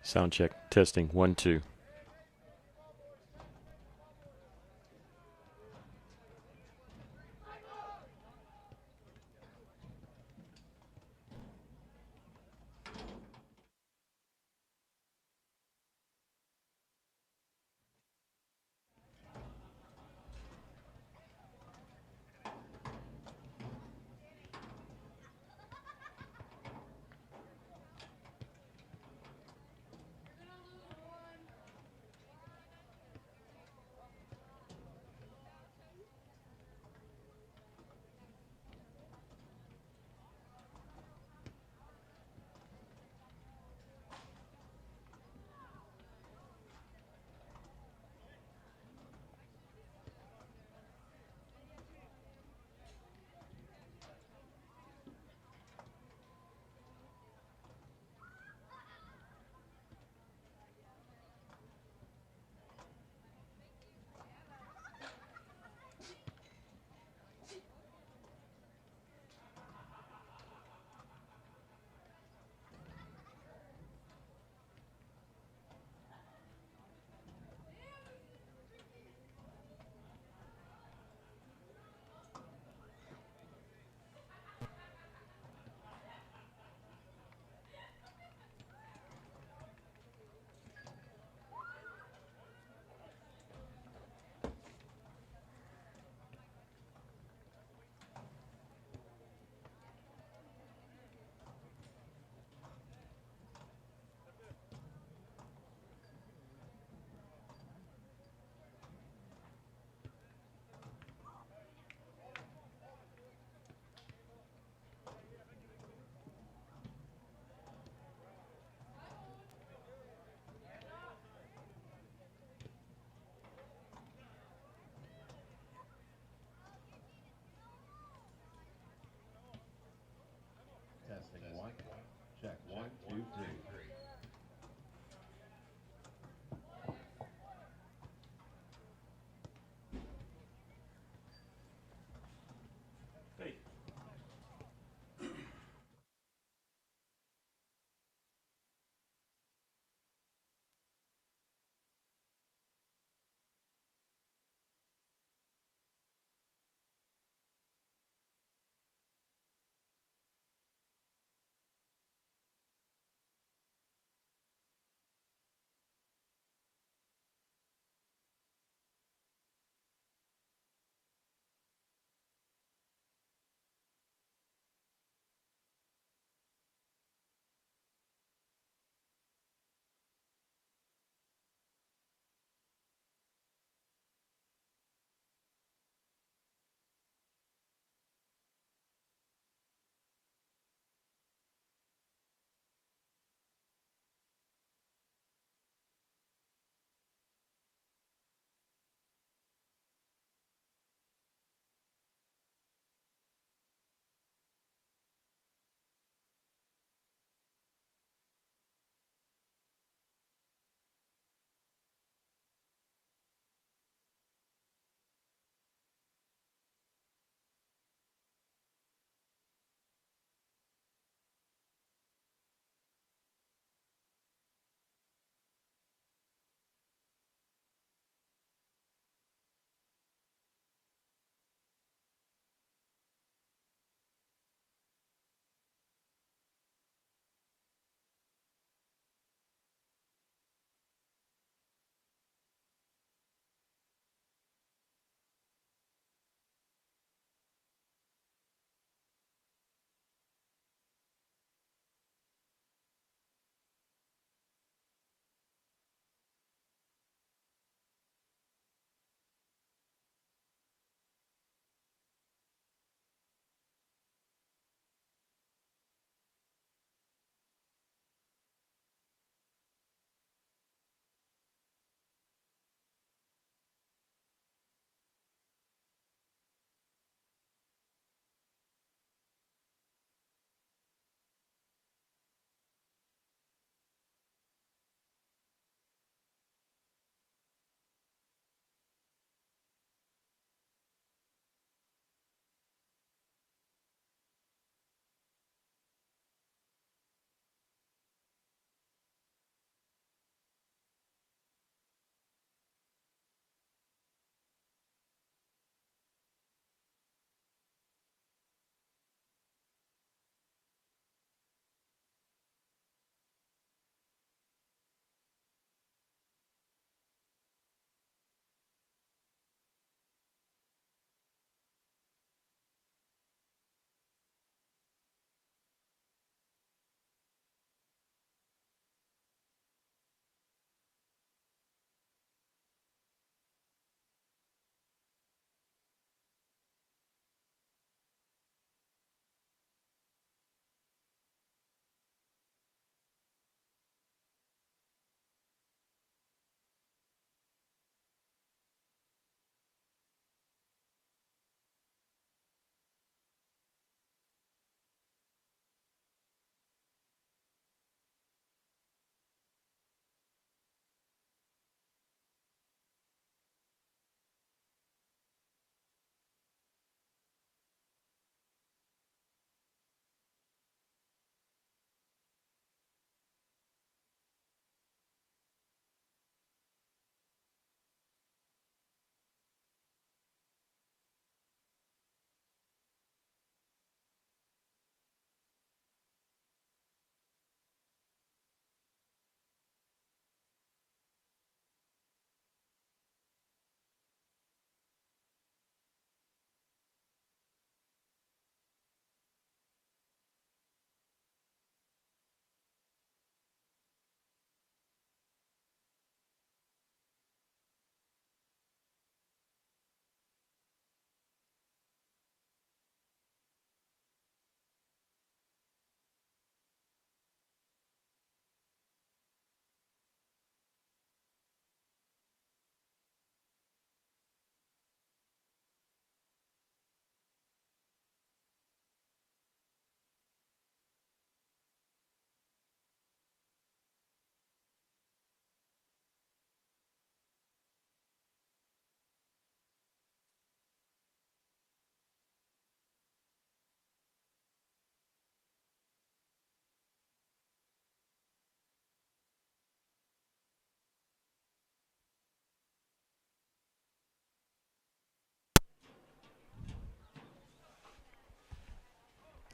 Sound check. Testing. 1, 2.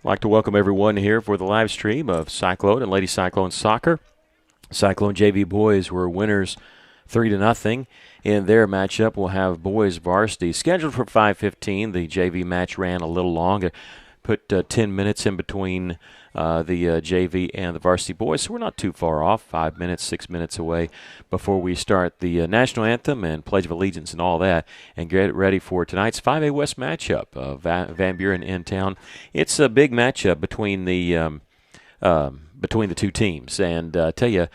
I'd like to welcome everyone here for the live stream of Cyclone and Lady Cyclone soccer. Cyclone JV boys were winners 3-0 in their matchup. We'll have boys varsity scheduled for 5:15. The JV match ran a little long. Put 10 minutes in between the JV and the varsity boys, so we're not too far off, 5 minutes, 6 minutes away before we start the national anthem and Pledge of Allegiance and all that, and get ready for tonight's 5A West matchup of Van Buren in town. It's a big matchup between the two teams, and tell you,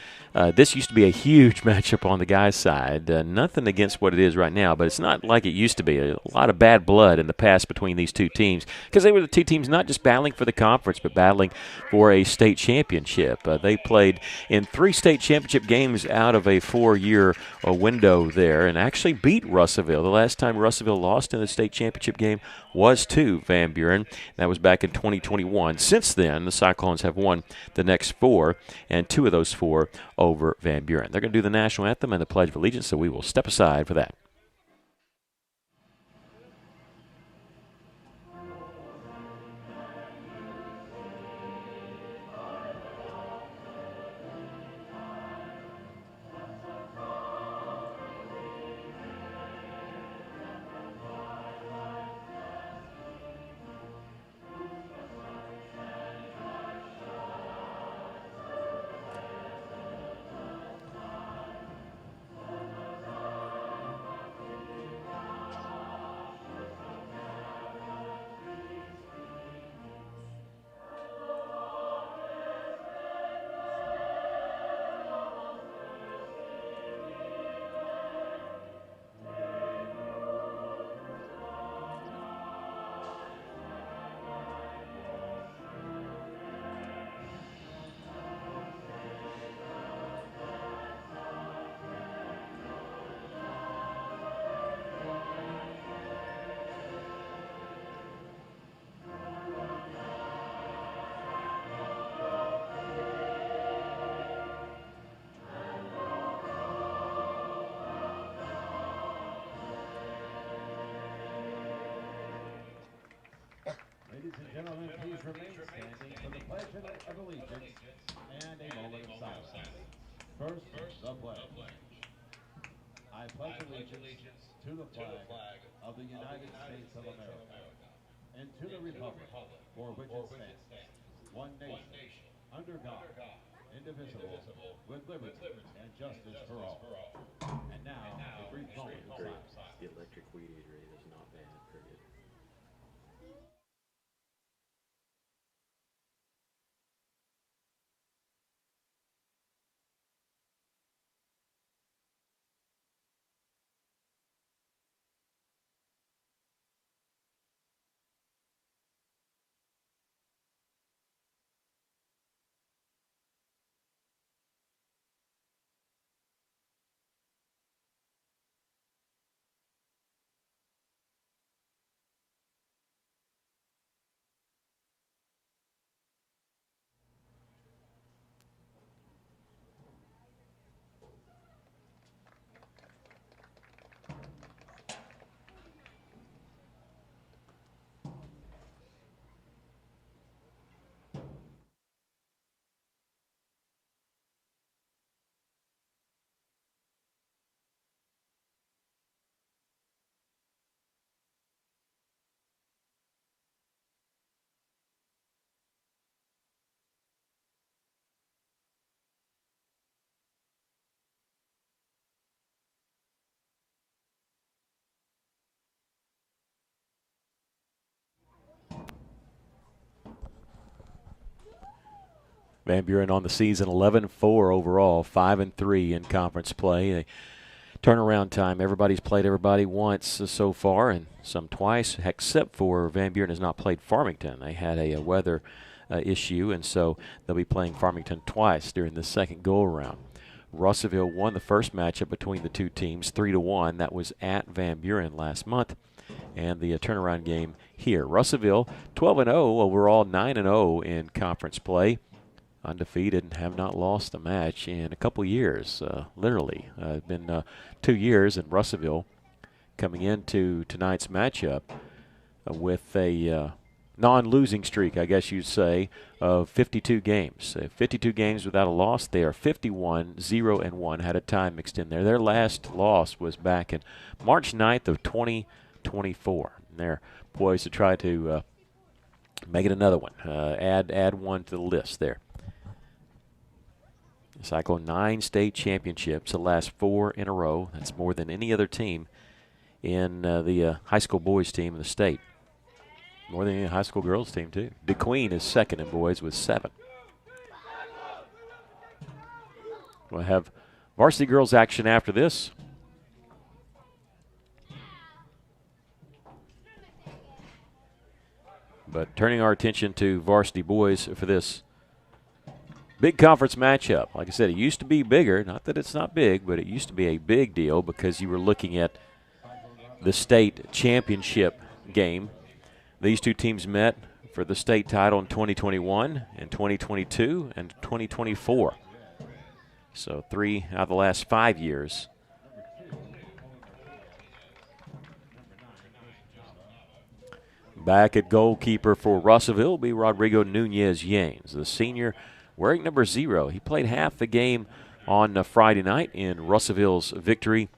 this used to be a huge matchup on the guys' side. Nothing against what it is right now, but it's not like it used to be. A lot of bad blood in the past between these two teams, because they were the two teams not just battling for the conference, but battling for a state championship. They played in 3 state championship games out of a 4-year window there, and actually beat Russellville. The last time Russellville lost in the state championship game was to Van Buren. That was back in 2021. Since then, the Cyclones have won the next 4, and 2 of those 4 over Van Buren. They're going to do the national anthem and the Pledge of Allegiance, so we will step aside for that. Ladies and gentlemen, please remain standing for the Pledge of Allegiance and a moment of silence. First, the pledge. I pledge allegiance to the flag of the United States of America and to the republic for which it stands, one nation, under God, indivisible, with liberty and justice for all. And now, a brief moment of silence. The electric weed eater is not bad, period. Van Buren on the season 11-4 overall, 5-3 in conference play. Turnaround time, everybody's played everybody once so far, and some twice, except for Van Buren has not played Farmington. They had a weather issue, and so they'll be playing Farmington twice during the second go-around. Russellville won the first matchup between the two teams 3-1. That was at Van Buren last month. And the turnaround game here. Russellville 12-0 overall, 9-0 in conference play. Undefeated and have not lost a match in a couple years, literally. It's been 2 years, and Russellville coming into tonight's matchup with a non-losing streak, I guess you'd say, of 52 games. 52 games without a loss. They are 51-0-1. Had a time mixed in there. Their last loss was back in March 9th of 2024. And they're poised to try to make it another one. Add one to the list there. Cyclone 9 state championships, the last 4 in a row. That's more than any other team in the high school boys team in the state. More than any high school girls team, too. DeQueen is second in boys with 7. We'll have varsity girls action after this. But turning our attention to varsity boys for this big conference matchup. Like I said, it used to be bigger. Not that it's not big, but it used to be a big deal because you were looking at the state championship game. These two teams met for the state title in 2021 and 2022 and 2024. So 3 out of the last 5 years. Back at goalkeeper for Russellville will be Rodrigo Nunez-Yanes, the senior wearing number 0. He played half the game on Friday night in Russellville's victory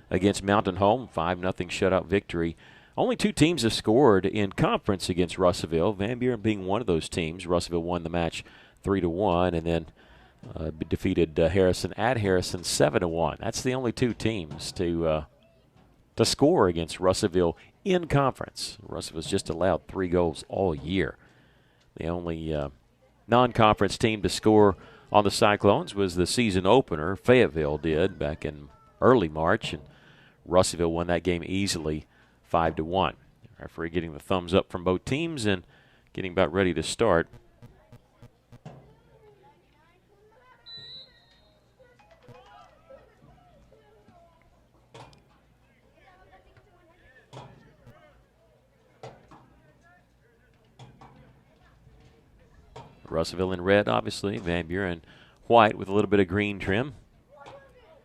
against Mountain Home, 5-0 shutout victory. Only 2 teams have scored in conference against Russellville, Van Buren being one of those teams. Russellville won the match 3-1 and then defeated Harrison at Harrison 7-1. That's the only 2 teams to score against Russellville in conference. Russellville's just allowed 3 goals all year. The only non-conference team to score on the Cyclones was the season opener. Fayetteville did back in early March, and Russellville won that game easily 5-1. Referee getting the thumbs up from both teams and getting about ready to start. Russellville in red, obviously. Van Buren white with a little bit of green trim.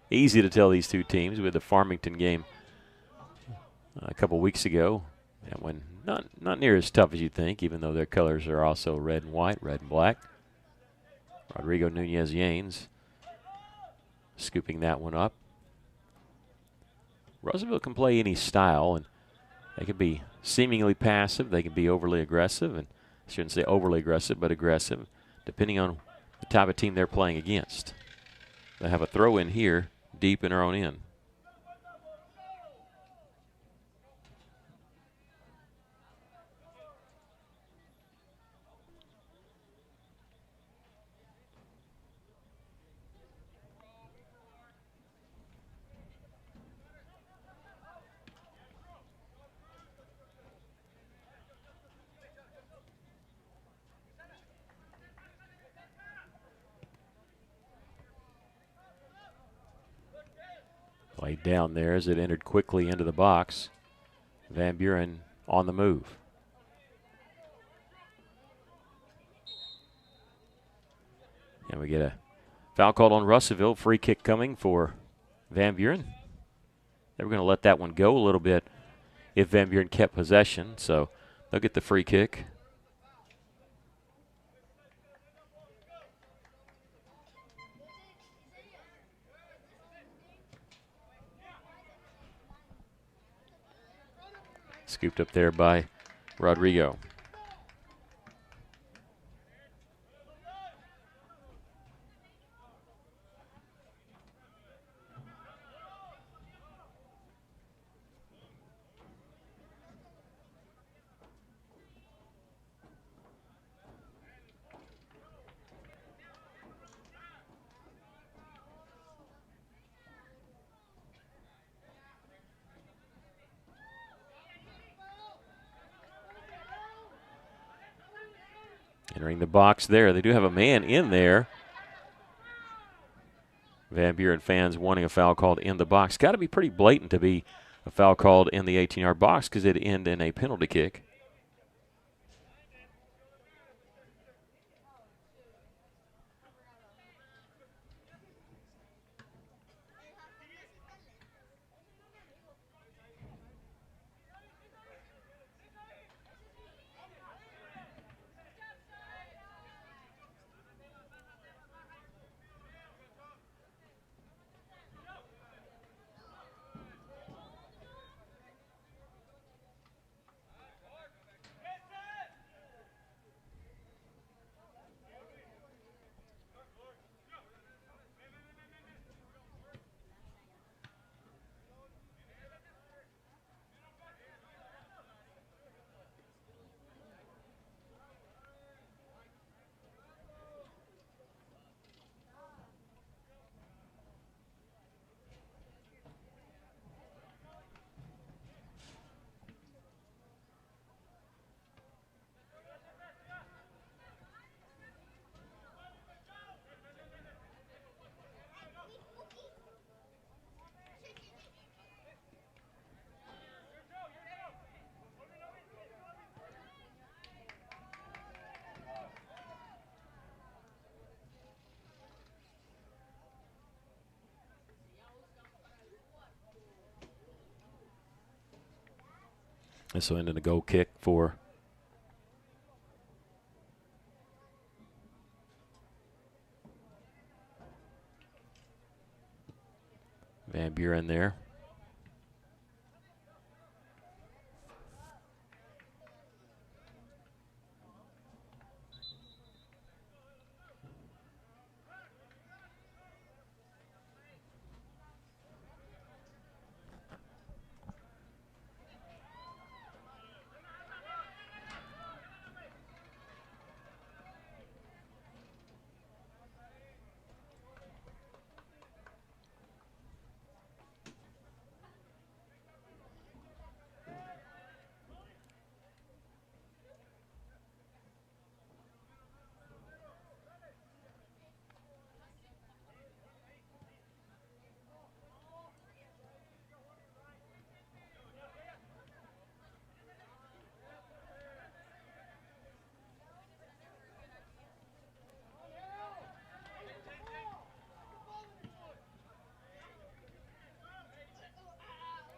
Easy to tell these two teams with the Farmington game a couple weeks ago. That one not near as tough as you'd think, even though their colors are also red and white, red and black. Rodrigo Nunez-Yanes scooping that one up. Russellville can play any style, and they can be seemingly passive. They can be overly aggressive, and I shouldn't say overly aggressive, but aggressive, depending on the type of team they're playing against. They have a throw in here, deep in their own end. Played down there as it entered quickly into the box. Van Buren on the move. And we get a foul called on Russellville. Free kick coming for Van Buren. They were going to let that one go a little bit if Van Buren kept possession, so they'll get the free kick. Scooped up there by Rodrigo. Entering the box there. They do have a man in there. Van Buren fans wanting a foul called in the box. Got to be pretty blatant to be a foul called in the 18-yard box because it'd end in a penalty kick. This will end in a goal kick for Van Buren there.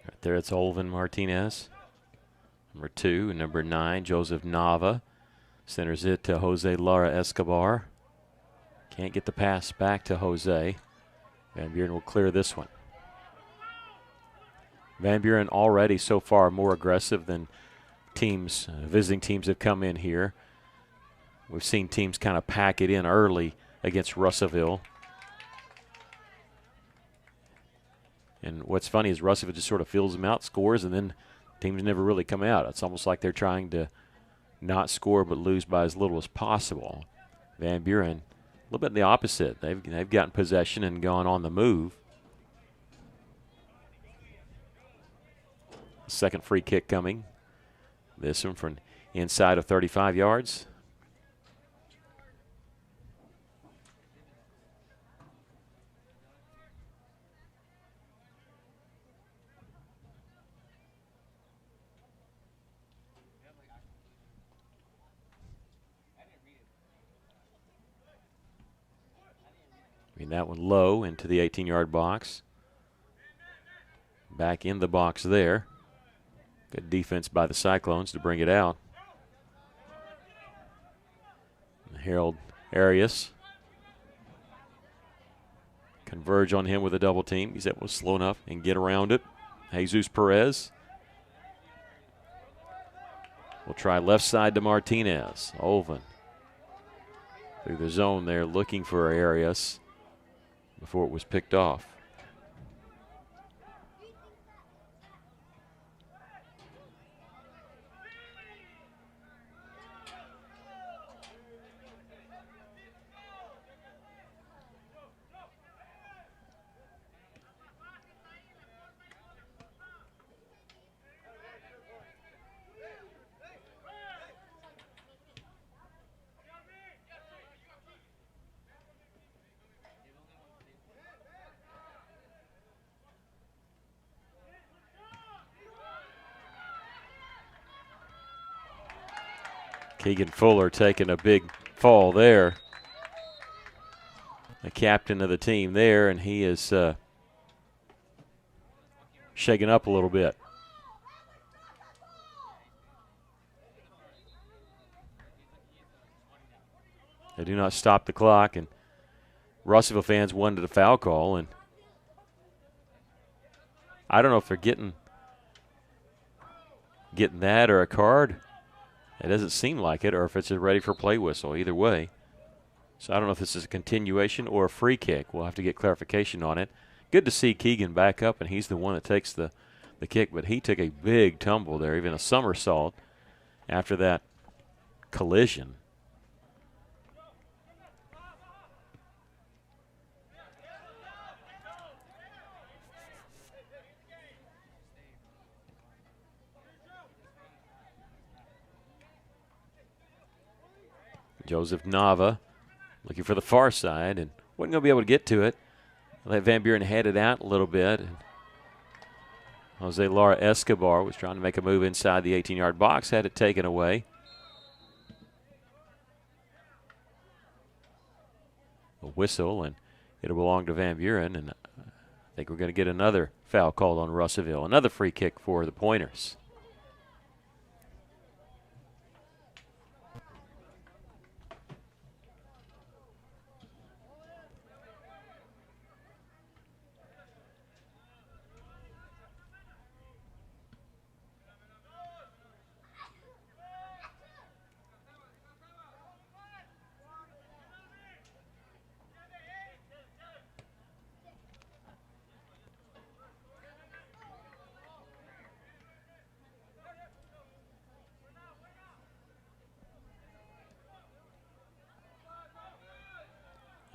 Right there, it's Olvin Martinez. Number 2 and number 9, Joseph Nava. Centers it to Jose Lara Escobar. Can't get the pass back to Jose. Van Buren will clear this one. Van Buren already so far more aggressive than teams, visiting teams have come in here. We've seen teams kind of pack it in early against Russellville. And what's funny is Russellville just sort of fills them out, scores, and then teams never really come out. It's almost like they're trying to not score but lose by as little as possible. Van Buren, a little bit the opposite. They've gotten possession and gone on the move. Second free kick coming. This one from inside of 35 yards. That one low into the 18-yard box. Back in the box there. Good defense by the Cyclones to bring it out. Harold Arias. Converge on him with a double team. He's able to slow enough and get around it. Jesus Perez. We'll try left side to Martinez. Olvin. Through the zone there looking for Arias before it was picked off. Keegan Fuller taking a big fall there. The captain of the team there, and he is shaken up a little bit. They do not stop the clock, and Russellville fans wanted a foul call, and I don't know if they're getting that or a card. It doesn't seem like it, or if it's a ready for play whistle. Either way. So I don't know if this is a continuation or a free kick. We'll have to get clarification on it. Good to see Keegan back up, and he's the one that takes the kick, but he took a big tumble there, even a somersault after that collision. Joseph Nava looking for the far side and wasn't going to be able to get to it. Let Van Buren head it out a little bit. And Jose Lara Escobar was trying to make a move inside the 18-yard box, had it taken away. A whistle, and it'll belong to Van Buren, and I think we're going to get another foul called on Russellville. Another free kick for the Pointers.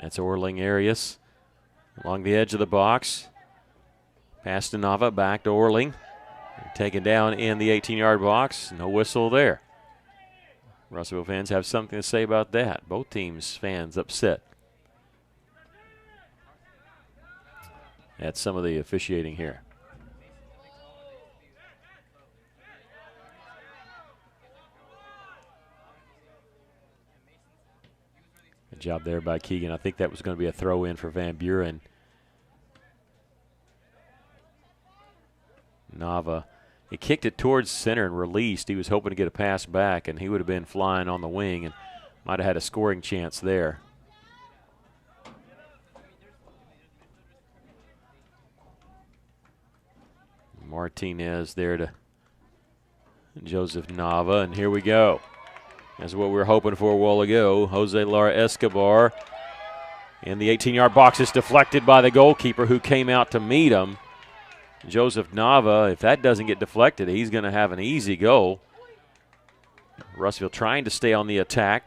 That's Orling Arias along the edge of the box. Pass to Nava, back to Orling. Taken down in the 18-yard box. No whistle there. Russellville fans have something to say about that. Both teams' fans upset at some of the officiating here. Good job there by Keegan. I think that was going to be a throw-in for Van Buren. Nava, he kicked it towards center and released. He was hoping to get a pass back, and he would have been flying on the wing and might have had a scoring chance there. Martinez there to Joseph Nava, and here we go. That's what we were hoping for a while ago. Jose Lara Escobar in the 18-yard box is deflected by the goalkeeper who came out to meet him. Joseph Nava, if that doesn't get deflected, he's going to have an easy goal. Russellville trying to stay on the attack.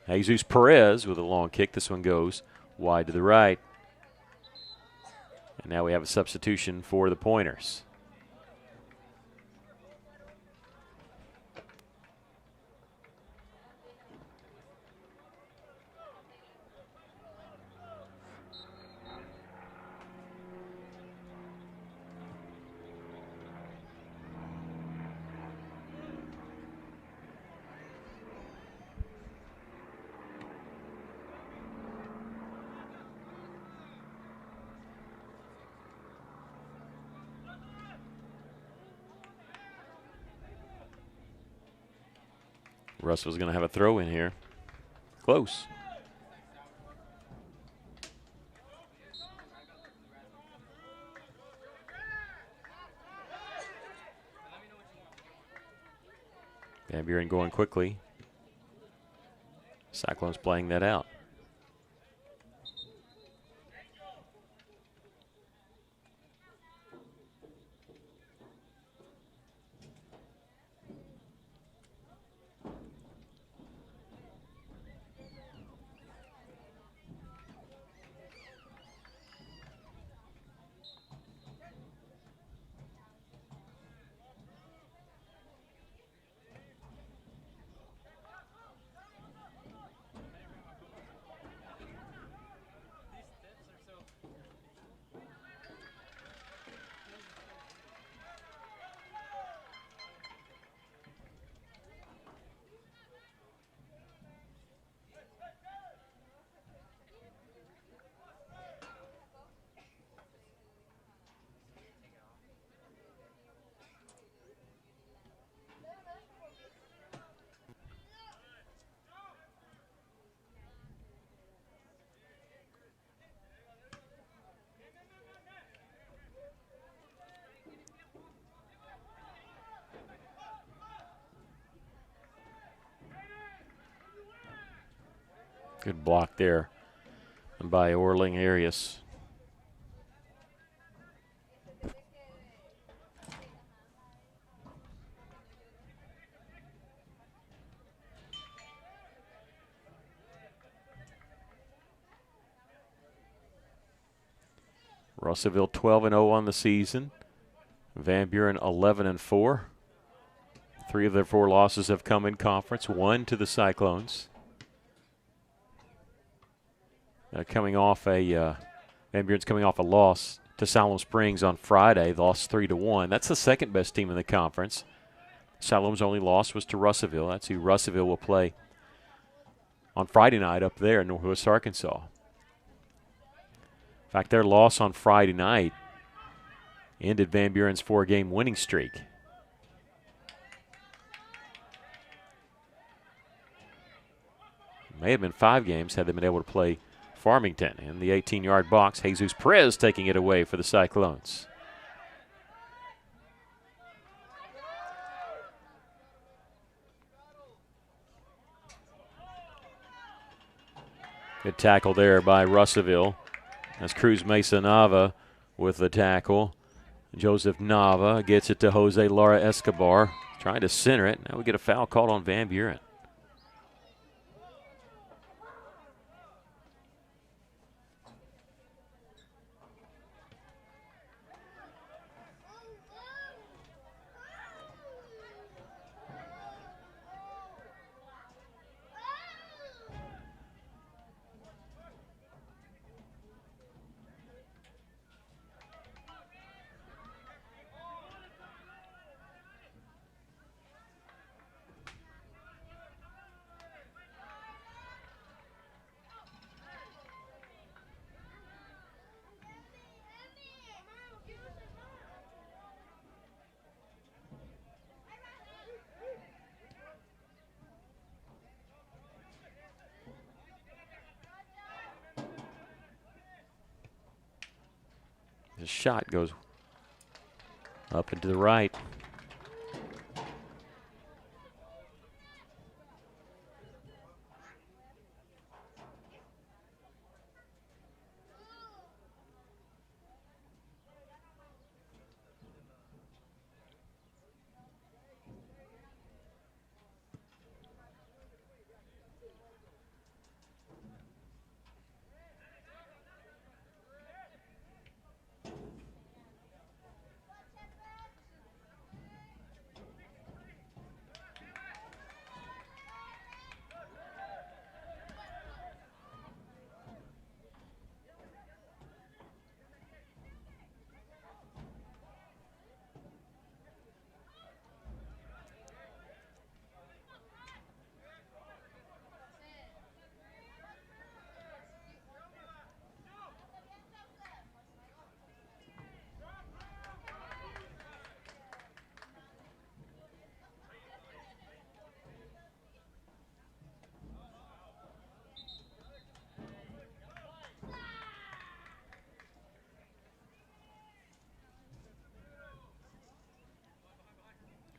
Jesus Perez with a long kick. This one goes wide to the right. And now we have a substitution for the Pointers. Russell's going to have a throw in here. Close. Van Buren going quickly. Cyclones playing that out. Good block there by Orling Arias. Russellville 12-0 on the season. Van Buren 11-4. 3 of their 4 losses have come in conference, 1 to the Cyclones. Coming off Van Buren's coming off a loss to Siloam Springs on Friday. They lost 3-1. That's the second best team in the conference. Siloam's only loss was to Russellville. That's who Russellville will play on Friday night up there in Northwest Arkansas. In fact, their loss on Friday night ended Van Buren's 4-game winning streak. It may have been 5 games had they been able to play Farmington in the 18-yard box. Jesus Perez taking it away for the Cyclones. Good tackle there by Russellville. That's Cruz Mesa Nava with the tackle. Joseph Nava gets it to Jose Lara Escobar, trying to center it. Now we get a foul called on Van Buren. His shot goes up and to the right.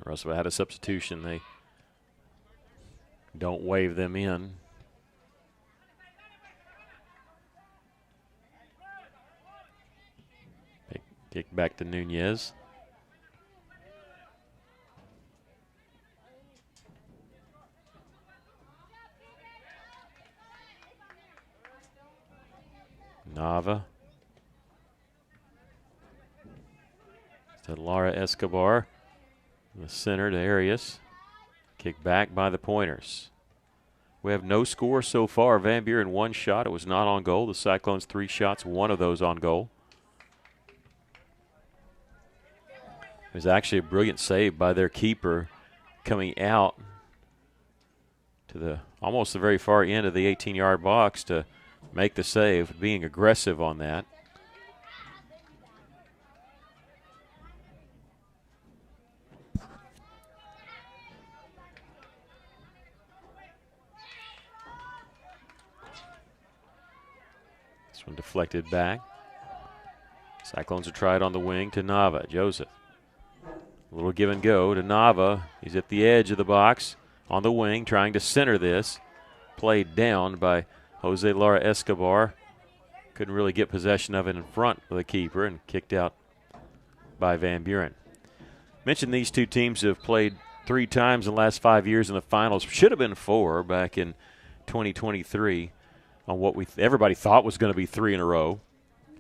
Russell had a substitution. They don't wave them in. Kick back to Nunez. Nava. To Lara Escobar. The center to Arias. Kick back by the Pointers. We have no score so far. Van Buren 1 shot. It was not on goal. The Cyclones 3 shots, 1 of those on goal. It was actually a brilliant save by their keeper coming out to the almost the very far end of the 18-yard box to make the save, being aggressive on that. This one deflected back. Cyclones will try it on the wing to Nava. Joseph. A little give and go to Nava. He's at the edge of the box on the wing trying to center this. Played down by Jose Lara Escobar. Couldn't really get possession of it in front of the keeper and kicked out by Van Buren. Mentioned these two teams have played 3 times in the last 5 years in the finals. Should have been 4 back in 2023 on what everybody thought was going to be 3 in a row.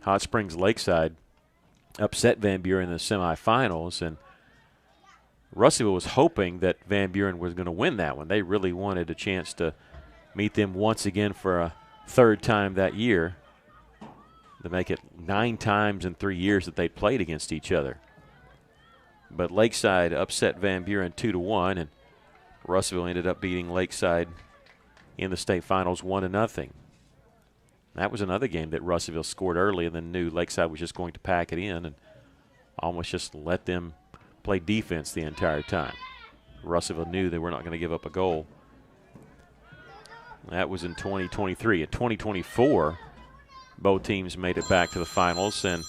Hot Springs Lakeside upset Van Buren in the semifinals, and Russellville was hoping that Van Buren was going to win that one. They really wanted a chance to meet them once again for a 3rd time that year, to make it 9 times in 3 years that they'd played against each other. But Lakeside upset Van Buren 2-1, and Russellville ended up beating Lakeside in the state finals 1-0. That was another game that Russellville scored early and then knew Lakeside was just going to pack it in and almost just let them play defense the entire time. Russellville knew they were not going to give up a goal. That was in 2023. In 2024, both teams made it back to the finals, and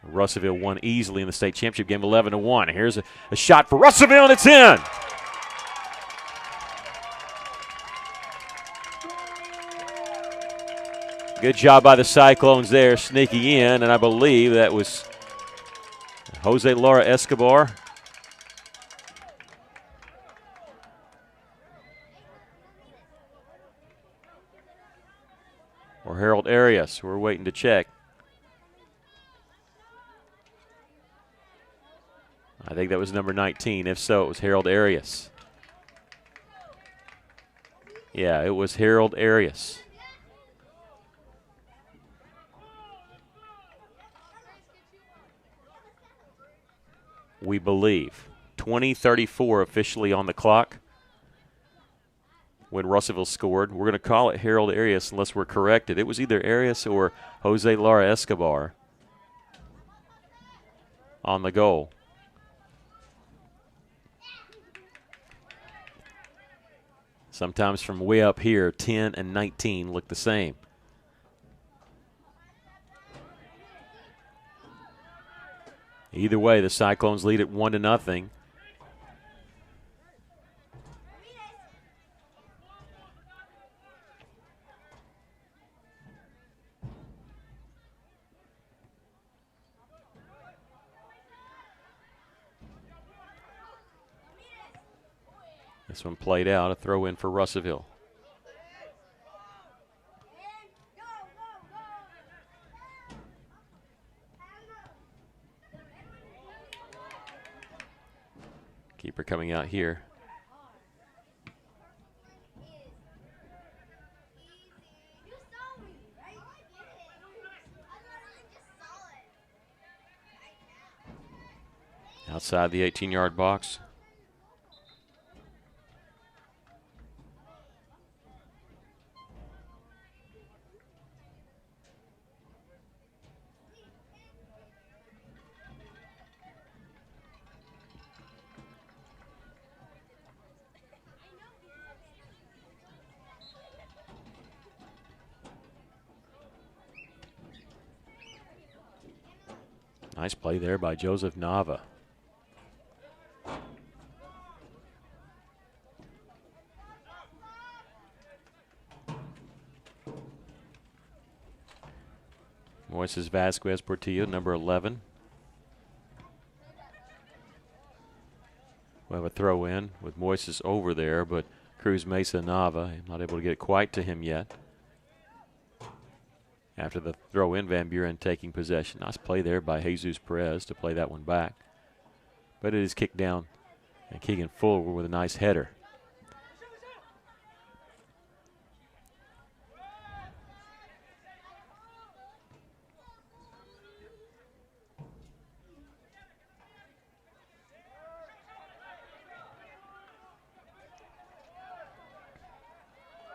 Russellville won easily in the state championship game 11-1. Here's a shot for Russellville, and it's in. Good job by the Cyclones there, sneaking in, and I believe that was Jose Lara Escobar. Or Harold Arias. We're waiting to check. I think that was number 19. If so, it was Harold Arias. Yeah, it was Harold Arias. We believe. 20:34 officially on the clock when Russellville scored. We're going to call it Harold Arias unless we're corrected. It was either Arias or Jose Lara Escobar on the goal. Sometimes from way up here, 10 and 19 look the same. Either way, the Cyclones lead at 1-0. This one played out, a throw in for Russellville. Keeper coming out here. Outside the 18-yard box. Nice play there by Joseph Nava. Moises Vasquez Portillo, number 11. We'll have a throw in with Moises over there, but Cruz Mesa Nava not able to get it quite to him yet. After the throw in, Van Buren taking possession. Nice play there by Jesus Perez to play that one back. But it is kicked down, and Keegan Fuller with a nice header.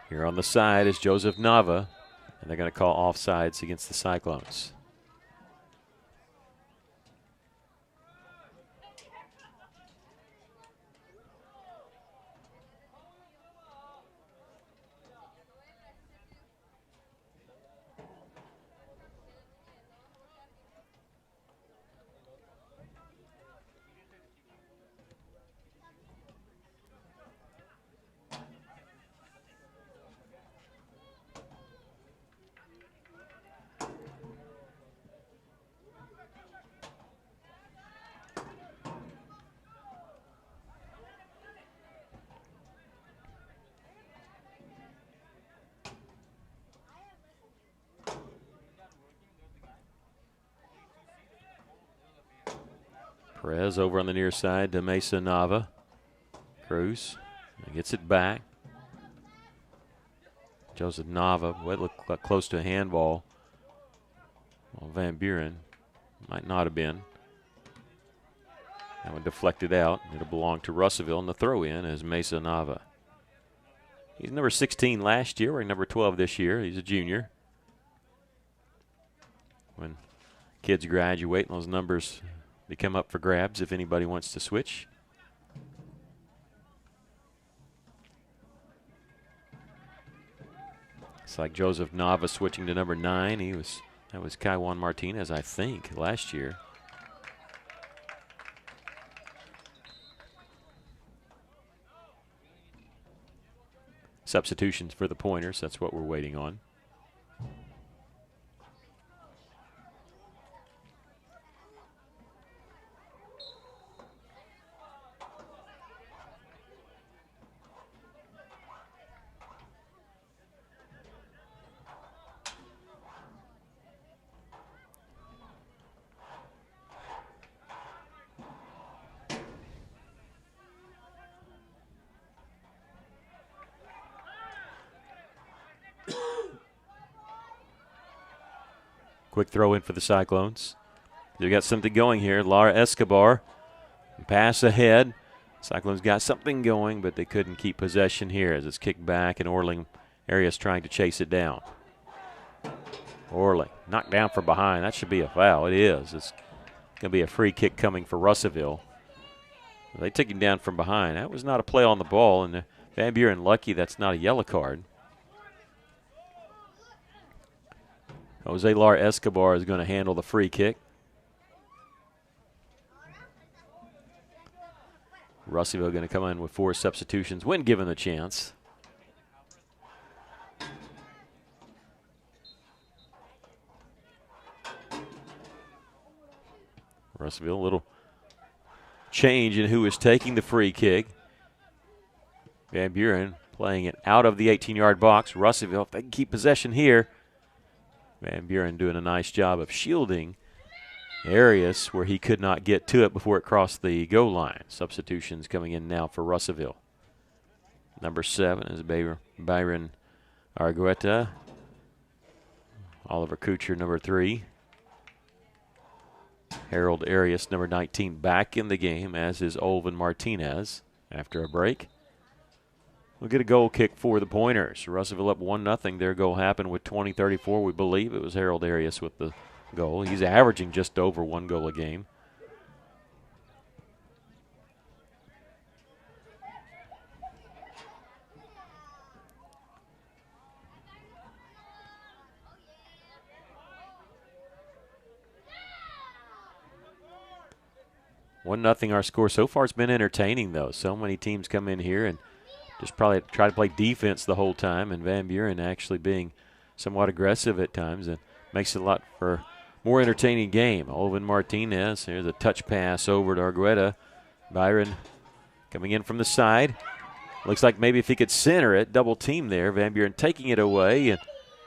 Here on the side is Joseph Nava, and they're going to call offsides against the Cyclones. Perez over on the near side to Mesa Nava. Cruz gets it back. Joseph Nava, what looked like close to a handball. Well, Van Buren might not have been. That one deflected out. It'll belong to Russellville, and the throw in is Mesa Nava. He's number 16 last year, or number 12 this year. He's a junior. When kids graduate, those numbers they come up for grabs if anybody wants to switch. It's like Joseph Nava switching to number 9. That was Kaiwan Martinez, I think, last year. Substitutions for the Pointers, that's what we're waiting on. Quick throw in for the Cyclones. They've got something going here. Lara Escobar, pass ahead. Cyclones got something going, but they couldn't keep possession here as it's kicked back, and Orling Arias trying to chase it down. Orling knocked down from behind. That should be a foul. It is. It's going to be a free kick coming for Russellville. They took him down from behind. That was not a play on the ball, and Van Buren lucky that's not a yellow card. Jose Lar Escobar is going to handle the free kick. Russellville going to come in with 4 substitutions when given the chance. Russellville, a little change in who is taking the free kick. Van Buren playing it out of the 18-yard box. Russellville, if they can keep possession here. Van Buren doing a nice job of shielding Arias where he could not get to it before it crossed the goal line. Substitutions coming in now for Russellville. Number 7 is Byron Argueta. Oliver Kuchar, number 3. Harold Arias, number 19, back in the game, as is Olvin Martinez after a break. We'll get a goal kick for the Pointers. Russellville up 1-0. Their goal happened with 20:34. We believe it was Harold Arias with the goal. He's averaging just over 1 goal a game. One nothing our score so far. It's been entertaining though. So many teams come in here and just probably try to play defense the whole time, and Van Buren actually being somewhat aggressive at times, and makes it a lot for more entertaining game. Olvin Martinez, here's a touch pass over to Argueta. Byron coming in from the side. Looks like maybe if he could center it, double team there. Van Buren taking it away, and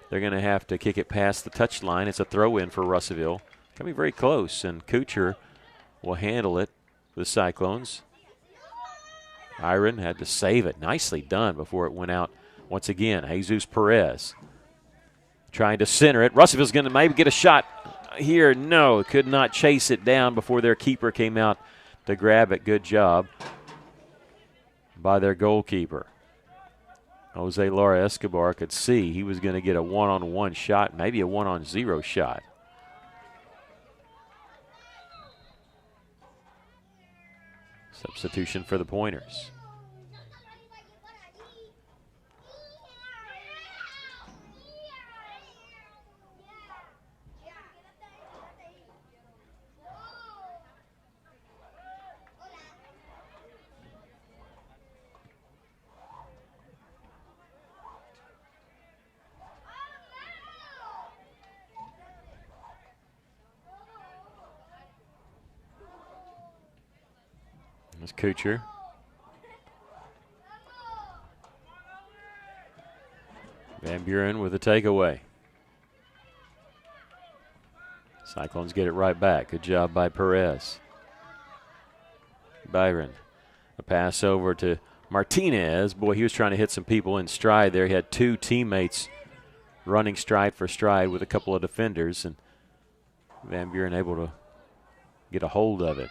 they're going to have to kick it past the touch line. It's a throw in for Russellville. Coming very close, and Kuchar will handle it for the Cyclones. Byron had to save it. Nicely done before it went out once again. Jesus Perez trying to center it. Russellville's going to maybe get a shot here. No, could not chase it down before their keeper came out to grab it. Good job by their goalkeeper. Jose Lara Escobar could see he was going to get a one-on-one shot, maybe a one-on-0 shot. Substitution for the Pointers. There's Kuchar. Van Buren with a takeaway. Cyclones get it right back. Good job by Perez. Byron. A pass over to Martinez. Boy, he was trying to hit some people in stride there. He had 2 teammates running stride for stride with a couple of defenders, and Van Buren able to get a hold of it.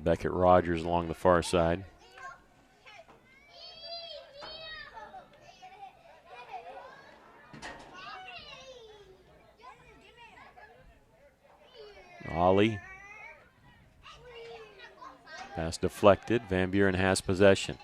Beckett Rogers along the far side. Ollie. Pass deflected. Van Buren has possession.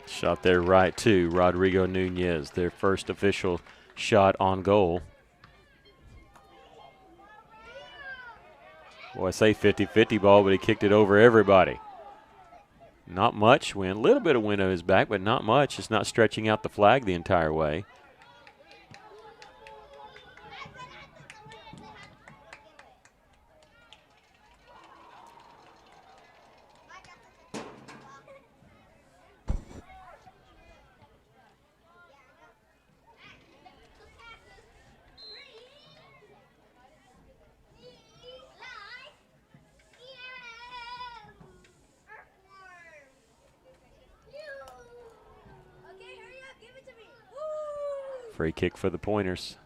Shot there right to Rodrigo Nunez, their first official shot on goal. Boy, I say 50-50 ball, but he kicked it over everybody. Not much wind, a little bit of wind on his back, but not much. It's not stretching out the flag the entire way. Free kick for the Pointers.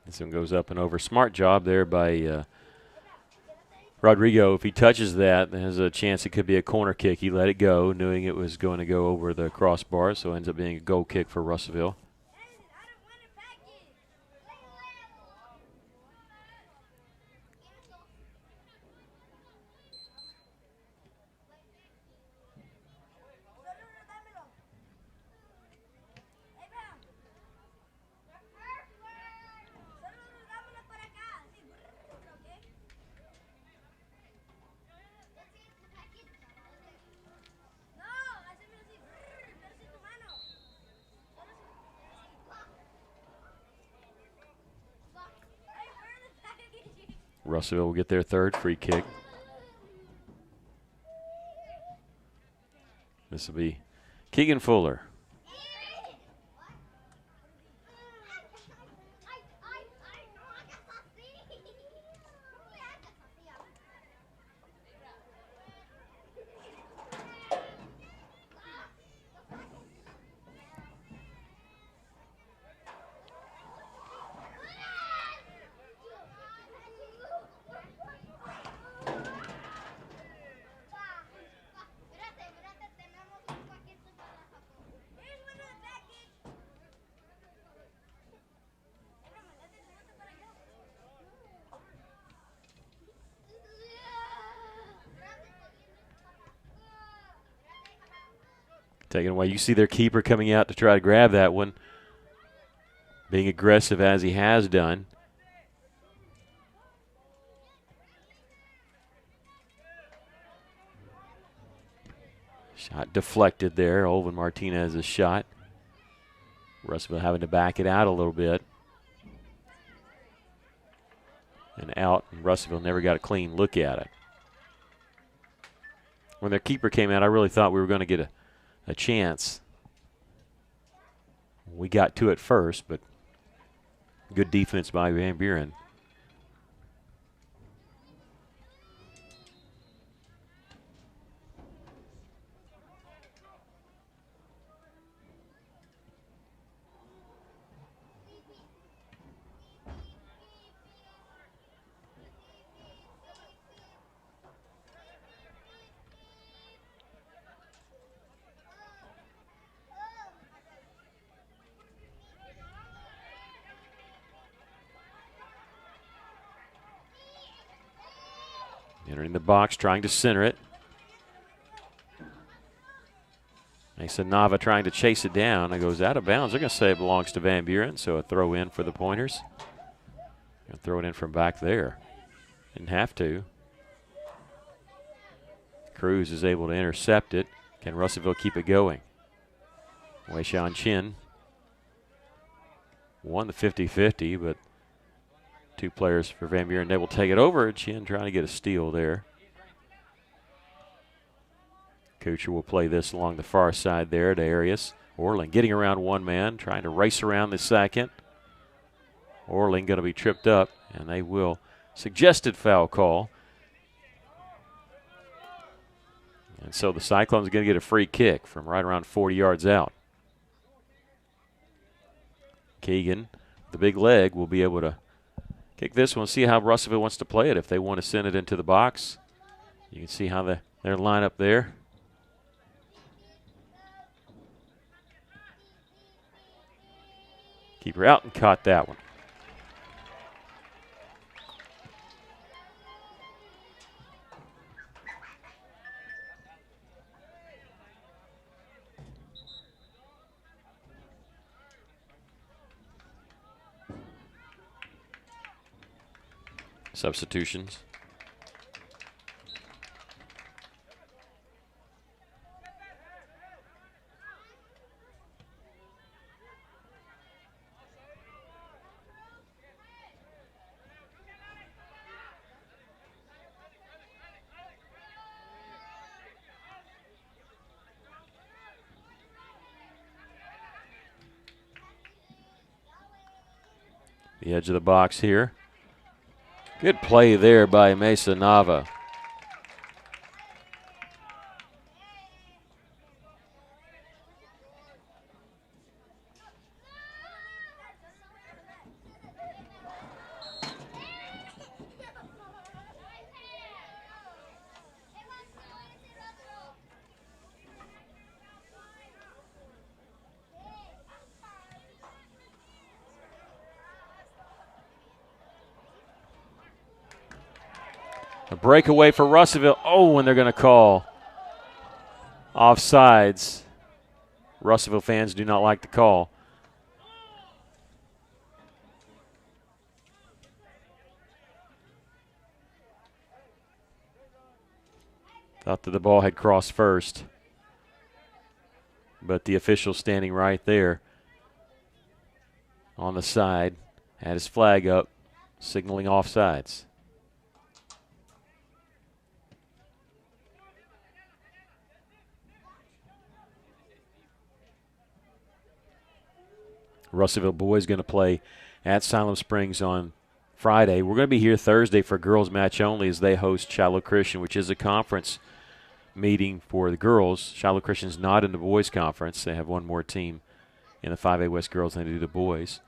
This one goes up and over. Smart job there by Rodrigo. If he touches that, there's a chance it could be a corner kick. He let it go, knowing it was going to go over the crossbar, so it ends up being a goal kick for Russellville. Russellville will get their third free kick. This will be Keegan Fuller. Taken away. You see their keeper coming out to try to grab that one, being aggressive as he has done. Shot deflected there. Olvin Martinez's shot. Russellville having to back it out a little bit. And out, and Russellville never got a clean look at it. When their keeper came out, I really thought we were going to get a chance. We got to it first, but good defense by Van Buren. Entering the box, trying to center it. Mason Nava trying to chase it down. It goes out of bounds. They're going to say it belongs to Van Buren, so a throw in for the Pointers. Going to throw it in from back there. Didn't have to. Cruz is able to intercept it. Can Russellville keep it going? Wei Shan Chin won the 50-50, but two players for Van Buren. They will take it over. Chin trying to get a steal there. Kuchar will play this along the far side there to Arias. Orling getting around one man, trying to race around the second. Orling going to be tripped up, and they will. Suggested foul call. And so the Cyclones are going to get a free kick from right around 40 yards out. Keegan, the big leg, will be able to kick this one. See how Russellville wants to play it. If they want to send it into the box, you can see how their lineup there. Keeper out and caught that one. Substitutions. The edge of the box here. Good play there by Mesa Nava. A breakaway for Russellville. Oh, and they're going to call offsides. Russellville fans do not like the call. Thought that the ball had crossed first. But the official standing right there on the side had his flag up, signaling offsides. Russellville boys going to play at Siloam Springs on Friday. We're going to be here Thursday for girls match only as they host Shiloh Christian, which is a conference meeting for the girls. Shiloh Christian's not in the boys conference. They have one more team in the 5A West girls than they do the boys.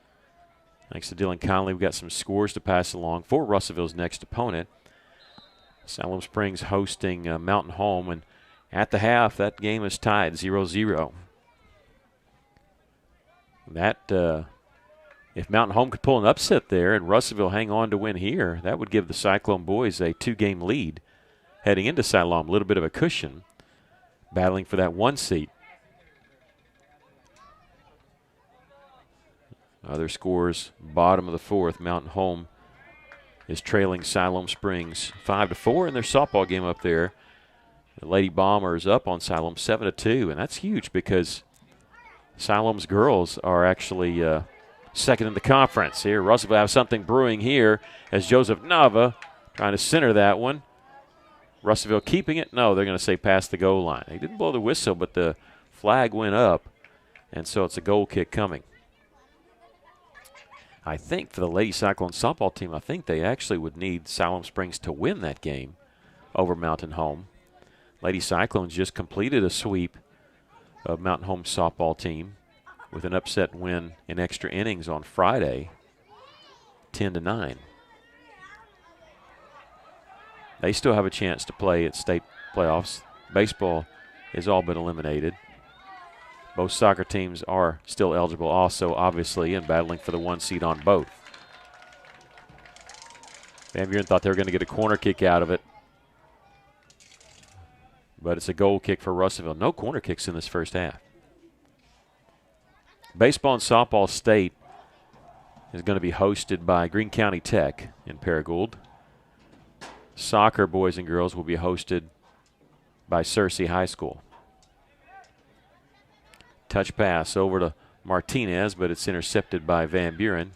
Thanks to Dylan Conley, we've got some scores to pass along for Russellville's next opponent. Siloam Springs hosting Mountain Home, and at the half, that game is tied 0-0. That, if Mountain Home could pull an upset there and Russellville hang on to win here, that would give the Cyclone boys a 2-game lead heading into Siloam. A little bit of a cushion, battling for that 1 seat. Other scores, bottom of the 4th, Mountain Home is trailing Siloam Springs 5-4 in their softball game up there. The Lady Bombers up on Siloam 7-2, and that's huge because Siloam's girls are actually second in the conference. Here, Russellville have something brewing here as Joseph Nava trying to center that one. Russellville keeping it? No, they're going to say past the goal line. They didn't blow the whistle, but the flag went up, and so it's a goal kick coming. I think for the Lady Cyclone softball team, I think they actually would need Siloam Springs to win that game over Mountain Home. Lady Cyclones just completed a sweep of Mountain Home softball team with an upset win in extra innings on Friday, 10-9. They still have a chance to play at state playoffs. Baseball is all but eliminated. Both soccer teams are still eligible also, obviously, and battling for the 1 seed on both. Van Buren thought they were going to get a corner kick out of it, but it's a goal kick for Russellville. No corner kicks in this first half. Baseball and softball state is going to be hosted by Greene County Tech in Paragould. Soccer, boys and girls, will be hosted by Searcy High School. Touch pass over to Martinez, but it's intercepted by Van Buren.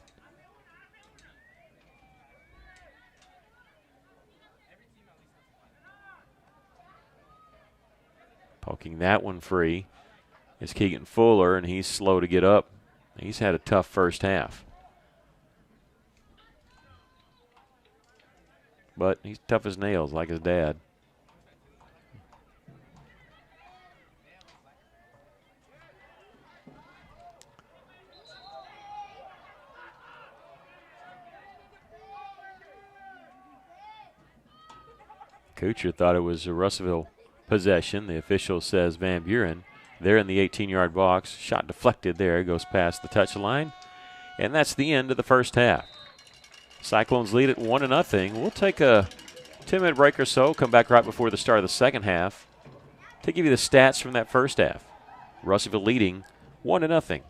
Poking that one free is Keegan Fuller, and he's slow to get up. He's had a tough first half. But he's tough as nails, like his dad. Kuchar thought it was a Russellville possession. The official says Van Buren. They're in the 18-yard box. Shot deflected there. Goes past the touch line. And that's the end of the first half. Cyclones lead at 1-0. We'll take a 10-minute break or so. Come back right before the start of the second half to give you the stats from that first half. Russellville leading 1-0.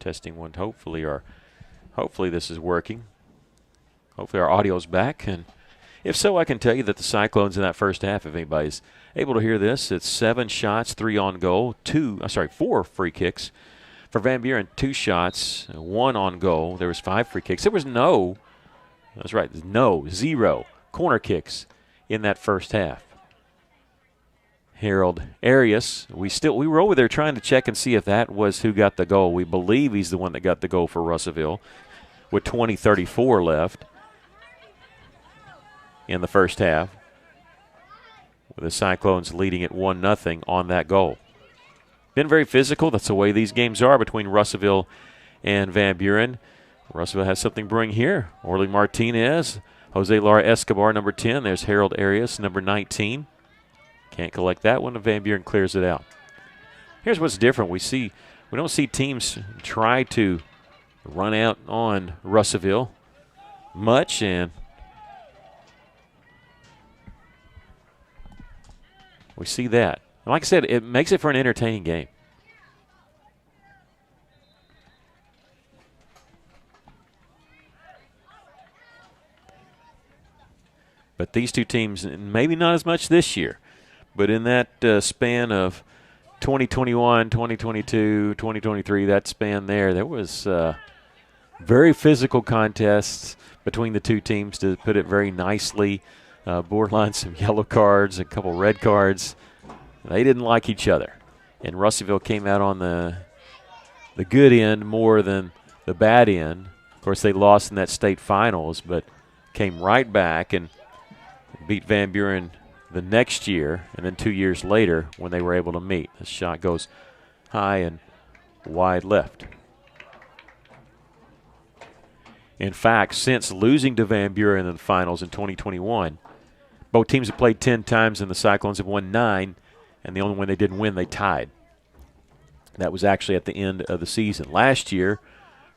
Testing one. Hopefully this is working. Hopefully our audio's back, and if so, I can tell you that the Cyclones in that first half, if anybody's able to hear this, it's 7 shots, 3 on goal, 4 free kicks. For Van Buren, 2 shots, 1 on goal. There was 5 free kicks. There was zero corner kicks in that first half. Harold Arias, we were over there trying to check and see if that was who got the goal. We believe he's the one that got the goal for Russellville with 20:34 left in the first half, with the Cyclones leading at 1-0 on that goal. Been very physical. That's the way these games are between Russellville and Van Buren. Russellville has something brewing here. Orly Martinez, Jose Lara Escobar, number 10. There's Harold Arias, number 19. Can't collect that one. Van Buren clears it out. Here's what's different. We don't see teams try to run out on Russellville much, and we see that. And like I said, it makes it for an entertaining game. But these two teams, maybe not as much this year, but in that span of 2021, 2022, 2023, that span there was very physical contests between the two teams, to put it very nicely. Borderline some yellow cards, a couple red cards. They didn't like each other. And Russellville came out on the good end more than the bad end. Of course, they lost in that state finals, but came right back and beat Van Buren the next year, and then 2 years later when they were able to meet. The shot goes high and wide left. In fact, since losing to Van Buren in the finals in 2021, both teams have played 10 times, and the Cyclones have won 9, and the only one they didn't win, they tied. That was actually at the end of the season. Last year,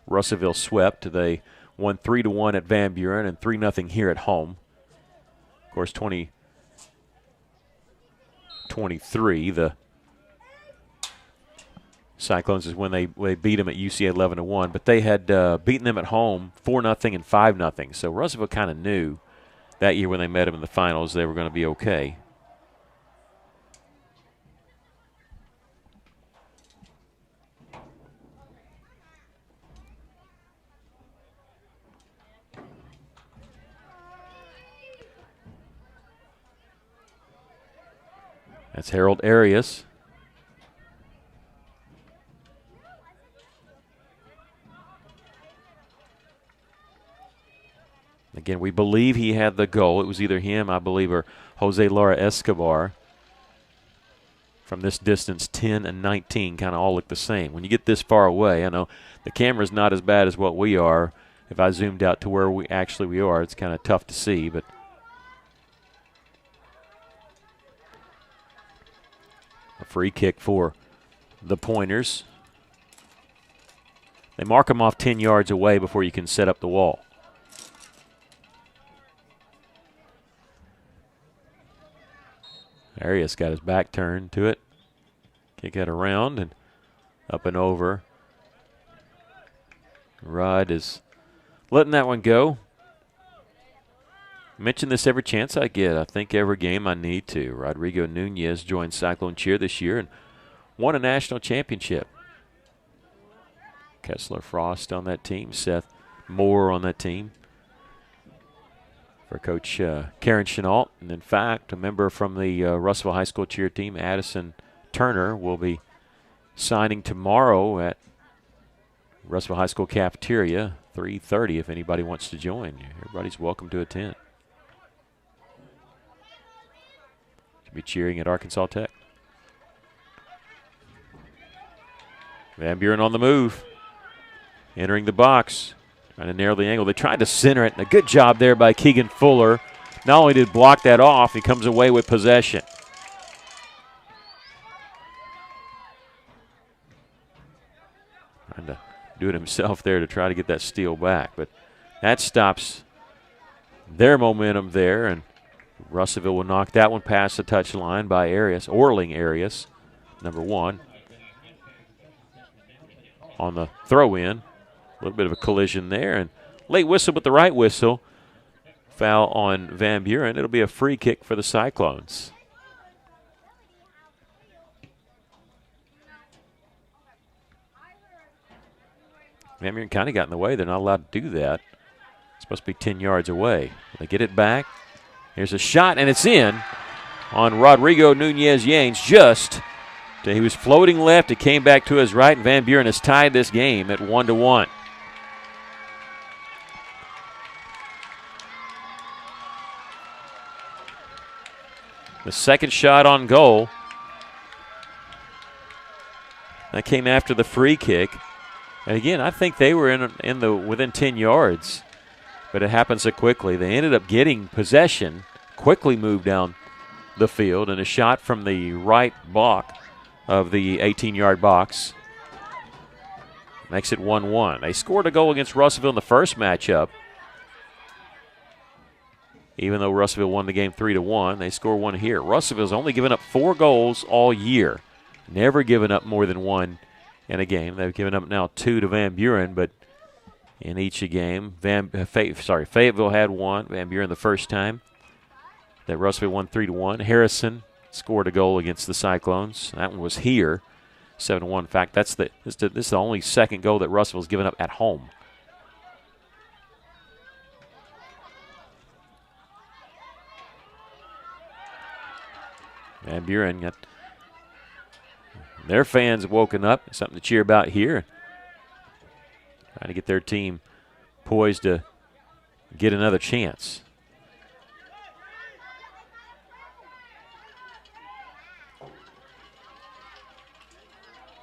Russellville swept. They won 3-1 at Van Buren and 3-0 here at home. Of course, 2023, the Cyclones is when they beat them at UCA 11-1, but they had beaten them at home 4-0 and 5-0. So Russellville kind of knew that year when they met them in the finals they were going to be okay. That's Harold Arias. Again, we believe he had the goal. It was either him, I believe, or Jose Lara Escobar. From this distance, 10 and 19 kind of all look the same. When you get this far away, I know the camera's not as bad as what we are. If I zoomed out to where we are, it's kind of tough to see, but a free kick for the Pointers. They mark them off 10 yards away before you can set up the wall. Arias got his back turned to it. Kick it around and up and over. Rod is letting that one go. Mention this every chance I get. I think every game I need to. Rodrigo Nunez joined Cyclone Cheer this year and won a national championship. Kessler Frost on that team. Seth Moore on that team. For Coach Karen Chenault. And in fact, a member from the Russellville High School cheer team, Addison Turner, will be signing tomorrow at Russellville High School cafeteria, 3:30, if anybody wants to join. Everybody's welcome to attend. Be cheering at Arkansas Tech. Van Buren on the move. Entering the box. Trying to narrow the angle. They tried to center it. And a good job there by Keegan Fuller. Not only did he block that off, he comes away with possession. Trying to do it himself there to try to get that steal back. But that stops their momentum there, and Russellville will knock that one past the touchline by Arias, Orling Arias, number 1. on the throw-in. A little bit of a collision there, and late whistle with the right whistle. Foul on Van Buren. It'll be a free kick for the Cyclones. Van Buren kind of got in the way. They're not allowed to do that. It's supposed to be 10 yards away. They get it back. Here's a shot, and it's in on Rodrigo Nunez-Yanes. He was floating left. It came back to his right, and Van Buren has tied this game at 1-1. The second shot on goal. That came after the free kick. And again, I think they were in the within 10 yards, but it happened so quickly. They ended up getting possession, quickly moved down the field, and a shot from the right block of the 18-yard box makes it 1-1. They scored a goal against Russellville in the first matchup. Even though Russellville won the game 3-1, they score one here. Russellville's only given up 4 goals all year. Never given up more than 1 in a game. They've given up now 2 to Van Buren, but in each game, Fayetteville had 1. Van Buren the first time that Russellville won 3-1. Harrison scored a goal against the Cyclones. That one was here, 7-1. In fact, this is the only second goal that Russellville's given up at home. Van Buren got their fans have woken up. Something to cheer about here. Trying to get their team poised to get another chance.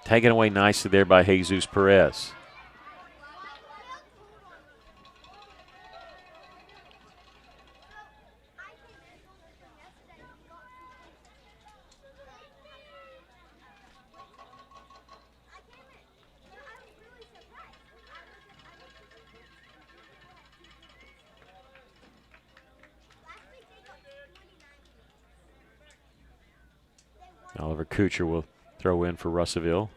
Taken away nicely there by Jesus Perez. Oliver Kuchar will throw in for Russellville.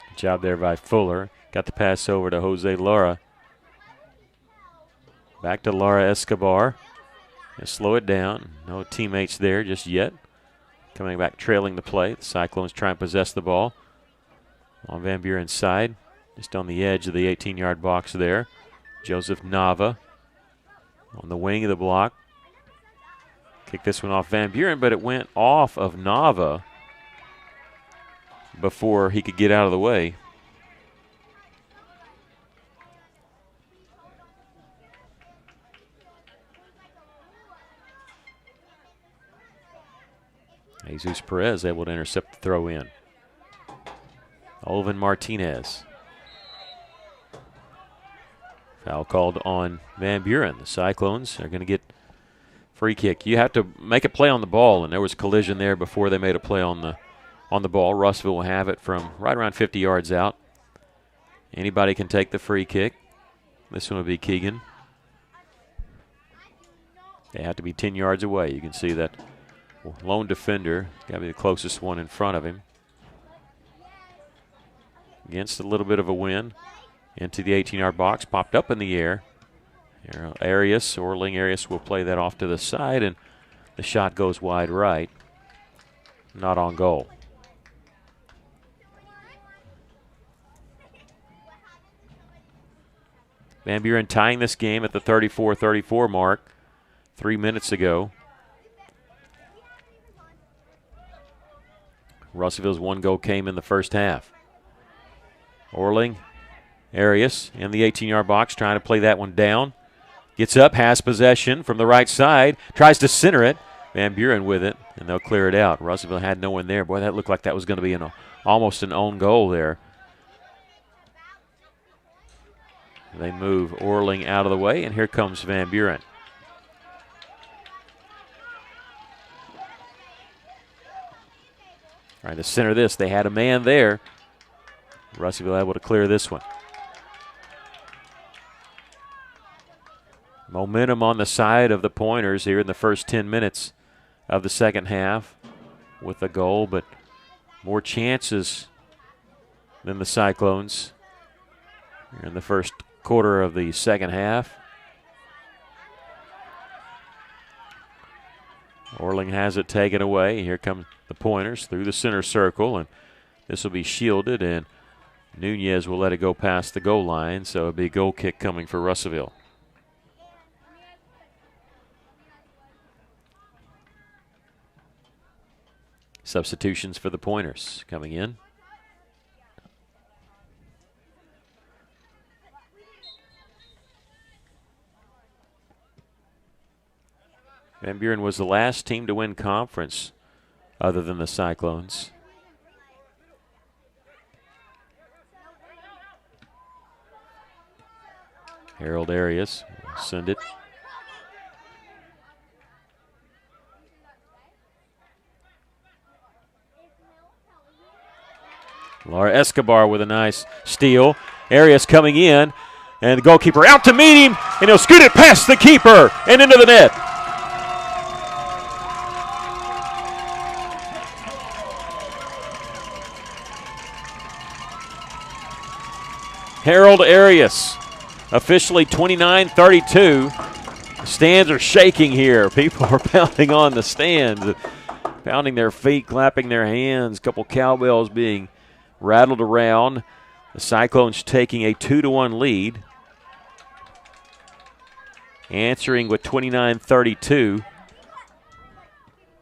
Good job there by Fuller. Got the pass over to Jose Lara. Back to Lara Escobar. And slow it down. No teammates there just yet. Coming back, trailing the play. The Cyclones try and possess the ball on Van Buren's side, just on the edge of the 18-yard box there. Joseph Nava on the wing of the block. Kick this one off Van Buren, but it went off of Nava before he could get out of the way. Jesus Perez able to intercept the throw in. Olvin Martinez. Foul called on Van Buren. The Cyclones are going to get free kick. You have to make a play on the ball, and there was collision there before they made a play on the ball. Russellville will have it from right around 50 yards out. Anybody can take the free kick. This one will be Keegan. They have to be 10 yards away. You can see that lone defender, got to be the closest one in front of him. Against a little bit of a wind. Into the 18-yard box, popped up in the air. Orling Arias will play that off to the side, and the shot goes wide right. Not on goal. Van Buren tying this game at the 34-34 mark 3 minutes ago. Russellville's one goal came in the first half. Orling Arias in the 18-yard box trying to play that one down. Gets up, has possession from the right side, tries to center it. Van Buren with it, and they'll clear it out. Russellville had no one there. Boy, that looked like that was going to be almost an own goal there. They move Orling out of the way, and here comes Van Buren. Trying to center this. They had a man there. Russellville able to clear this one. Momentum on the side of the Pointers here in the first 10 minutes of the second half with a goal, but more chances than the Cyclones here in the first quarter of the second half. Orling has it taken away. Here come the Pointers through the center circle, and this will be shielded, and Nunez will let it go past the goal line, so it'll be a goal kick coming for Russellville. Substitutions for the Pointers coming in. Van Buren was the last team to win conference other than the Cyclones. Harold Arias will send it. Laura Escobar with a nice steal. Arias coming in, and the goalkeeper out to meet him, and he'll scoot it past the keeper and into the net. Harold Arias, officially 29-32. Stands are shaking here. People are pounding on the stands, pounding their feet, clapping their hands. A couple cowbells being rattled around. The Cyclones taking a 2-1 lead. Answering with 29-32.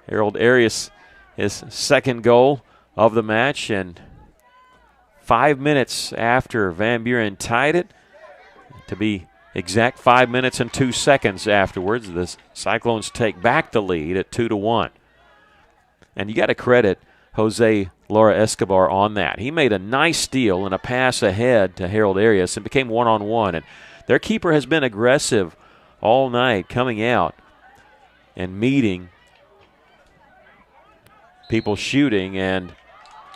Harold Arias, his second goal of the match, and 5 minutes after Van Buren tied it, to be exact 5 minutes and 2 seconds afterwards, the Cyclones take back the lead at 2-1. And you got to credit Jose Laura Escobar on that. He made a nice steal and a pass ahead to Harold Arias and became one-on-one. And their keeper has been aggressive all night, coming out and meeting people shooting, and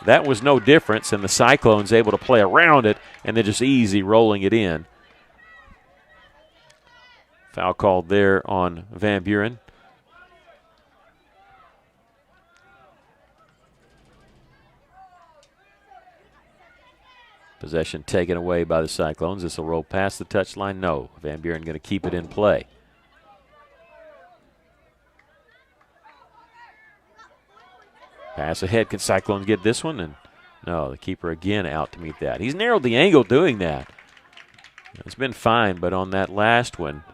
that was no difference, and the Cyclones able to play around it and then just easy rolling it in. Foul called there on Van Buren. Possession taken away by the Cyclones. This will roll past the touchline. No. Van Buren going to keep it in play. Pass ahead. Can Cyclones get this one? And no, the keeper again out to meet that. He's narrowed the angle doing that. It's been fine, but on that last one,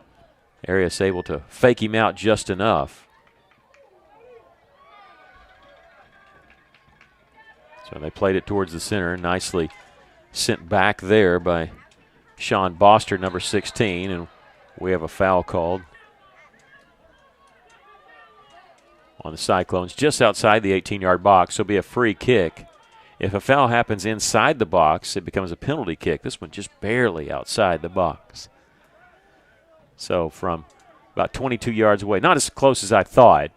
Arias able to fake him out just enough. So they played it towards the center. Nicely sent back there by Sean Boster, number 16, and we have a foul called on the Cyclones just outside the 18-yard box. So it'll be a free kick. If a foul happens inside the box, it becomes a penalty kick. This one just barely outside the box. So from about 22 yards away, not as close as I thought.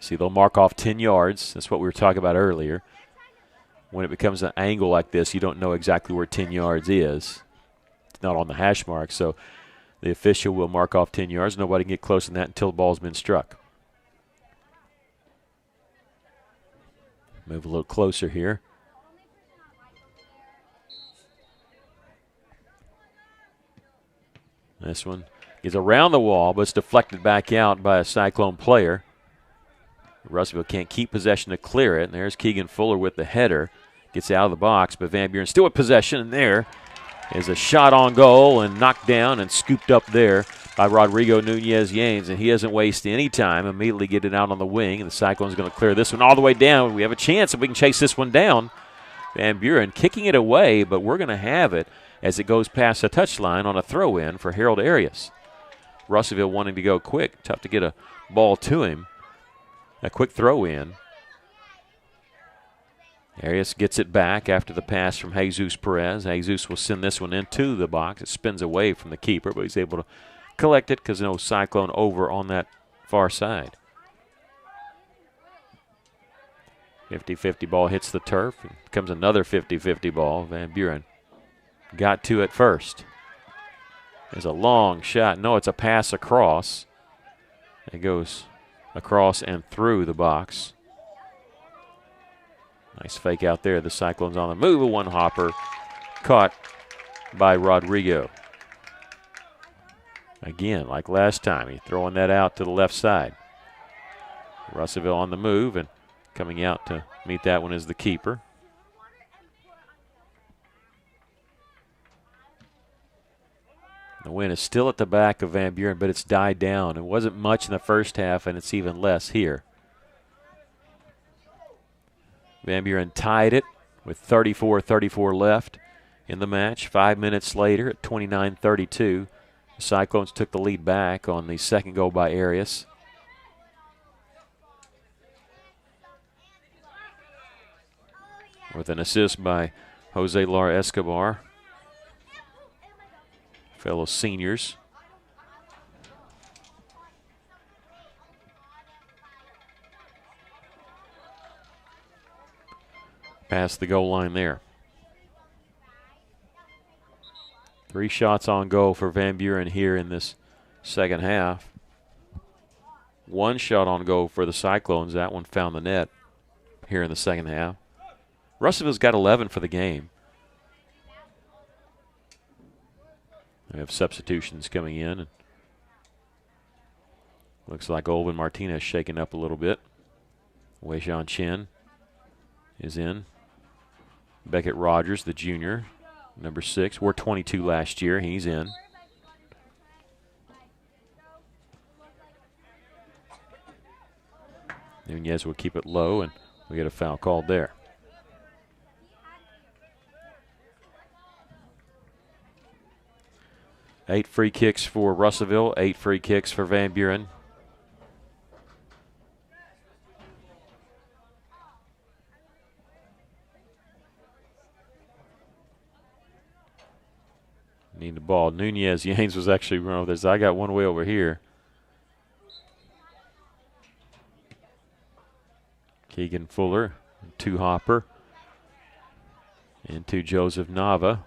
See, they'll mark off 10 yards. That's what we were talking about earlier. When it becomes an angle like this, you don't know exactly where 10 yards is. It's not on the hash mark, so the official will mark off 10 yards. Nobody can get closer than that until the ball's been struck. Move a little closer here. This one is around the wall, but it's deflected back out by a Cyclone player. Russellville can't keep possession to clear it. And there's Keegan Fuller with the header. Gets out of the box, but Van Buren still with possession. And there is a shot on goal and knocked down and scooped up there by Rodrigo Nunez-Yanes. And he doesn't waste any time. Immediately get it out on the wing. And the Cyclones going to clear this one all the way down. We have a chance if we can chase this one down. Van Buren kicking it away, but we're going to have it as it goes past the touchline on a throw-in for Harold Arias. Russellville wanting to go quick. Tough to get a ball to him. A quick throw in. Arias gets it back after the pass from Jesus Perez. Jesus will send this one into the box. It spins away from the keeper, but he's able to collect it because no Cyclone over on that far side. 50-50 ball hits the turf. It becomes another 50-50 ball. Van Buren got to it first. There's a long shot. No, it's a pass across. It goes across and through the box. Nice fake out there. The Cyclones on the move. A one-hopper caught by Rodrigo. Again, like last time, he's throwing that out to the left side. Russellville on the move, and coming out to meet that one is the keeper. The wind is still at the back of Van Buren, but it's died down. It wasn't much in the first half, and it's even less here. Van Buren tied it with 34-34 left in the match. 5 minutes later at 29-32, the Cyclones took the lead back on the second goal by Arias. With an assist by Jose Lara Escobar. Fellow seniors. Past the goal line there. 3 shots on goal for Van Buren here in this second half. 1 shot on goal for the Cyclones. That one found the net here in the second half. Russellville's got 11 for the game. We have substitutions coming in. And looks like Olvin Martinez shaking up a little bit. Wei Jean Chen is in. Beckett Rogers, the junior, number 6. Wore 22 last year. He's in. Nunez will keep it low, and we get a foul called there. Eight free kicks for Russellville, 8 free kicks for Van Buren. Need the ball. Nunez, Yanes was actually running over this. I got one way over here. Keegan Fuller, 2 Hopper, into Joseph Nava.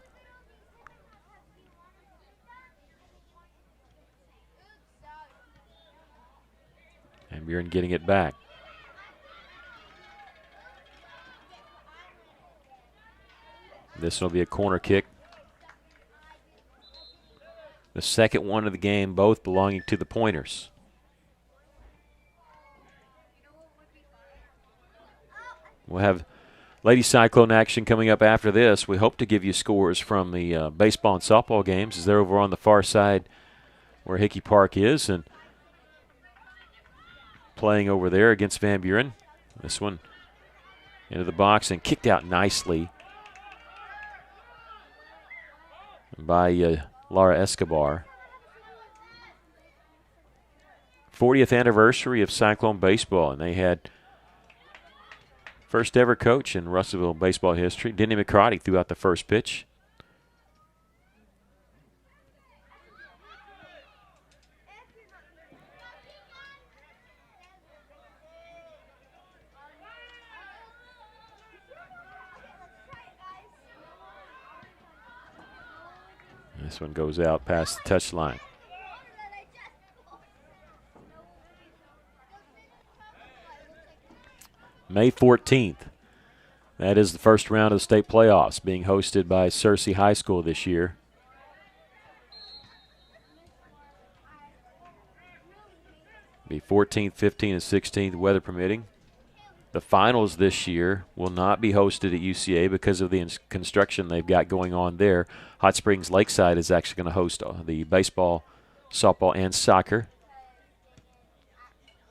And Buren getting it back. This will be a corner kick. The second one of the game, both belonging to the Pointers. We'll have Lady Cyclone action coming up after this. We hope to give you scores from the baseball and softball games as they're over on the far side where Hickey Park is, and playing over there against Van Buren. This one into the box and kicked out nicely by Lara Escobar. 40th anniversary of Cyclone baseball, and they had first ever coach in Russellville baseball history. Denny McCarty threw out the first pitch. This one goes out past the touch line. May 14th. That is the first round of the state playoffs being hosted by Searcy High School this year. Be 14th, 15th, and 16th, weather permitting. The finals this year will not be hosted at UCA because of the construction they've got going on there. Hot Springs Lakeside is actually going to host the baseball, softball, and soccer,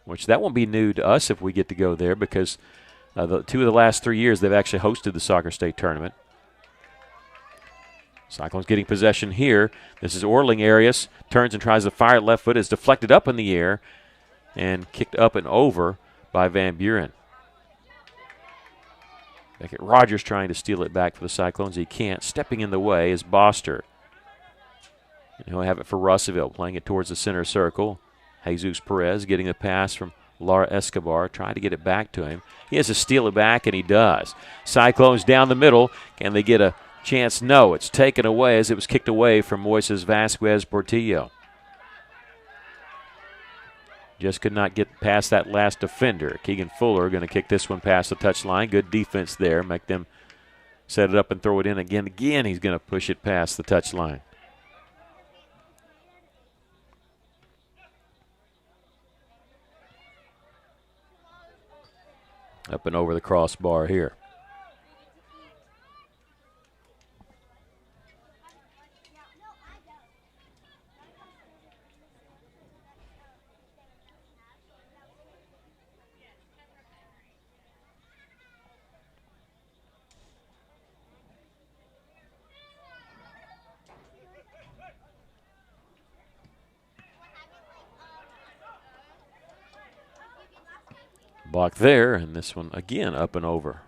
which that won't be new to us if we get to go there because the 2 of the last 3 years they've actually hosted the soccer state tournament. Cyclones getting possession here. This is Orling Arias. Turns and tries to fire it left foot. Is deflected up in the air and kicked up and over by Van Buren. Beckett Rogers trying to steal it back for the Cyclones. He can't. Stepping in the way is Boster. And he'll have it for Russellville, playing it towards the center circle. Jesus Perez getting the pass from Lara Escobar, trying to get it back to him. He has to steal it back, and he does. Cyclones down the middle. Can they get a chance? No, it's taken away as it was kicked away from Moises Vasquez Portillo. Just could not get past that last defender. Keegan Fuller going to kick this one past the touchline. Good defense there. Make them set it up and throw it in again. Again, he's going to push it past the touchline. Up and over the crossbar here. Block there, and this one again up and over.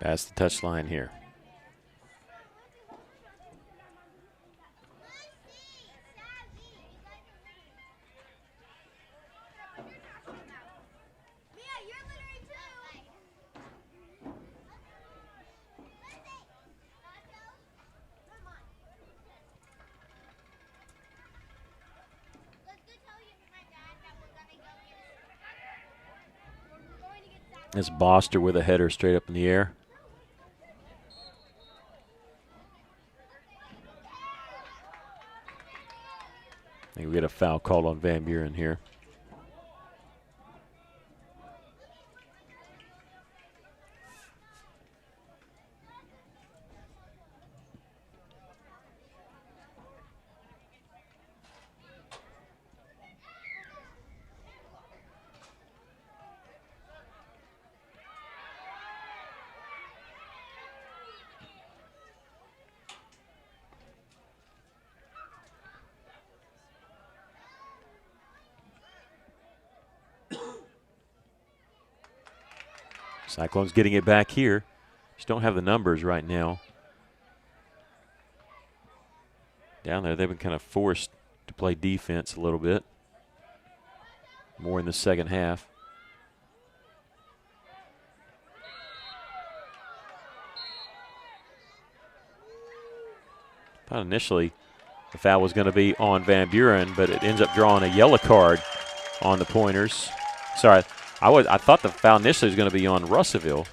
Past the touchline here. It's Boster with a header straight up in the air. I think we get a foul called on Van Buren here. Cyclones getting it back here. Just don't have the numbers right now. Down there, they've been kind of forced to play defense a little bit. More in the second half. Thought initially the foul was going to be on Van Buren, but it ends up drawing a yellow card on the Pointers. Sorry. I thought the foul initially was going to be on Russellville.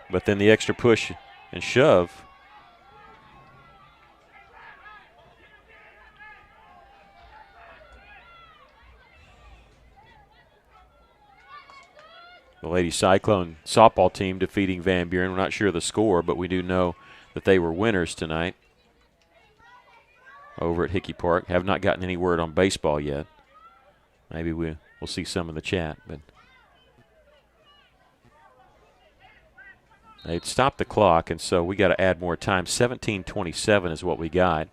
But then the extra push and shove. The Lady Cyclone softball team defeating Van Buren. We're not sure of the score, but we do know that they were winners tonight over at Hickey Park. Have not gotten any word on baseball yet. Maybe we'll see some in the chat, but they'd stopped the clock, and so we got to add more time. 17:27 is what we got,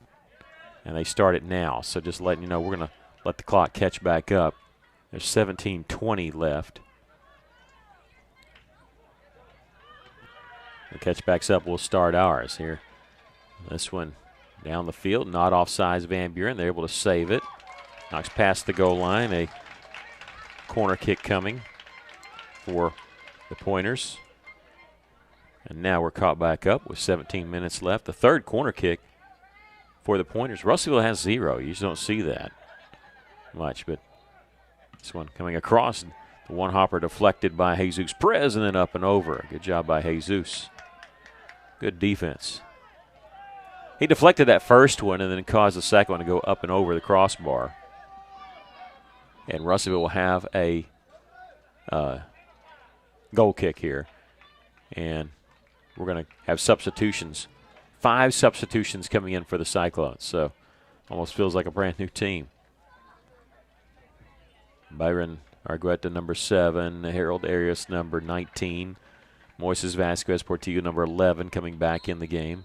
and they start it now. So just letting you know, we're going to let the clock catch back up. There's 17:20 left. The catch backs up, we'll start ours here. This one down the field, not offsides Van Buren. They're able to save it. Knocks past the goal line. A corner kick coming for the Pointers. And now we're caught back up with 17 minutes left. The third corner kick for the Pointers. Russellville has 0. You just don't see that much, but this one coming across. The one hopper deflected by Jesus Perez and then up and over. Good job by Jesus. Good defense. He deflected that first one and then caused the second one to go up and over the crossbar. And Russellville will have a goal kick here. And we're going to have substitutions. 5 substitutions coming in for the Cyclones. So almost feels like a brand new team. Byron Argueta, number 7. Harold Arias, number 19. Moises Vasquez Portillo, number 11, coming back in the game.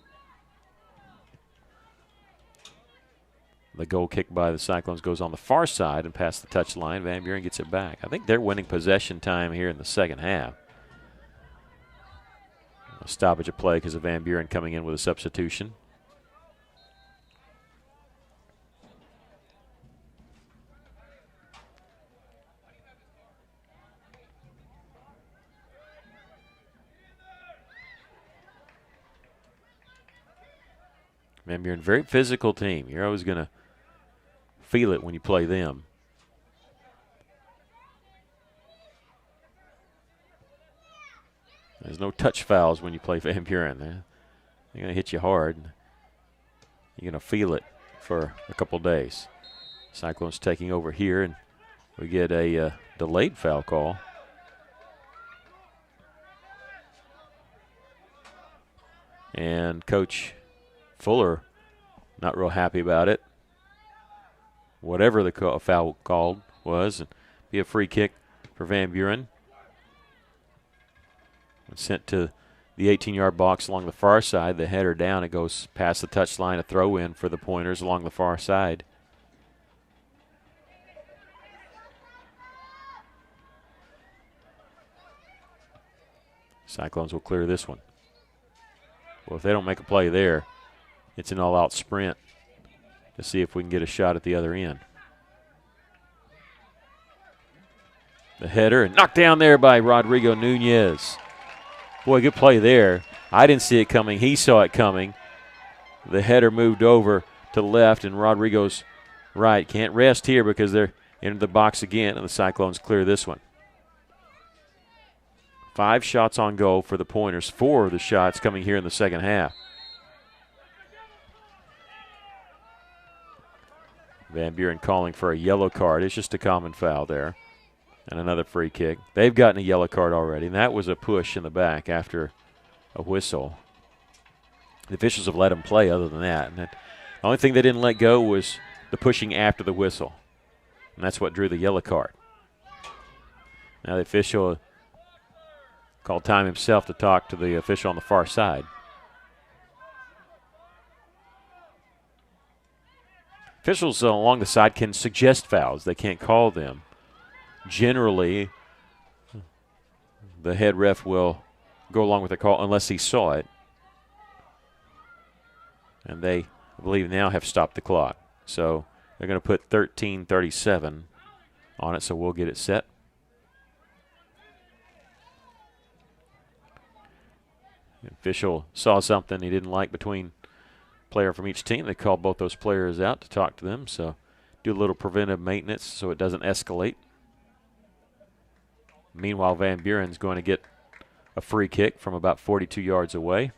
The goal kick by the Cyclones goes on the far side and past the touch line. Van Buren gets it back. I think they're winning possession time here in the second half. A stoppage of play because of Van Buren coming in with a substitution. Van Buren, very physical team. You're always going to feel it when you play them. There's no touch fouls when you play Van Buren. They're going to hit you hard. You're going to feel it for a couple days. Cyclones taking over here, and we get a delayed foul call. And Coach Fuller not real happy about it. Whatever the foul called was, and be a free kick for Van Buren. Sent to the 18-yard box along the far side. The header down. It goes past the touch line. A throw in for the Pointers along the far side. Cyclones will clear this one. Well, if they don't make a play there, it's an all-out sprint to see if we can get a shot at the other end. The header, and knocked down there by Rodrigo Nunez. Boy, good play there. I didn't see it coming. He saw it coming. The header moved over to the left, and Rodrigo's right. Can't rest here because they're into the box again, and the Cyclones clear this one. 5 shots on goal for the Pointers. 4 of the shots coming here in the second half. Van Buren calling for a yellow card. It's just a common foul there. And another free kick. They've gotten a yellow card already, and that was a push in the back after a whistle. The officials have let them play other than that. And the only thing they didn't let go was the pushing after the whistle. And that's what drew the yellow card. Now the official called time himself to talk to the official on the far side. Officials along the side can suggest fouls. They can't call them. Generally, the head ref will go along with the call unless he saw it. And they, I believe, now have stopped the clock. So they're going to put 13:37 on it, so we'll get it set. The official saw something he didn't like between player from each team. They called both those players out to talk to them, so do a little preventive maintenance so it doesn't escalate. Meanwhile, Van Buren's going to get a free kick from about 42 yards away.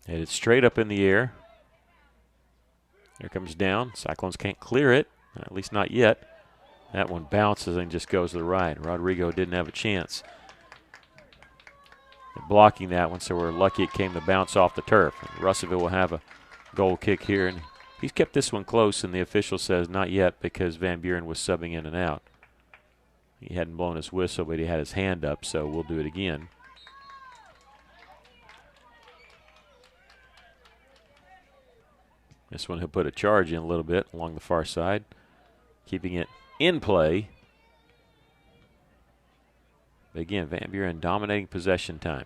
Headed straight up in the air. Here comes down. Cyclones can't clear it, at least not yet. That one bounces and just goes to the right. Rodrigo didn't have a chance blocking that one, so we're lucky it came to bounce off the turf. And Russellville will have a goal kick here, and he's kept this one close, and the official says not yet because Van Buren was subbing in and out. He hadn't blown his whistle, but he had his hand up, so we'll do it again. This one he'll put a charge in a little bit along the far side, keeping it in play But again, Van Buren dominating possession time.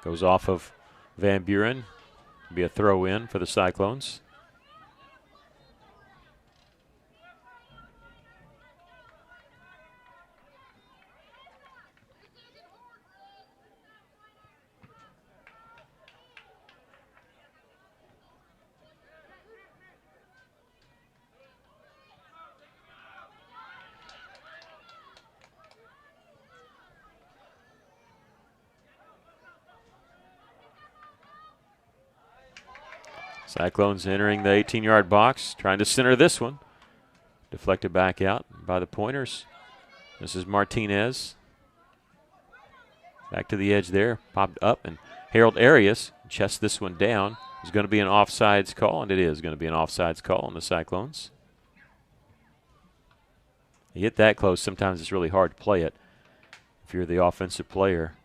Goes off of Van Buren. Be a throw in for the Cyclones. Cyclones entering the 18-yard box, trying to center this one. Deflected back out by the Pointers. This is Martinez. Back to the edge there, popped up, and Harold Arias chests this one down. It's going to be an offsides call, and it is going to be an offsides call on the Cyclones. You get that close, sometimes it's really hard to play it. If you're the offensive player,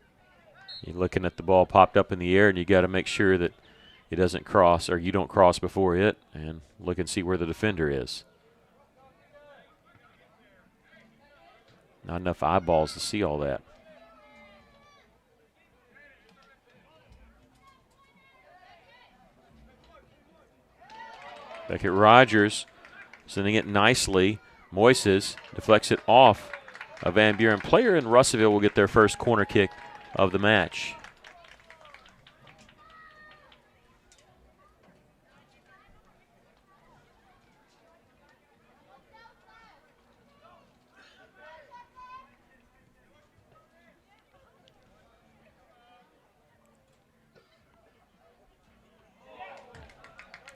you're looking at the ball popped up in the air, and you got to make sure that it doesn't cross, or you don't cross before it, and look and see where the defender is. Not enough eyeballs to see all that. Beckett Rogers sending it nicely. Moises deflects it off a Van Buren player, and Russellville will get their first corner kick of the match.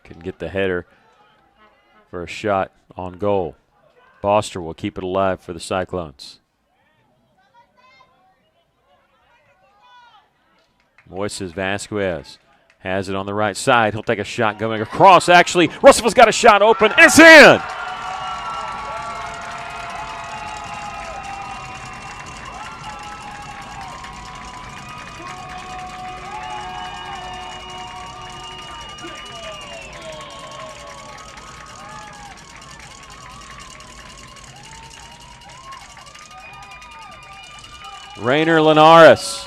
Can get the header for a shot on goal. Boster will keep it alive for the Cyclones. Moises Vasquez has it on the right side. He'll take a shot going across. Actually, Russellville's got a shot open. It's in! Rainer Linares,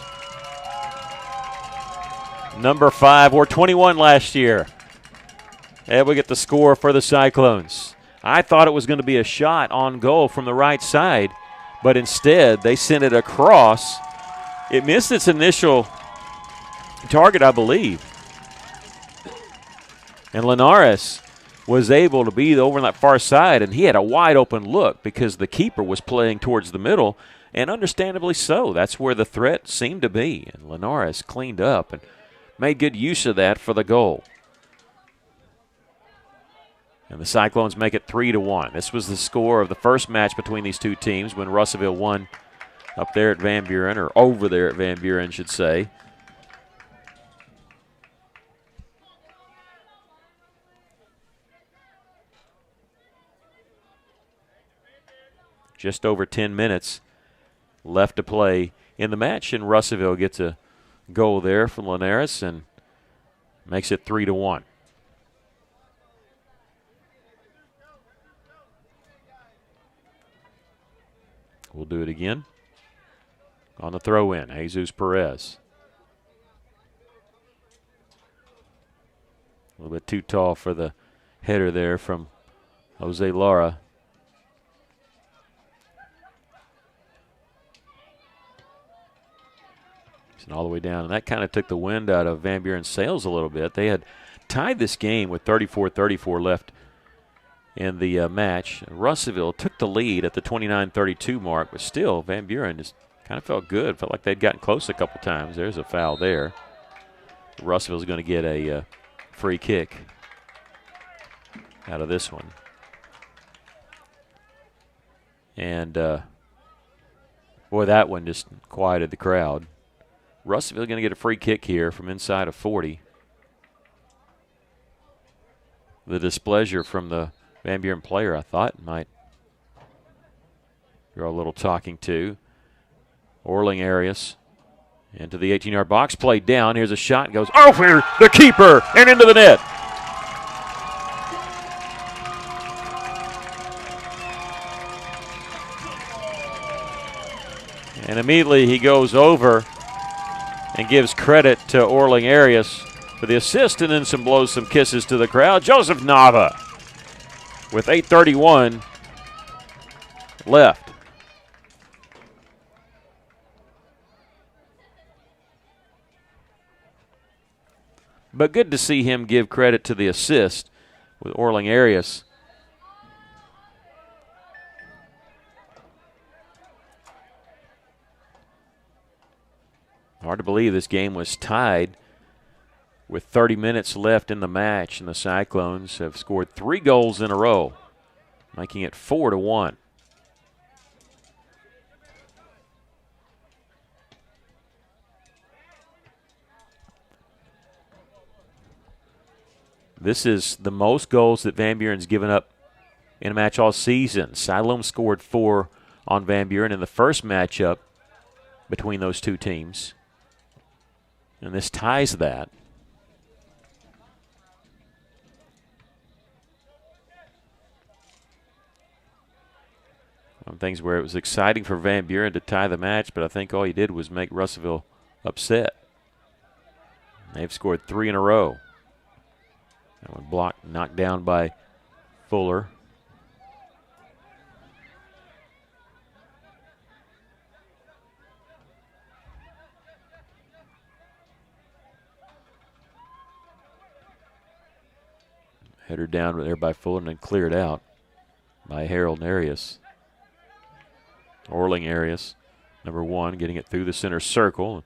number 5, or 21 last year. And we get the score for the Cyclones. I thought it was going to be a shot on goal from the right side, but instead they sent it across. It missed its initial target, I believe. And Linares was able to be over on that far side, and he had a wide open look because the keeper was playing towards the middle. And understandably so. That's where the threat seemed to be. And Linares cleaned up and made good use of that for the goal. And the Cyclones make it 3-1. This was the score of the first match between these two teams when Russellville won up there at Van Buren, or over there at Van Buren, should say. Just over 10 minutes left to play in the match, and Russellville gets a goal there from Linares and makes it 3-1. We'll do it again. On the throw-in, Jesus Perez. A little bit too tall for the header there from Jose Lara. All the way down, and that kind of took the wind out of Van Buren's sails a little bit. They had tied this game with 34-34 left in the match. Russellville took the lead at the 29-32 mark, but still Van Buren just kind of felt good. Felt like they'd gotten close a couple times. There's a foul there. Russellville's going to get a free kick out of this one. And, boy, that one just quieted the crowd. Russellville going to get a free kick here from inside of 40. The displeasure from the Van Buren player, I thought, might Draw a little talking to. Orling Arias into the 18-yard box, played down. Here's a shot, goes over the keeper and into the net. And immediately he goes over and gives credit to Orling Arias for the assist, and then blows some kisses to the crowd. Joseph Nava with 8:31 left. But good to see him give credit to the assist with Orling Arias. Hard to believe this game was tied with 30 minutes left in the match, and the Cyclones have scored 3 goals in a row, making it 4-1. This is the most goals that Van Buren's given up in a match all season. Siloam scored 4 on Van Buren in the first matchup between those two teams, and this ties that. Some things where it was exciting for Van Buren to tie the match, but I think all he did was make Russellville upset. They've scored 3 in a row. That one blocked, knocked down by Fuller. Header down there by Fuller and then cleared out by Harold Arias. Orling Arias, number 1, getting it through the center circle.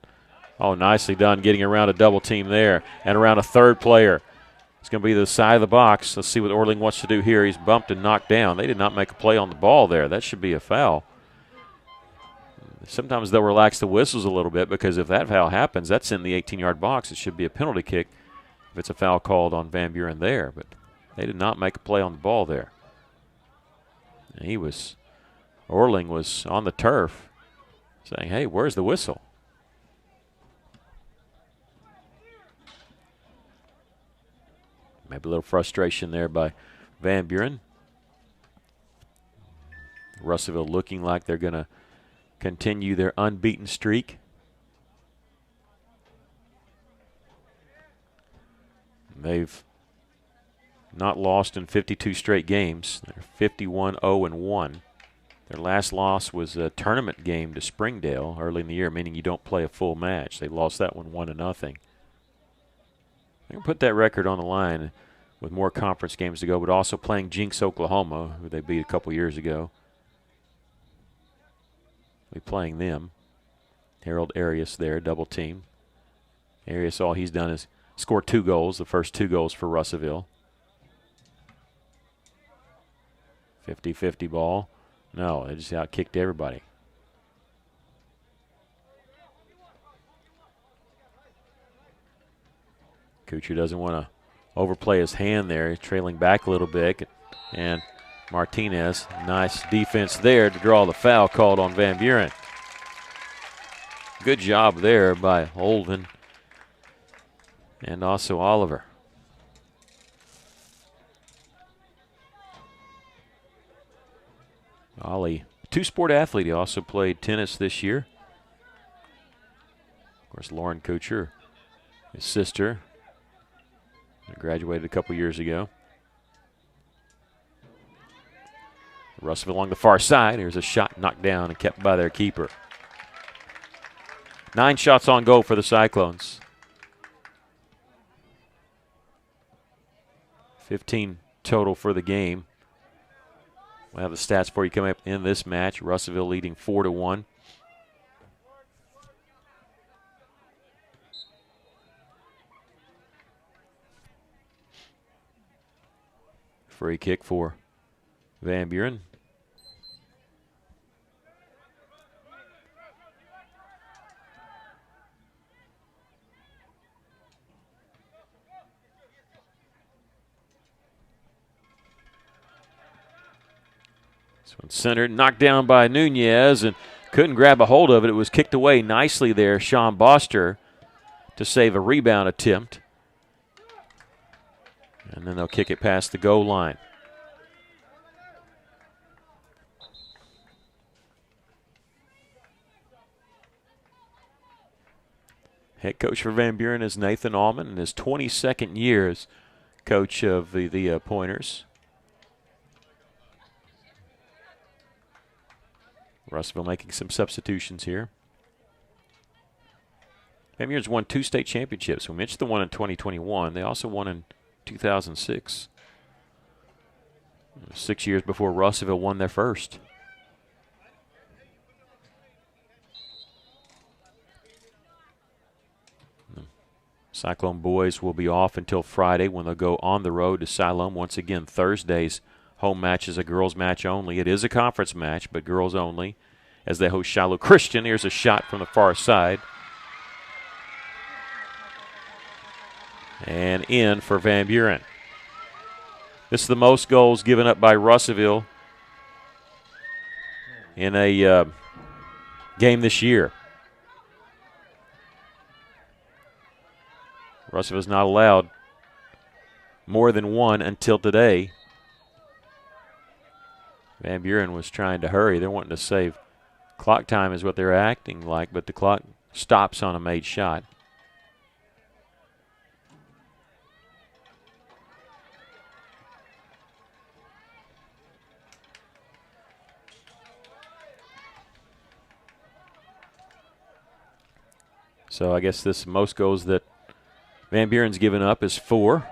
Oh, nicely done getting around a double team there and around a third player. It's going to be the side of the box. Let's see what Orling wants to do here. He's bumped and knocked down. They did not make a play on the ball there. That should be a foul. Sometimes they'll relax the whistles a little bit, because if that foul happens, that's in the 18-yard box. It should be a penalty kick if it's a foul called on Van Buren there. But they did not make a play on the ball there. And Orling was on the turf saying, hey, where's the whistle? Maybe a little frustration there by Van Buren. Russellville looking like they're going to continue their unbeaten streak. They've not lost in 52 straight games. They're 51-0-1. Their last loss was a tournament game to Springdale early in the year, meaning you don't play a full match. They lost that one 1-0. They can put that record on the line with more conference games to go, but also playing Jinx, Oklahoma, who they beat a couple years ago. We'll be playing them. Harold Arias there, double team. Arias, all he's done is score 2 goals, the first 2 goals for Russellville. 50-50 ball. No, they just out-kicked everybody. Kuchar doesn't want to overplay his hand there. He's trailing back a little bit. And Martinez, nice defense there to draw the foul called on Van Buren. Good job there by Holden and also Oliver. Ollie, two-sport athlete. He also played tennis this year. Of course, Lauren Kuchar, his sister, graduated a couple years ago. Russellville along the far side. Here's a shot knocked down and kept by their keeper. 9 shots on goal for the Cyclones. 15 total for the game. We'll have the stats for you coming up in this match. Russellville leading 4-1. Free kick for Van Buren. This one centered, knocked down by Nunez, and couldn't grab a hold of it. It was kicked away nicely there, Sean Boster, to save a rebound attempt. And then they'll kick it past the goal line. Head coach for Van Buren is Nathan Allman in his 22nd year as coach of the Pointers. Russellville making some substitutions here. Van Buren's won 2 state championships. We mentioned the one in 2021. They also won in 2006. 6 years before Russellville won their first. Cyclone boys will be off until Friday when they'll go on the road to Siloam. Once again, Thursday's home match is a girls' match only. It is a conference match, but girls only, as they host Shiloh Christian. Here's a shot from the far side. And in for Van Buren. This is the most goals given up by Russellville in a game this year. Russellville's not allowed more than one until today. Van Buren was trying to hurry. They're wanting to save clock time is what they're acting like, but the clock stops on a made shot. So I guess this most goals that Van Buren's given up is 4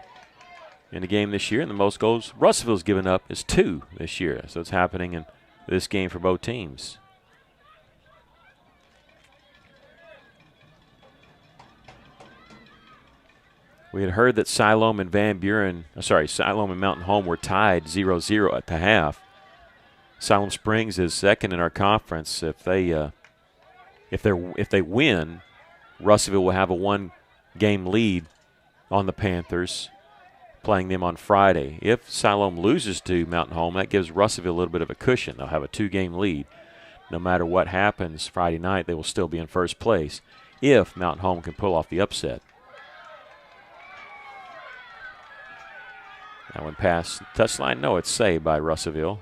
in the game this year, and the most goals Russellville's given up is 2 this year. So it's happening in this game for both teams. We had heard that Siloam and Siloam and Mountain Home were tied 0-0 at the half. Siloam Springs is second in our conference. If they win, Russellville will have a 1-game lead on the Panthers, playing them on Friday. If Siloam loses to Mountain Home, that gives Russellville a little bit of a cushion. They'll have a 2-game lead. No matter what happens Friday night, they will still be in first place if Mountain Home can pull off the upset. That one past the touchline. No, it's saved by Russellville.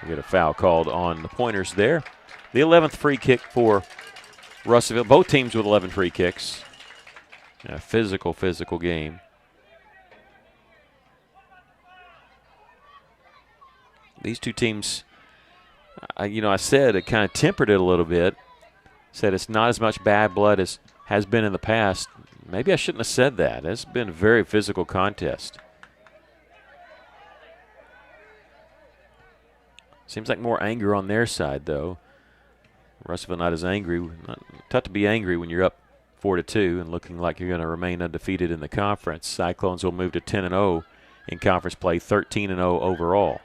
We get a foul called on the Pointers there. The 11th free kick for Russellville. Both teams with 11 free kicks. A physical game. These two teams, I said it kind of tempered it a little bit. Said it's not as much bad blood as has been in the past. Maybe I shouldn't have said that. It's been a very physical contest. Seems like more anger on their side, though. Russellville not as angry. Tough to be angry when you're up 4-2 and looking like you're going to remain undefeated in the conference. Cyclones will move to 10-0 in conference play, 13-0 overall.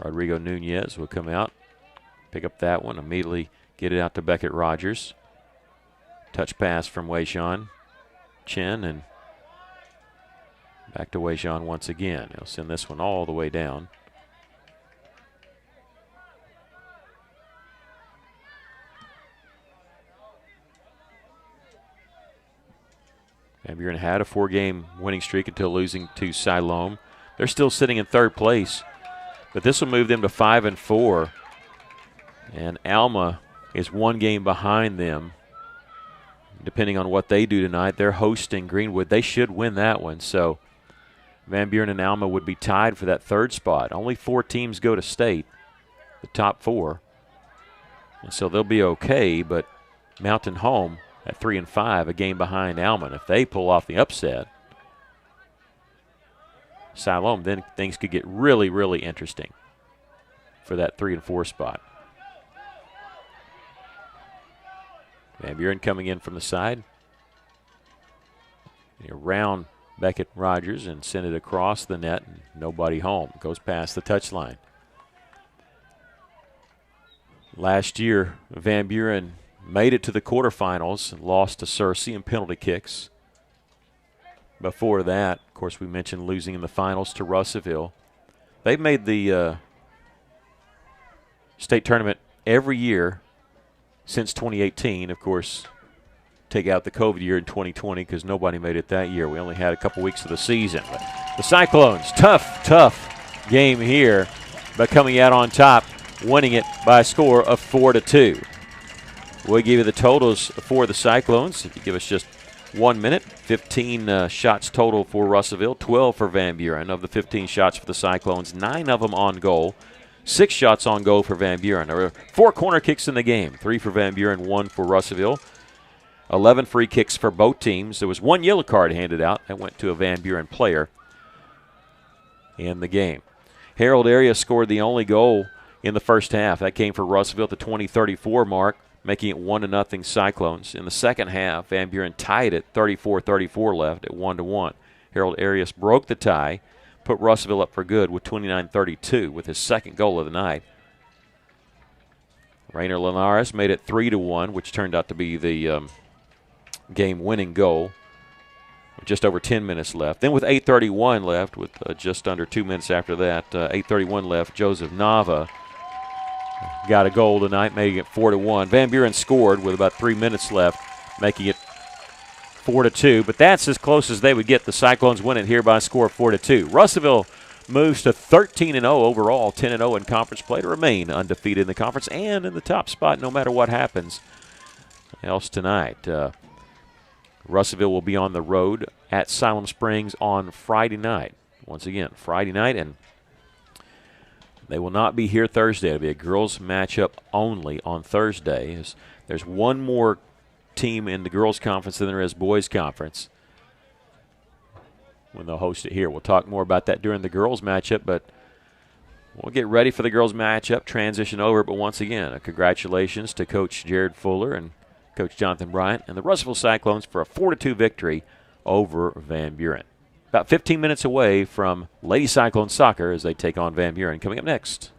Rodrigo Nunez will come out, pick up that one, immediately get it out to Beckett Rogers. Touch pass from Weishan Chen, and back to Weishan once again. He'll send this one all the way down. Van Buren had a 4-game winning streak until losing to Siloam. They're still sitting in 3rd place, but this will move them to 5-4. And Alma is 1 game behind them. Depending on what they do tonight, they're hosting Greenwood. They should win that one. So Van Buren and Alma would be tied for that 3rd spot. Only 4 teams go to state, the top 4. And so they'll be okay, but Mountain Home at 3-5, a game behind Alma. If they pull off the upset, Siloam, then things could get really, really interesting for that 3-4 spot. Van Buren coming in from the side. Around Beckett Rogers and send it across the net. And nobody home. Goes past the touchline. Last year, Van Buren made it to the quarterfinals and lost to Searcy in penalty kicks. Before that, of course, we mentioned losing in the finals to Russellville. They've made the state tournament every year since 2018. Of course, take out the COVID year in 2020 because nobody made it that year. We only had a couple weeks of the season. But the Cyclones, tough game here, but coming out on top, winning it by a score of 4-2. We'll give you the totals for the Cyclones. If you give us just 1 minute, 15 shots total for Russellville, 12 for Van Buren. Of the 15 shots for the Cyclones, 9 of them on goal. 6 shots on goal for Van Buren. There were 4 corner kicks in the game, 3 for Van Buren, 1 for Russellville. 11 free kicks for both teams. There was 1 yellow card handed out that went to a Van Buren player in the game. Harold Arias scored the only goal in the first half. That came for Russellville at the 20-34 mark, making it 1-0 Cyclones. In the second half, Van Buren tied it 34-34 left at 1-1. Harold Arias broke the tie, put Russellville up for good with 29-32 with his second goal of the night. Rainer Linares made it 3-1, which turned out to be the game-winning goal with just over 10 minutes left. Then with 8:31 left, with just under 2 minutes after that, 8:31 left, Joseph Nava got a goal tonight, making it 4-1. Van Buren scored with about 3 minutes left, making it 4-2. But that's as close as they would get. The Cyclones win it here by a score of 4-2. Russellville moves to 13-0 overall, 10-0 in conference play to remain undefeated in the conference and in the top spot no matter what happens else tonight. Russellville will be on the road at Siloam Springs on Friday night. Once again, Friday night, and they will not be here Thursday. It'll be a girls' matchup only on Thursday. There's one more team in the girls' conference than there is boys' conference when they'll host it here. We'll talk more about that during the girls' matchup, but we'll get ready for the girls' matchup, transition over. But once again, congratulations to Coach Jared Fuller and Coach Jonathan Bryant and the Russellville Cyclones for a 4-2 victory over Van Buren. About 15 minutes away from Lady Cyclone soccer as they take on Van Buren. Coming up next.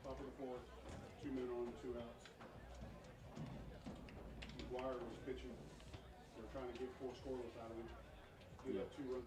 Top of the fourth, 2 men on, 2 outs. McGuire was pitching. They're trying to get 4 scoreless out of him. They got 2 runs.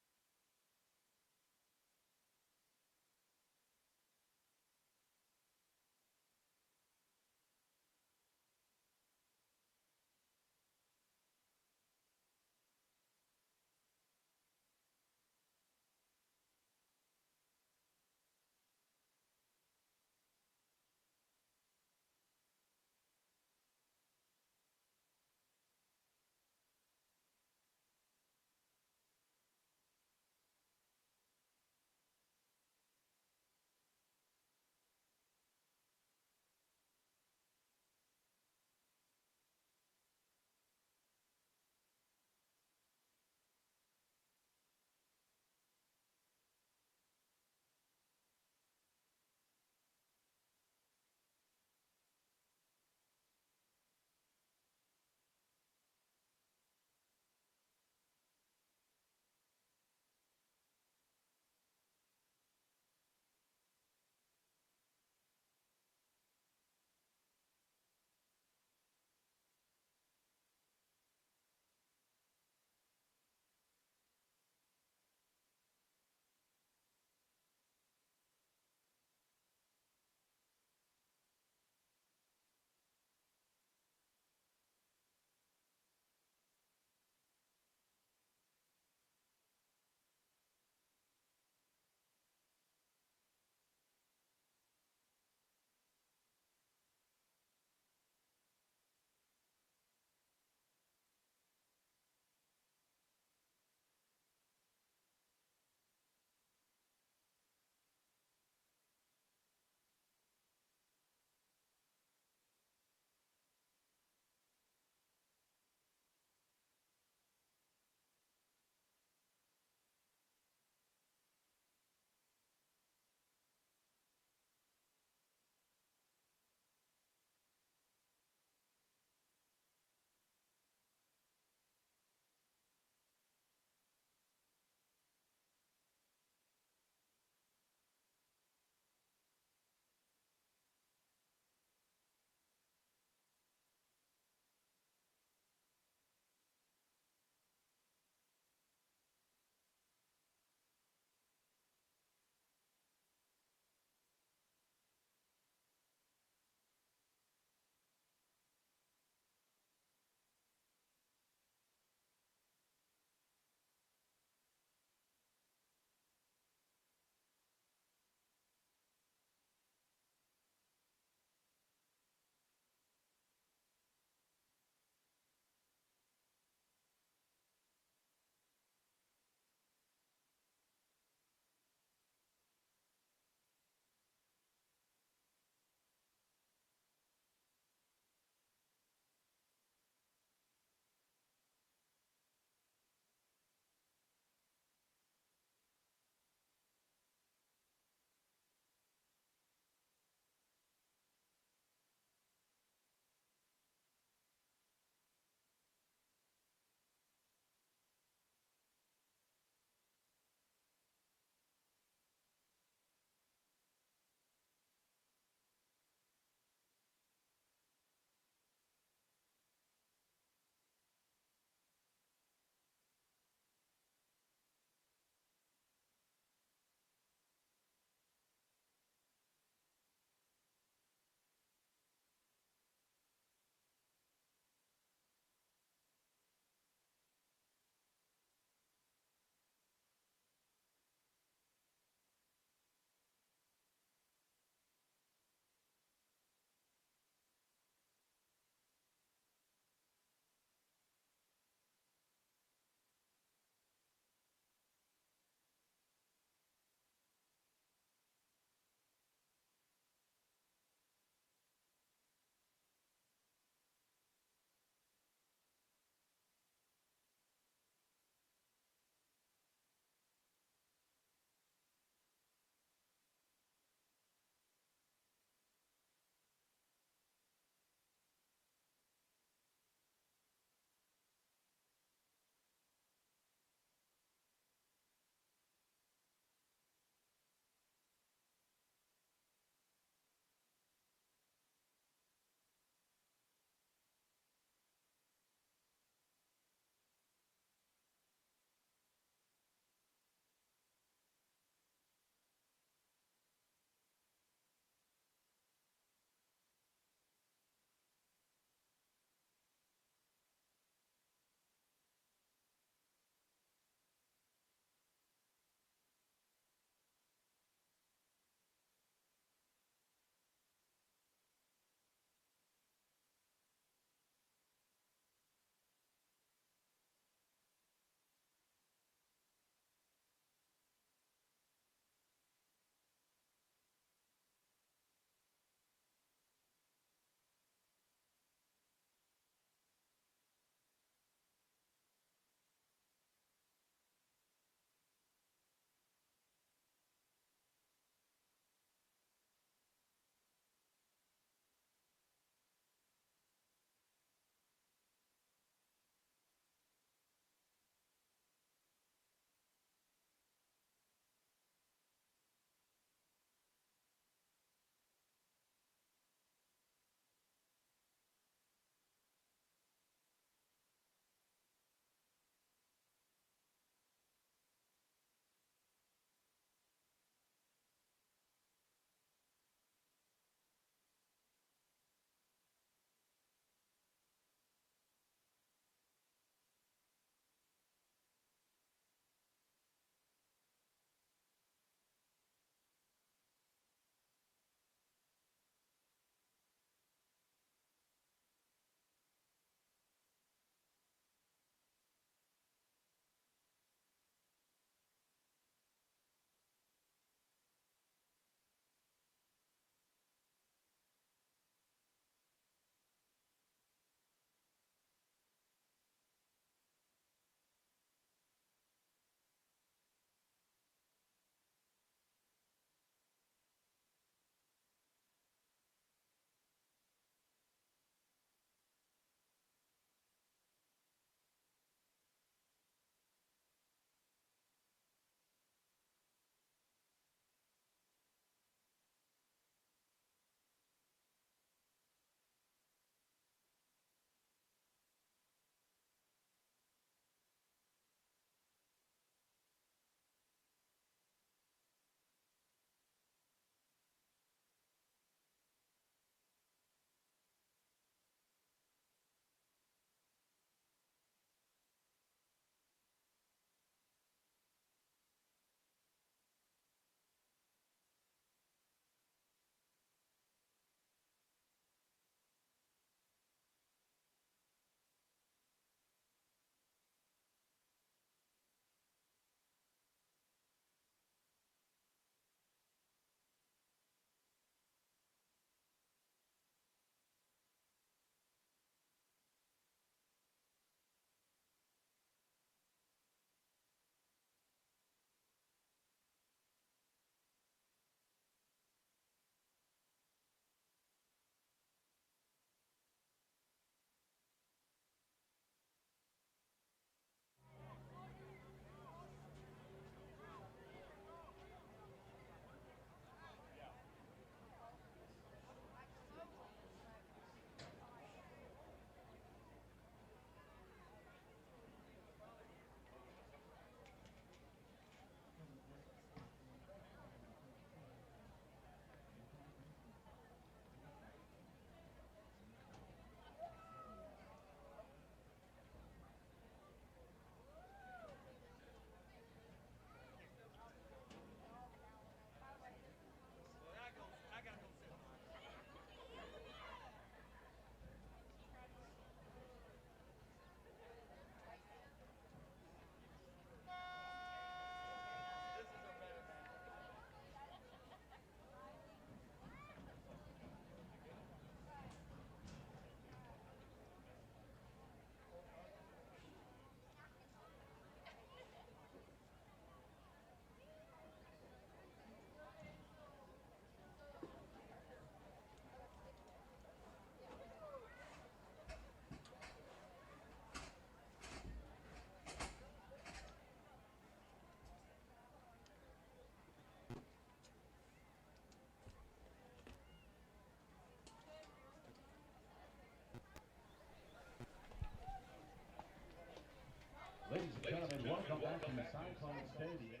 from Cyclone Stadium.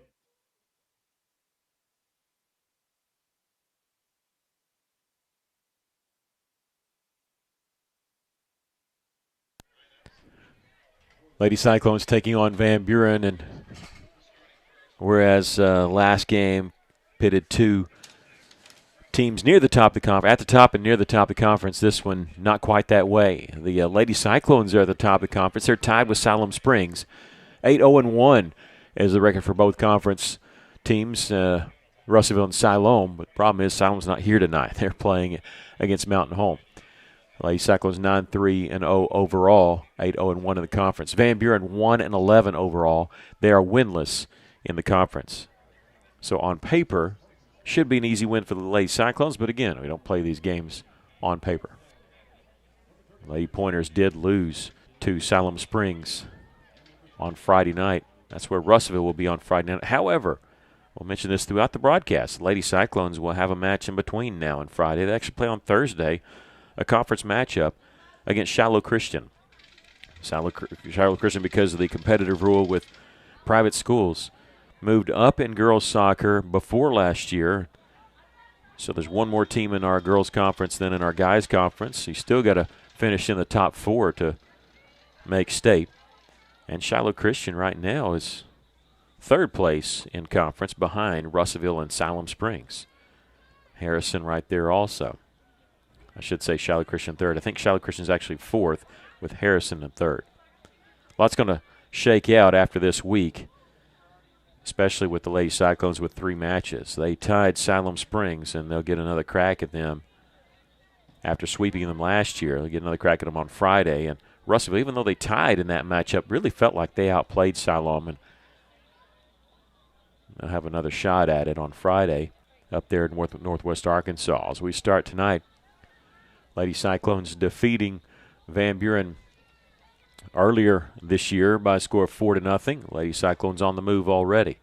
Lady Cyclones taking on Van Buren, and whereas last game pitted two teams near the top of the conference, at the top and near the top of the conference, this one not quite that way. The Lady Cyclones are at the top of the conference. They're tied with Siloam Springs. 8-0-1 is the record for both conference teams, Russellville and Siloam. But the problem is Siloam's not here tonight. They're playing against Mountain Home. Lady Cyclones 9-3-0 overall, 8-0-1 in the conference. Van Buren 1-11 overall. They are winless in the conference. So on paper, should be an easy win for the Lady Cyclones, but again, we don't play these games on paper. Lady Pointers did lose to Siloam Springs on Friday night. That's where Russellville will be on Friday night. However, we'll mention this throughout the broadcast. Lady Cyclones will have a match in between now and Friday. They actually play on Thursday, a conference matchup against Shiloh Christian. Shiloh Christian, because of the competitive rule with private schools, moved up in girls soccer before last year. So there's one more team in our girls conference than in our guys conference. You still got to finish in the top four to make state. And Shiloh Christian right now is third place in conference behind Russellville and Siloam Springs. Harrison right there also. I should say Shiloh Christian third. I think Shiloh Christian is actually fourth with Harrison in third. Lots going to shake out after this week, especially with the Lady Cyclones with 3 matches. They tied Siloam Springs, and they'll get another crack at them after sweeping them last year. They'll get another crack at them on Friday. And Russellville, even though they tied in that matchup, really felt like they outplayed Siloam, and they'll have another shot at it on Friday up there in northwest Arkansas. As we start tonight, Lady Cyclones defeating Van Buren earlier this year by a score of 4-0. Lady Cyclones on the move already.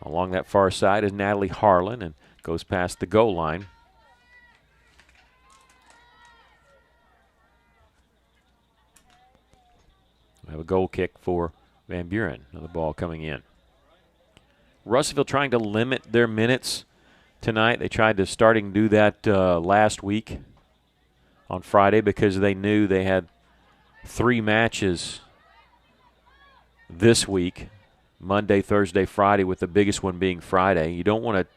Along that far side is Natalie Harlan and goes past the goal line. We have a goal kick for Van Buren. Another ball coming in. Russellville trying to limit their minutes tonight. They tried to starting to do that last week on Friday because they knew they had 3 matches this week, Monday, Thursday, Friday, with the biggest one being Friday. You don't want to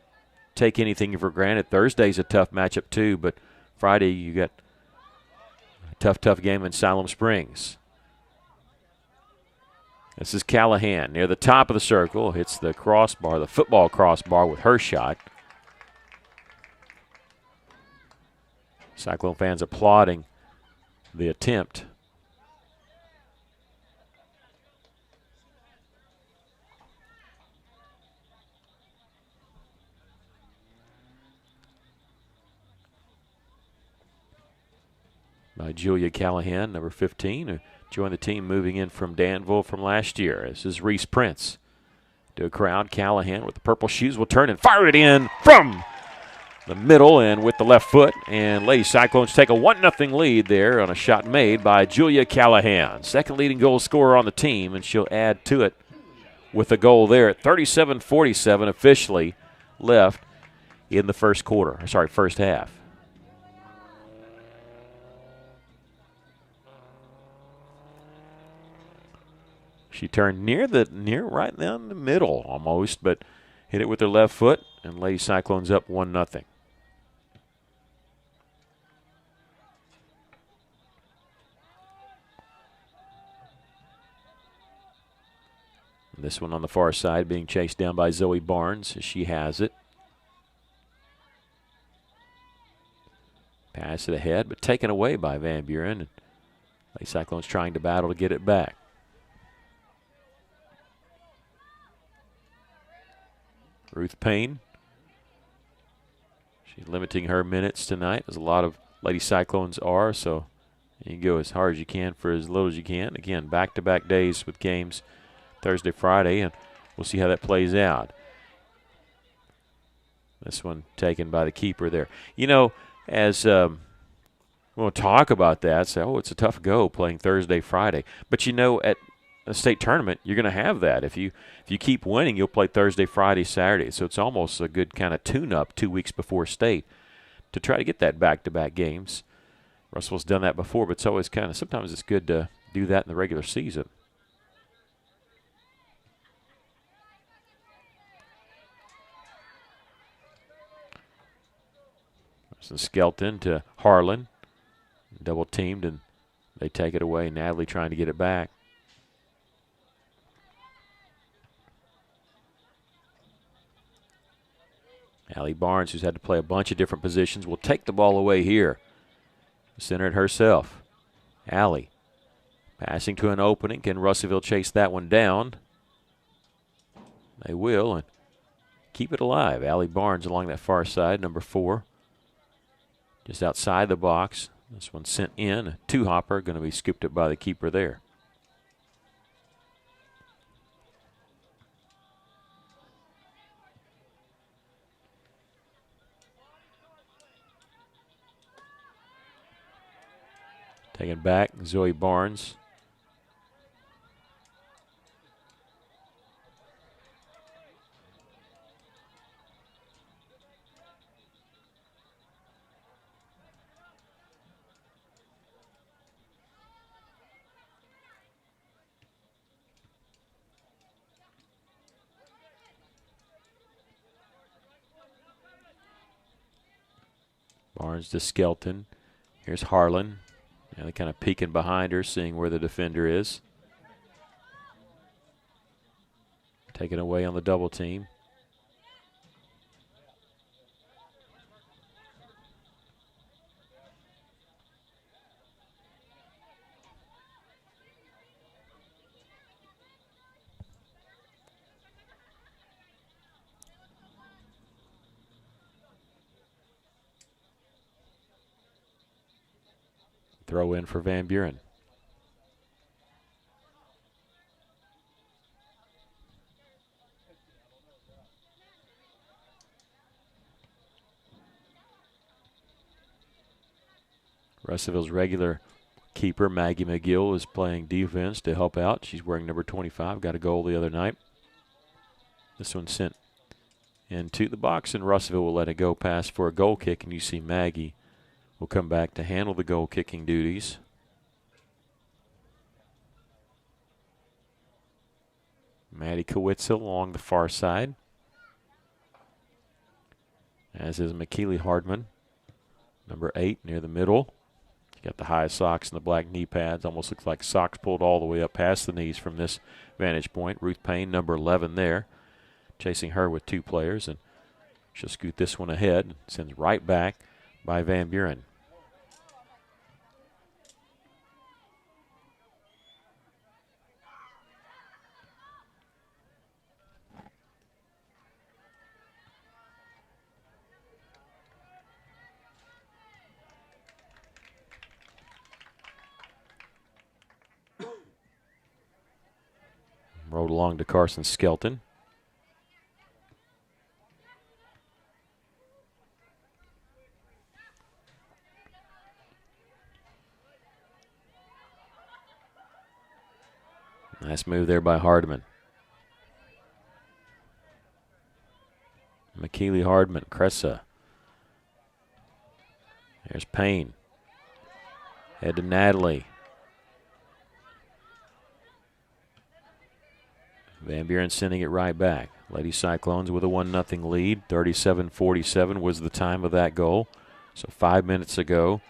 take anything for granted. Thursday's a tough matchup too, but Friday you got a tough game in Siloam Springs. This is Callahan near the top of the circle. Hits the crossbar, the football crossbar with her shot. Cyclone fans applauding the attempt. By Julia Callahan, number 15, who joined the team moving in from Danville from last year. This is Reese Prince. To a crowd, Callahan with the purple shoes will turn and fire it in from the middle and with the left foot. And Lady Cyclones take a 1-0 lead there on a shot made by Julia Callahan. Second leading goal scorer on the team, and she'll add to it with a goal there at 37:47 officially left in the first half. She turned near right down the middle almost, but hit it with her left foot, and Lady Cyclones up 1-0. This one on the far side being chased down by Zoe Barnes. She has it. Pass it ahead, but taken away by Van Buren. Lady Cyclones trying to battle to get it back. Ruth Payne. She's limiting her minutes tonight, as a lot of Lady Cyclones are, so you go as hard as you can for as little as you can. Again, back-to-back days with games Thursday, Friday, and we'll see how that plays out. This one taken by the keeper there. You know, as we'll talk about that, say, oh, it's a tough go playing Thursday, Friday. But, you know, at state tournament, you're going to have that. If you keep winning, you'll play Thursday, Friday, Saturday. So it's almost a good kind of tune-up 2 weeks before state to try to get that back-to-back games. Russell's done that before, but it's always kind of, sometimes it's good to do that in the regular season. Some Skelton to Harlan. Double teamed, and they take it away. Natalie trying to get it back. Allie Barnes, who's had to play a bunch of different positions, will take the ball away here. Center it herself. Allie passing to an opening. Can Russellville chase that one down? They will, and keep it alive. Allie Barnes along that far side, number 4. Just outside the box. This one sent in. A two-hopper, going to be scooped up by the keeper there. Taken back, Zoe Barnes. Barnes to Skelton. Here's Harlan. And they're kind of peeking behind her, seeing where the defender is. Taken away on the double team. Throw in for Van Buren. Russellville's regular keeper, Maggie McGill, is playing defense to help out. She's wearing number 25, got a goal the other night. This one sent into the box, and Russellville will let it go pass for a goal kick, and you see Maggie will come back to handle the goal-kicking duties. Maddie Kowitzel along the far side, as is McKeely Hardman, number 8, near the middle. She got the high socks and the black knee pads. Almost looks like socks pulled all the way up past the knees from this vantage point. Ruth Payne, number 11 there, chasing her with 2 players, and she'll scoot this one ahead. Sends right back by Van Buren. Rolled along to Carson Skelton. Nice move there by Hardman. McKeely Hardman, Cressa. There's Payne. Head to Natalie. Van Buren sending it right back. Lady Cyclones with a 1-0 lead. 37-47 was the time of that goal. So 5 minutes ago,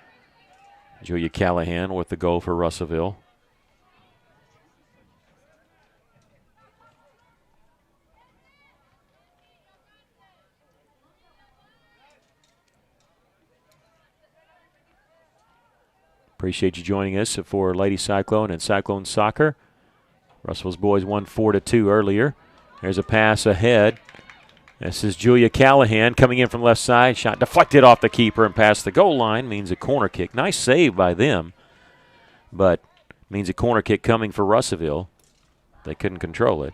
Julia Callahan with the goal for Russellville. Appreciate you joining us for Lady Cyclone and Cyclone Soccer. Russell's boys won 4-2 earlier. There's a pass ahead. This is Julia Callahan coming in from left side. Shot deflected off the keeper and past the goal line. Means a corner kick. Nice save by them, but means a corner kick coming for Russellville. They couldn't control it.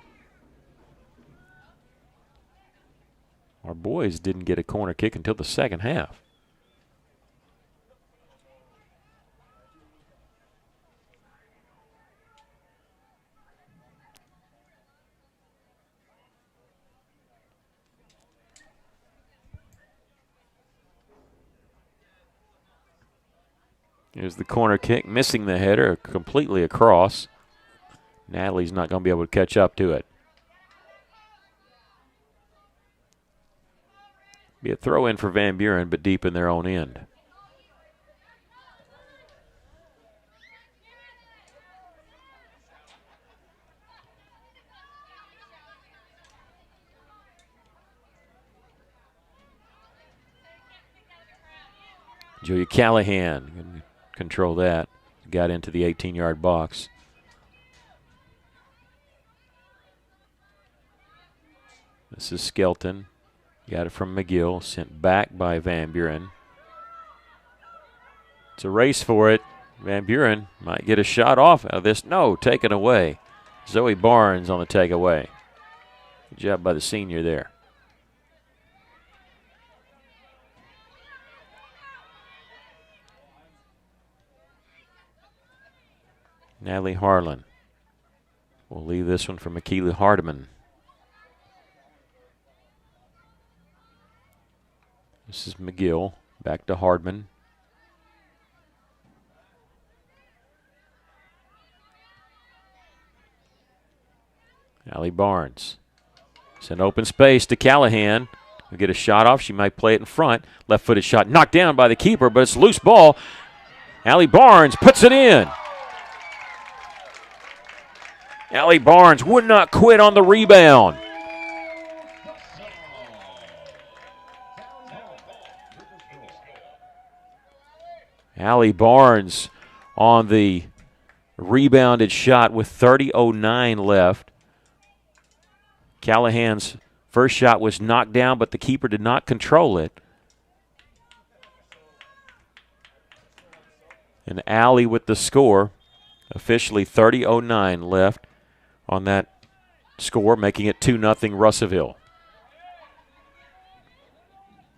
Our boys didn't get a corner kick until the second half. Here's the corner kick, missing the header completely across. Natalie's not going to be able to catch up to it. Be a throw in for Van Buren, but deep in their own end. Julia Callahan can control that. Got into the 18-yard box. This is Skelton. Got it from McGill. Sent back by Van Buren. It's a race for it. Van Buren might get a shot off out of this. No, taken away. Zoe Barnes on the takeaway. Good job by the senior there. Natalie Harlan will leave this one for McKeely Hardiman. This is McGill. Back to Hardman. Allie Barnes. It's an open space to Callahan. We'll get a shot off. She might play it in front. Left-footed shot knocked down by the keeper, but it's a loose ball. Allie Barnes puts it in. Allie Barnes would not quit on the rebound. Allie Barnes on the rebounded shot with 30:09 left. Callahan's first shot was knocked down, but the keeper did not control it. And Allie with the score. Officially 30:09 left on that score, making it 2-0 Russellville.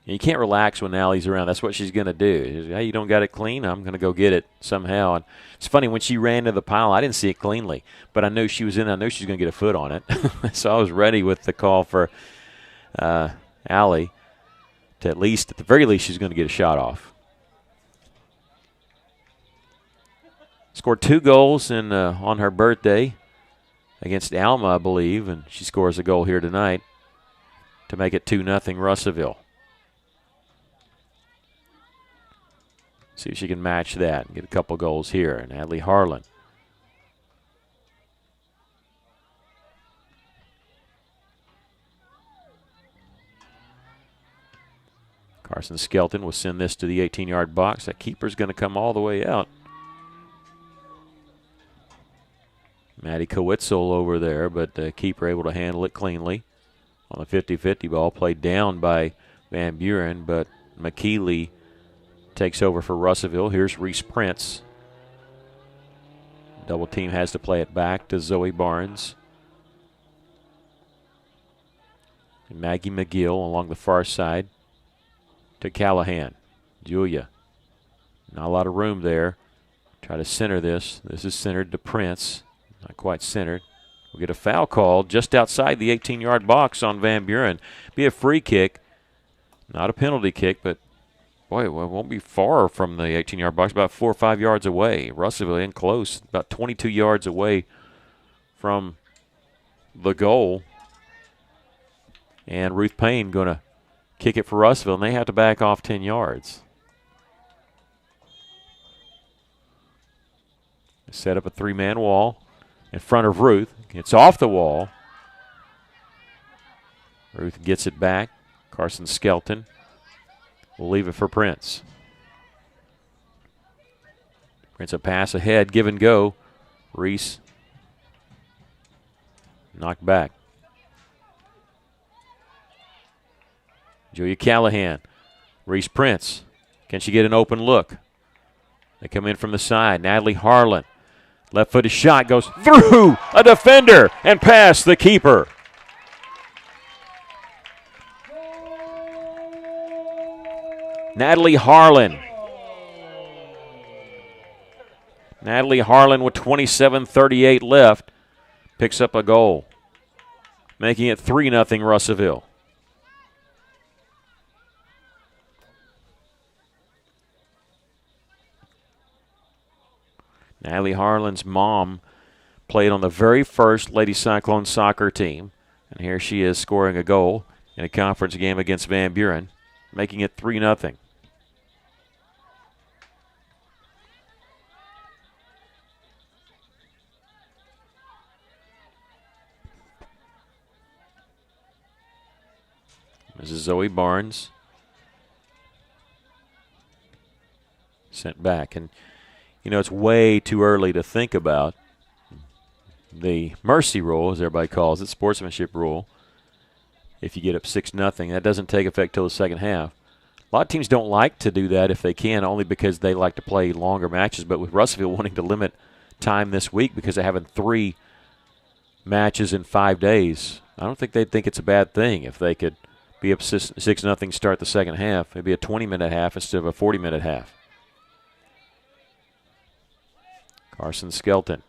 You can't relax when Allie's around. That's what she's going to do. Hey, you don't got it clean? I'm going to go get it somehow. And it's funny, when she ran to the pile, I didn't see it cleanly, but I knew she was in. I knew she was going to get a foot on it. So I was ready with the call for Allie to at the very least, she's going to get a shot off. Scored 2 goals on her birthday against Alma, I believe, and she scores a goal here tonight to make it 2-0 Russellville. See if she can match that and get a couple goals here. And Natalie Harlan. Carson Skelton will send this to the 18-yard box. That keeper's going to come all the way out. Maddie Kowitzel over there, but the keeper able to handle it cleanly. On the 50-50 ball, played down by Van Buren, but McKeely takes over for Russellville. Here's Reese Prince. Double team has to play it back to Zoe Barnes. And Maggie McGill along the far side to Callahan. Julia. Not a lot of room there. Try to center this. This is centered to Prince. Not quite centered. We'll get a foul called just outside the 18-yard box on Van Buren. Be a free kick. Not a penalty kick, but boy, it won't be far from the 18-yard box, about 4 or 5 yards away. Russellville in close, about 22 yards away from the goal. And Ruth Payne going to kick it for Russellville, and they have to back off 10 yards. Set up a 3-man wall in front of Ruth. It's off the wall. Ruth gets it back. Carson Skelton will leave it for Prince. Prince a pass ahead, give and go. Reese knocked back. Julia Callahan. Reese Prince. Can she get an open look? They come in from the side. Natalie Harlan. Left-footed shot goes through a defender and past the keeper. Natalie Harlan. Natalie Harlan with 27:38 left picks up a goal, making it 3-0 Russellville. Natalie Harlan's mom played on the very first Lady Cyclone soccer team. And here she is scoring a goal in a conference game against Van Buren, making it 3-0. This is Zoe Barnes. Sent back. And, you know, it's way too early to think about the mercy rule, as everybody calls it, sportsmanship rule. If you get up 6-0, that doesn't take effect till the second half. A lot of teams don't like to do that if they can, only because they like to play longer matches. But with Russellville wanting to limit time this week because they're having 3 matches in 5 days, I don't think they'd think it's a bad thing if they could be up 6-0, start the second half. Maybe a 20-minute half instead of a 40-minute half. Carson Skelton.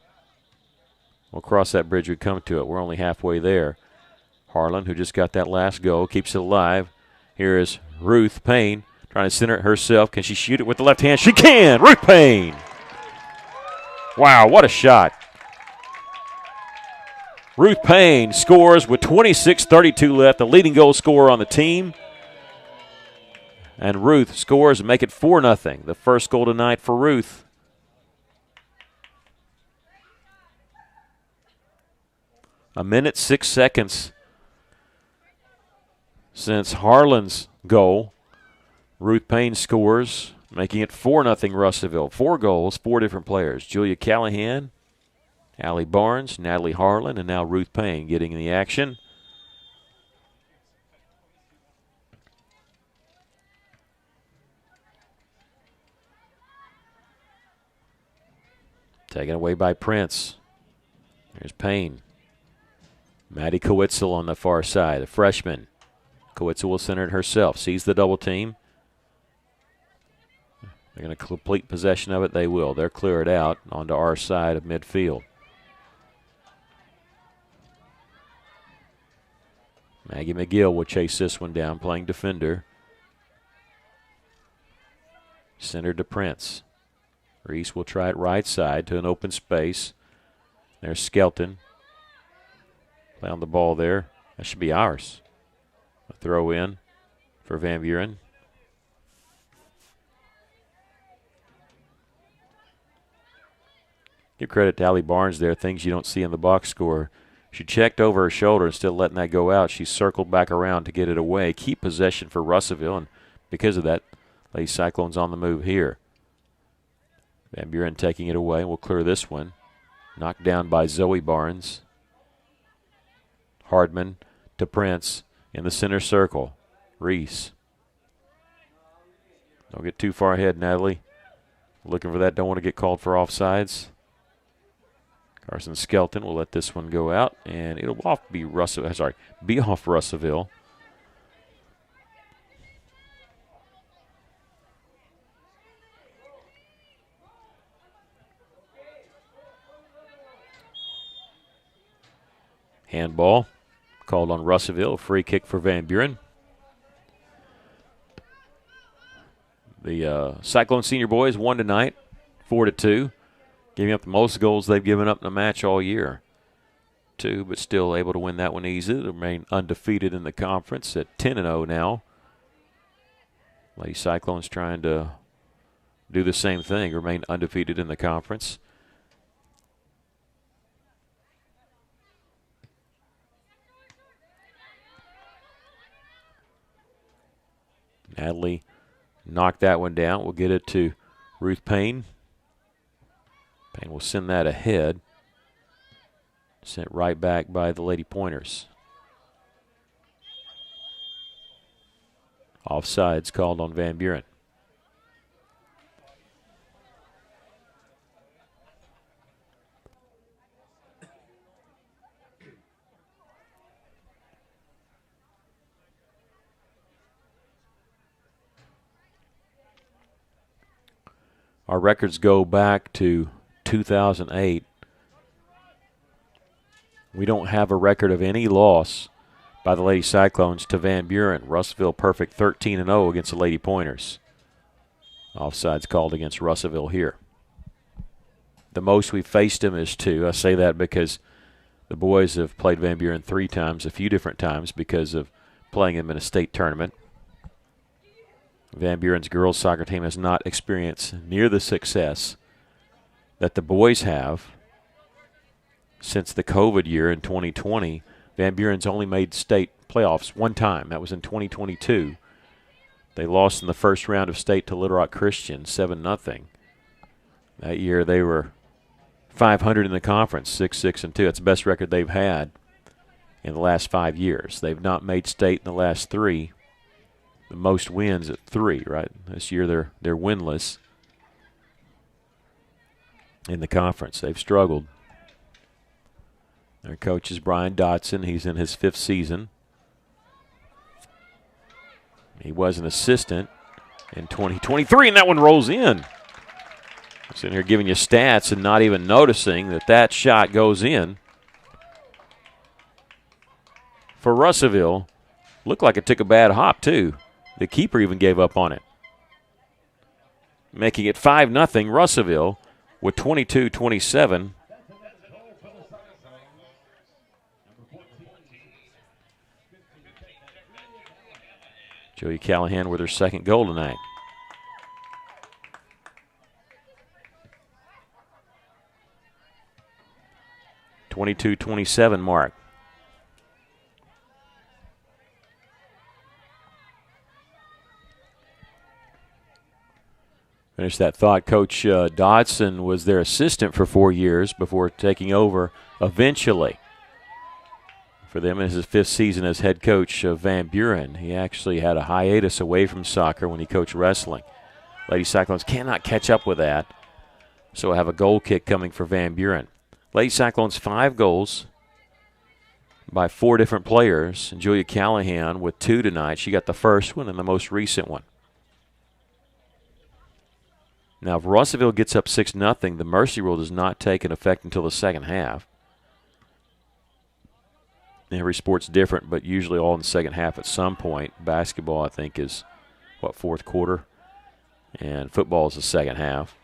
We'll cross that bridge we come to it. We're only halfway there. Harlan, who just got that last goal, keeps it alive. Here is Ruth Payne trying to center it herself. Can she shoot it with the left hand? She can! Ruth Payne! Wow, what a shot. Ruth Payne scores with 26:32 left, the leading goal scorer on the team. And Ruth scores and make it 4-0. The first goal tonight for Ruth. A minute, 6 seconds since Harlan's goal. Ruth Payne scores, making it 4-0 Russellville. 4 goals, 4 different players. Julia Callahan, Allie Barnes, Natalie Harlan, and now Ruth Payne getting in the action. Taken away by Prince. Here's Payne. Maddie Kowitzel on the far side, the freshman. Kowitzel will center it herself, sees the double team. They're going to complete possession of it. They will. They'll clear it out onto our side of midfield. Maggie McGill will chase this one down, playing defender. Centered to Prince. Reese will try it right side to an open space. There's Skelton. Found the ball there. That should be ours. A throw in for Van Buren. Give credit to Allie Barnes there. Things you don't see in the box score. She checked over her shoulder instead of letting that go out. She circled back around to get it away. Keep possession for Russellville, and because of that, Lady Cyclones on the move here. Van Buren taking it away. We'll clear this one. Knocked down by Zoe Barnes. Hardman to Prince in the center circle. Reese. Don't get too far ahead, Natalie. Looking for that. Don't want to get called for offsides. Carson Skelton will let this one go out, and it'll be off Russellville. Handball called on Russellville. Free kick for Van Buren. The Cyclone senior boys won tonight, 4-2. Giving up the most goals they've given up in a match all year. 2, but still able to win that one easily. They remain undefeated in the conference at 10-0 now. Lady Cyclones trying to do the same thing, remain undefeated in the conference. Natalie knocked that one down. We'll get it to Ruth Payne. Payne will send that ahead. Sent right back by the Lady Pointers. Offsides called on Van Buren. Our records go back to 2008. We don't have a record of any loss by the Lady Cyclones to Van Buren. Russellville perfect 13-0 against the Lady Pointers. Offsides called against Russellville here. The most we've faced them is 2. I say that because the boys have played Van Buren 3 times, a few different times because of playing them in a state tournament. Van Buren's girls soccer team has not experienced near the success that the boys have since the COVID year in 2020. Van Buren's only made state playoffs 1 time. That was in 2022. They lost in the first round of state to Little Rock Christian, 7-0. That year they were 500 in the conference, 6-6-2. That's the best record they've had in the last 5 years. They've not made state in the last 3. The most wins at 3, right? This year they're winless in the conference. They've struggled. Their coach is Brian Dotson. He's in his 5th season. He was an assistant in 2023, and that one rolls in. I'm sitting here giving you stats and not even noticing that shot goes in. For Russellville, looked like it took a bad hop, too. The keeper even gave up on it. Making it 5-0 Russellville with 22-27. Joey Callahan with her 2nd goal tonight. (22-27) mark. Finish that thought. Coach Dodson was their assistant for 4 years before taking over eventually. For them, in his 5th season as head coach of Van Buren. He actually had a hiatus away from soccer when he coached wrestling. Lady Cyclones cannot catch up with that, so we'll have a goal kick coming for Van Buren. Lady Cyclones 5 goals by 4 different players. And Julia Callahan with 2 tonight. She got the first one and the most recent one. Now, if Russellville gets up 6-0, the mercy rule does not take an effect until the second half. Every sport's different, but usually all in the second half at some point. Basketball, I think, is, 4th quarter? And football is the second half.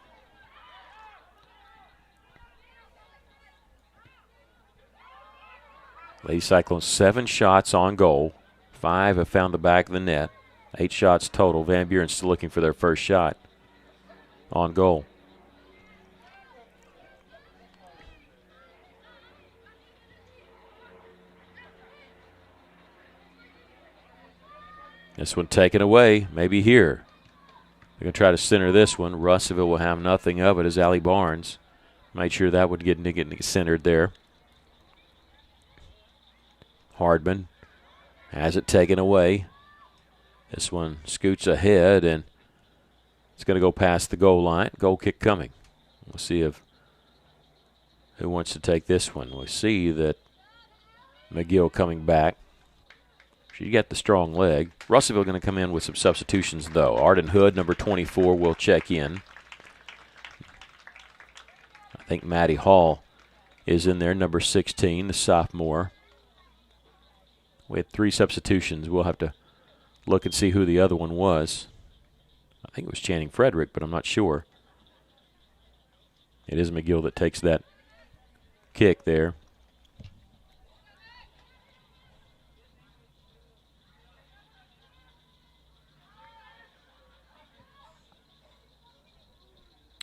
Lady Cyclones 7 shots on goal. 5 have found the back of the net. 8 shots total. Van Buren's still looking for their first shot on goal. This one taken away, maybe here. They're going to try to center this one. Russellville will have nothing of it as Allie Barnes made sure that would get centered there. Hardman has it taken away. This one scoots ahead, and it's going to go past the goal line. Goal kick coming. We'll see who wants to take this one. We see that McGill coming back. She got the strong leg. Russellville going to come in with some substitutions, though. Arden Hood, number 24, will check in. I think Maddie Hall is in there, number 16, the sophomore. We had 3 substitutions. We'll have to look and see who the other one was. I think it was Channing Frederick, but I'm not sure. It is McGill that takes that kick there.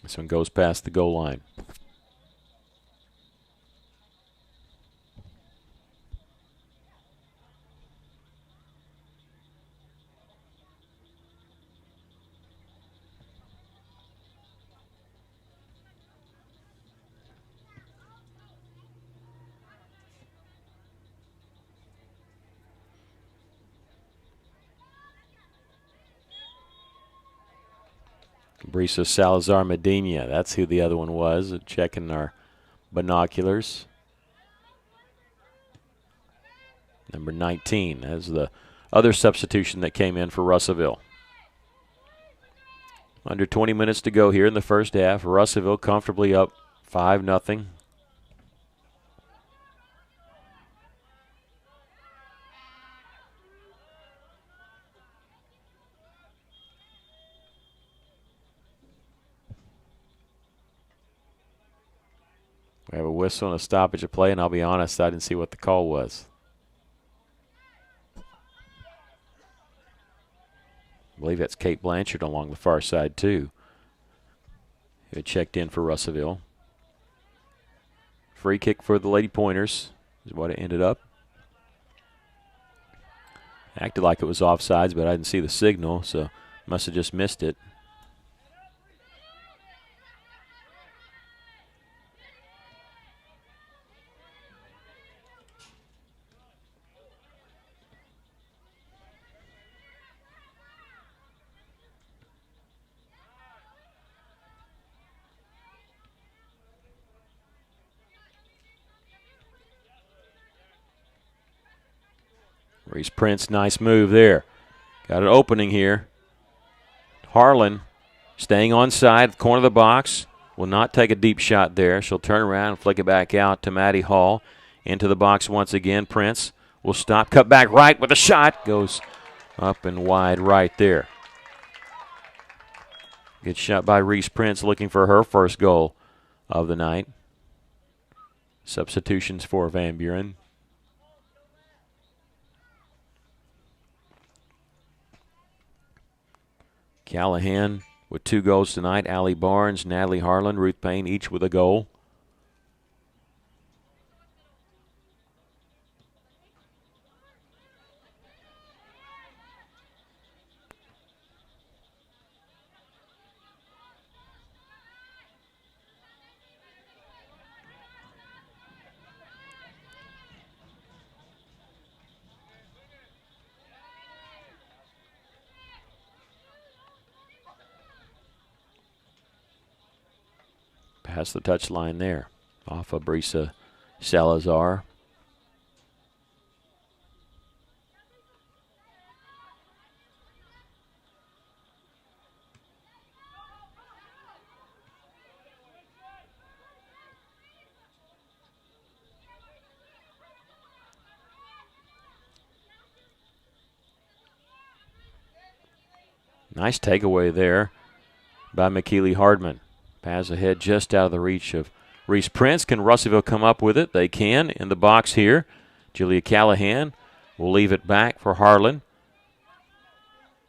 This one goes past the goal line. Brisa Salazar Medina, that's who the other one was. Checking our binoculars. Number 19 as the other substitution that came in for Russellville. Under 20 minutes to go here in the first half. Russellville comfortably up 5-0. We have a whistle and a stoppage of play, and I'll be honest, I didn't see what the call was. I believe that's Kate Blanchard along the far side, too, who had checked in for Russellville. Free kick for the Lady Pointers is what it ended up. Acted like it was offsides, but I didn't see the signal, so must have just missed it. Reese Prince, nice move there. Got an opening here. Harlan staying on side, corner of the box. Will not take a deep shot there. She'll turn around and flick it back out to Maddie Hall. Into the box once again. Prince will stop, cut back right with a shot. Goes up and wide right there. Good shot by Reese Prince, looking for her first goal of the night. Substitutions for Van Buren. Callahan with 2 goals tonight. Allie Barnes, Natalie Harlan, Ruth Payne, each with a goal. Past the touchline there, off of Brisa Salazar. Nice takeaway there by McKeely Hardman. Pass ahead just out of the reach of Reese Prince. Can Russellville come up with it? They can in the box here. Julia Callahan will leave it back for Harlan.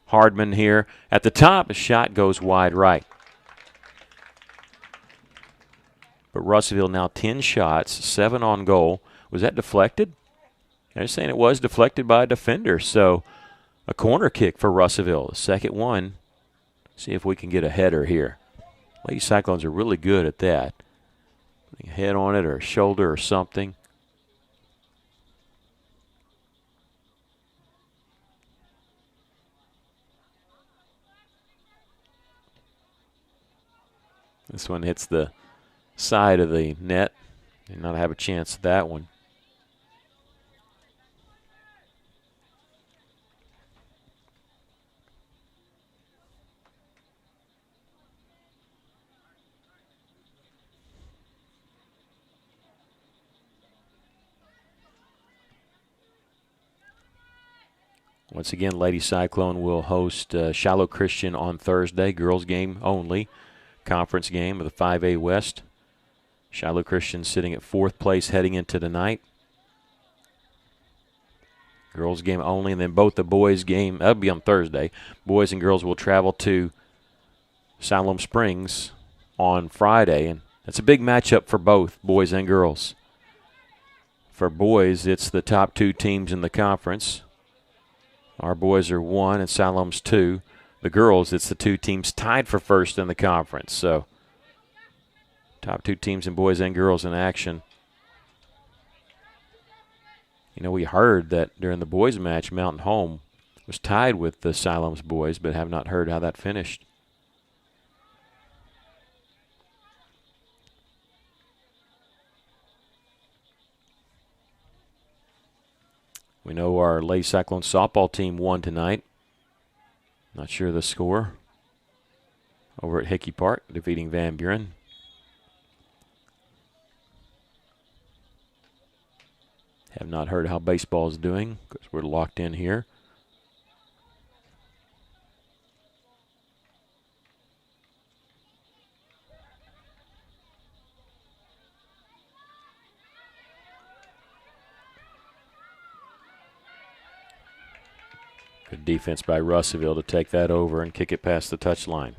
Hardman here at the top. A shot goes wide right. But Russellville now 10 shots, 7 on goal. Was that deflected? They're saying it was deflected by a defender. So a corner kick for Russellville. The second one. See if we can get a header here. Lady Cyclones are really good at that. Putting a head on it or a shoulder or something. This one hits the side of the net. Did not have a chance at that one. Once again, Lady Cyclone will host Shiloh Christian on Thursday. Girls game only. Conference game of the 5A West. Shiloh Christian sitting at 4th place heading into tonight. Girls game only, and then both the boys game, that'll be on Thursday. Boys and girls will travel to Siloam Springs on Friday, and that's a big matchup for both boys and girls. For boys, it's the top 2 teams in the conference. Our boys are 1 and Siloam's 2. The girls, it's the 2 teams tied for first in the conference. So top 2 teams in boys and girls in action. You know, we heard that during the boys' match, Mountain Home was tied with the Siloam's boys, but have not heard how that finished. We know our Lady Cyclone softball team won tonight. Not sure the score. Over at Hickey Park, defeating Van Buren. Have not heard how baseball is doing because we're locked in here. Good defense by Russellville to take that over and kick it past the touchline.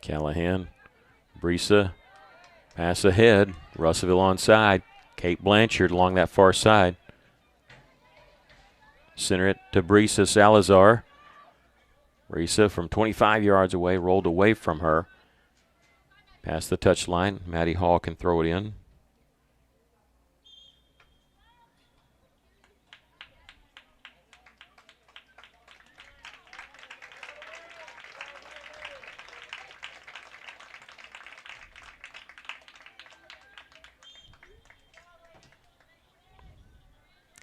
Callahan, Brisa, pass ahead. Russellville onside. Kate Blanchard along that far side. Center it to Brisa Salazar. Brisa from 25 yards away, rolled away from her. Past the touchline. Maddie Hall can throw it in.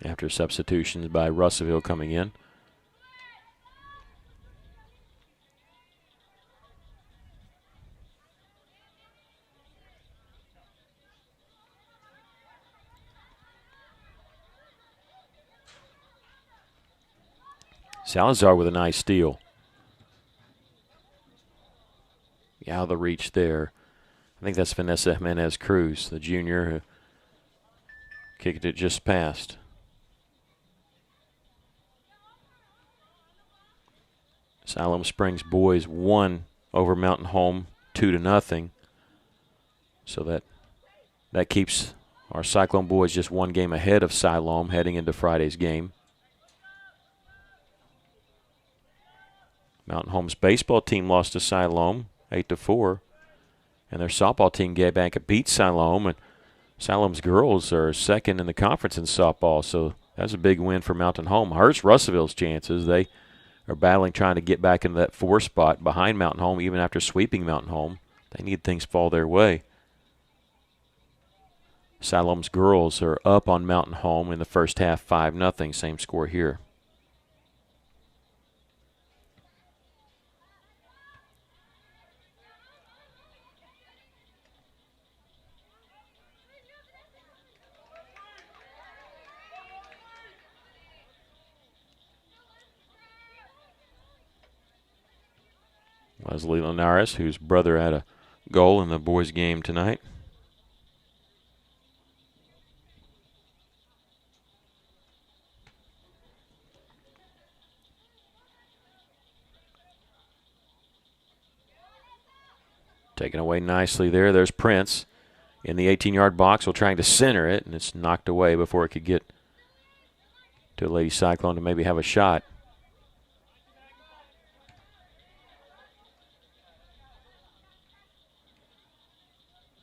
After substitutions by Russellville coming in. Salazar with a nice steal. Out of the reach there. I think that's Vanessa Jimenez Cruz, the junior, who kicked it just past. Siloam Springs boys won over Mountain Home 2-0. So that keeps our Cyclone boys just one game ahead of Siloam heading into Friday's game. Mountain Home's baseball team lost to Siloam 8-4. And their softball team gave back and beat Siloam. And Siloam's girls are second in the conference in softball. So that's a big win for Mountain Home. Hurts Russellville's chances. They are battling trying to get back into that 4 spot behind Mountain Home even after sweeping Mountain Home. They need things fall their way. Siloam's girls are up on Mountain Home in the first half 5-0. Same score here. Leslie Linares, whose brother had a goal in the boys' game tonight. Taken away nicely there. There's Prince in the 18-yard box. We're trying to center it, and it's knocked away before it could get to Lady Cyclone to maybe have a shot.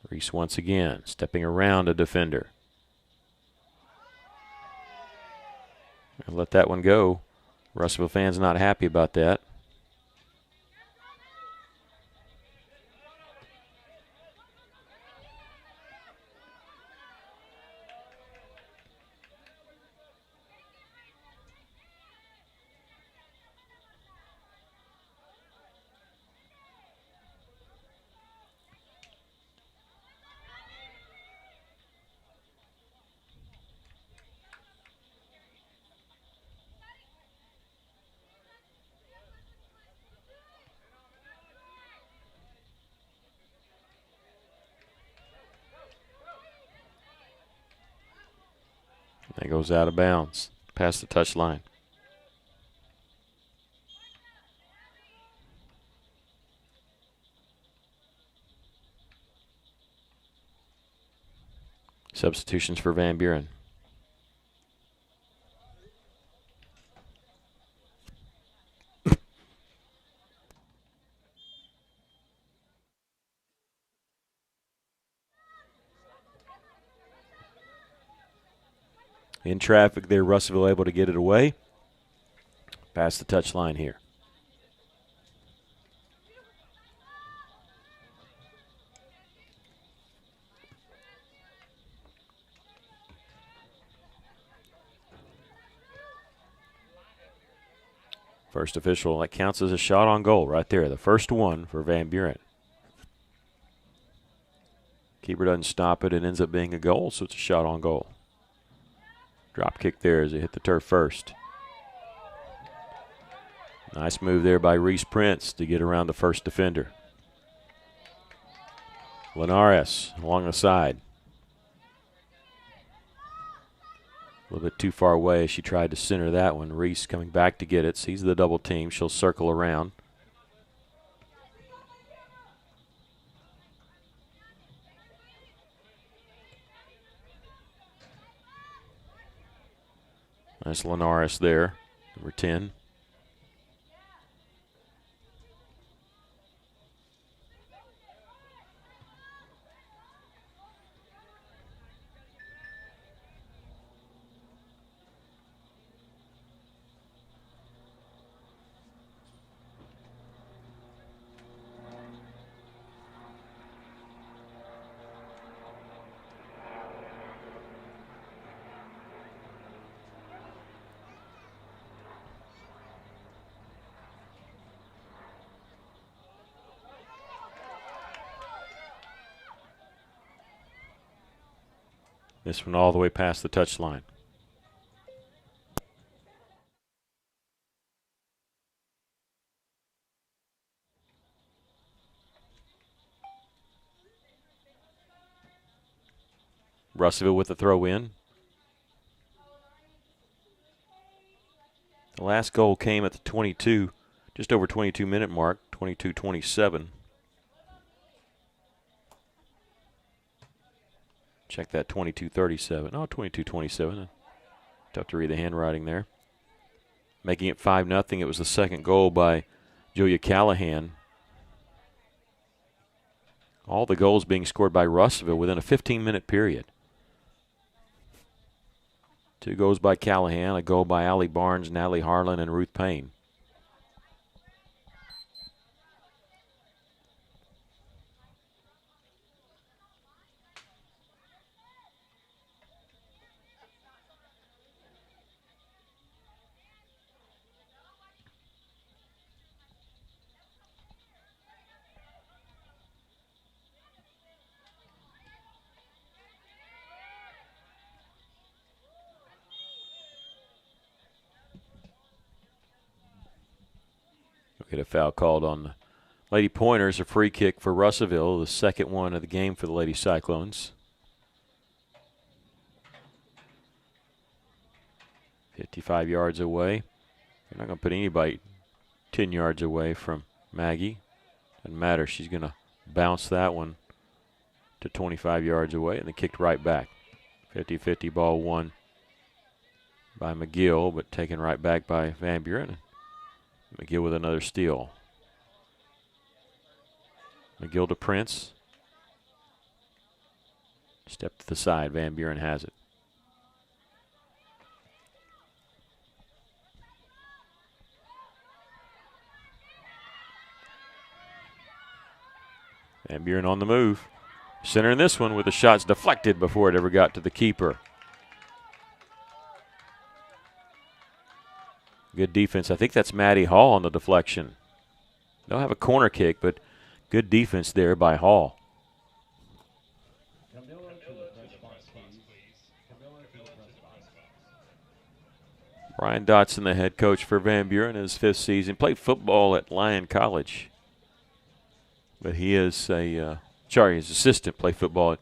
Reese once again stepping around a defender. And let that one go. Russellville fans not happy about that. That goes out of bounds, past the touchline. Substitutions for Van Buren. In traffic there, Russellville able to get it away. Past the touchline here. First official, that counts as a shot on goal right there. The first one for Van Buren. Keeper doesn't stop it. It ends up being a goal, so it's a shot on goal. Drop kick there as it hit the turf first. Nice move there by Reese Prince to get around the first defender. Linares along the side. A little bit too far away. She tried to center that one. Reese coming back to get it. Sees the double team. She'll circle around. Nice Linares there, number 10. This one all the way past the touchline. Russellville with the throw in. The last goal came at the 22, just over 22-minute mark, 22-27. Check that 22-37. Oh, 22-27. Tough to read the handwriting there. Making it 5-0. It was the second goal by Julia Callahan. All the goals being scored by Russellville within a 15-minute period. 2 goals by Callahan, a goal by Allie Barnes, Natalie Harlan, and Ruth Payne. Get a foul called on the Lady Pointers, a free kick for Russellville, the second one of the game for the Lady Cyclones. 55 yards away. You're not going to put anybody 10 yards away from Maggie. Doesn't matter. She's going to bounce that one to 25 yards away and then kicked right back. 50-50 ball won by McGill, but taken right back by Van Buren. McGill with another steal. McGill to Prince. Step to the side. Van Buren has it. Van Buren on the move. Centering this one with the shots deflected before it ever got to the keeper. Good defense. I think that's Maddie Hall on the deflection. They'll have a corner kick, but good defense there by Hall. Brian Dotson, the head coach for Van Buren, his 5th season. Played football at Lyon College. But he is his assistant, played football at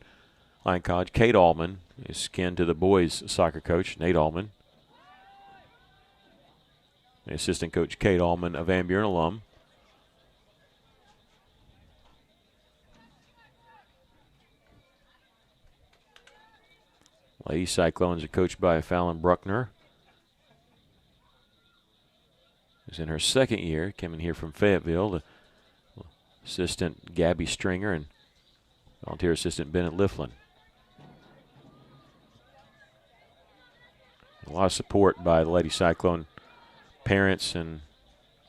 Lyon College. Kate Allman is kin to the boys' soccer coach, Nate Allman. The assistant coach, Kate Allman, a Van Buren alum. Lady Cyclones are coached by Fallon Bruckner, who's in her 2nd year, coming here from Fayetteville. The assistant, Gabby Stringer, and volunteer assistant, Bennett Lifflin. A lot of support by the Lady Cyclone parents and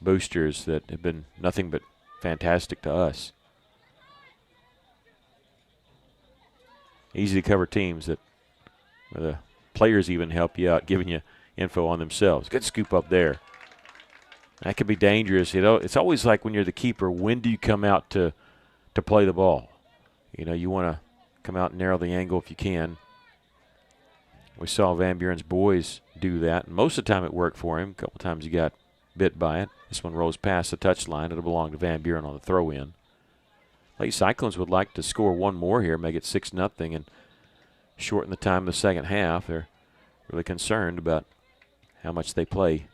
boosters that have been nothing but fantastic to us. Easy to cover teams that where the players even help you out, giving you info on themselves. Good scoop up there. That could be dangerous. You know, it's always like when you're the keeper, when do you come out to play the ball? You know, you want to come out and narrow the angle if you can. We saw Van Buren's boys do that. And most of the time it worked for him. A couple times he got bit by it. This one rolls past the touchline. It'll belong to Van Buren on the throw-in. Lady Cyclones would like to score one more here, make it 6-0, and shorten the time of the second half. They're really concerned about how much they play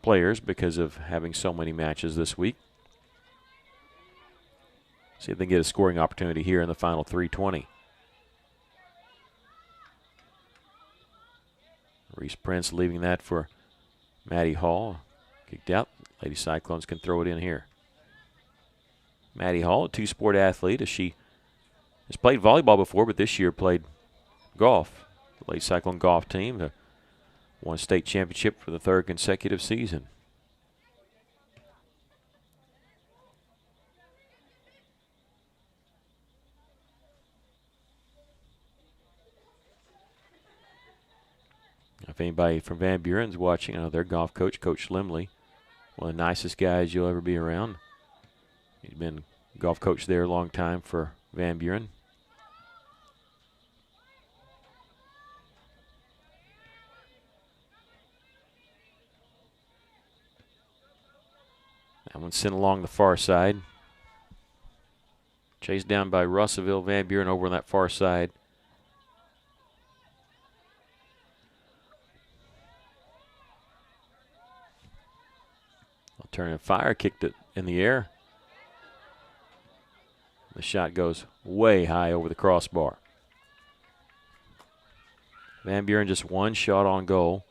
players because of having so many matches this week. See if they can get a scoring opportunity here in the final 3:20. Reese Prince leaving that for Maddie Hall. Kicked out. Lady Cyclones can throw it in here. Maddie Hall, a two-sport athlete, as she has played volleyball before, but this year played golf. The Lady Cyclone golf team won a state championship for the third consecutive season. If anybody from Van Buren's watching, I know their golf coach, Coach Limley, one of the nicest guys you'll ever be around. He's been golf coach there a long time for Van Buren. That one's sent along the far side. Chased down by Russellville. Van Buren over on that far side. Alternative fire, kicked it in the air. The shot goes way high over the crossbar. Van Buren just one shot on goal.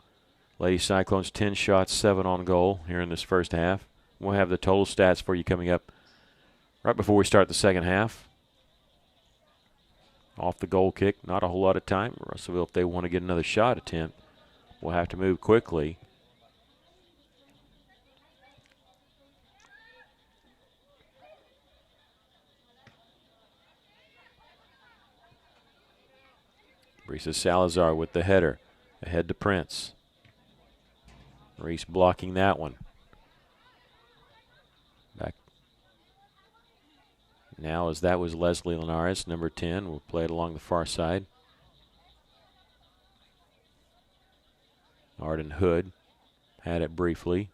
Lady Cyclones 10 shots, 7 on goal here in this first half. We'll have the total stats for you coming up right before we start the second half. Off the goal kick, not a whole lot of time. Russellville, if they want to get another shot attempt, will have to move quickly. Brisa Salazar with the header. Ahead to Prince. Reese blocking that one. Back. Now as that was Leslie Linares, number 10, will play it along the far side. Arden Hood had it briefly.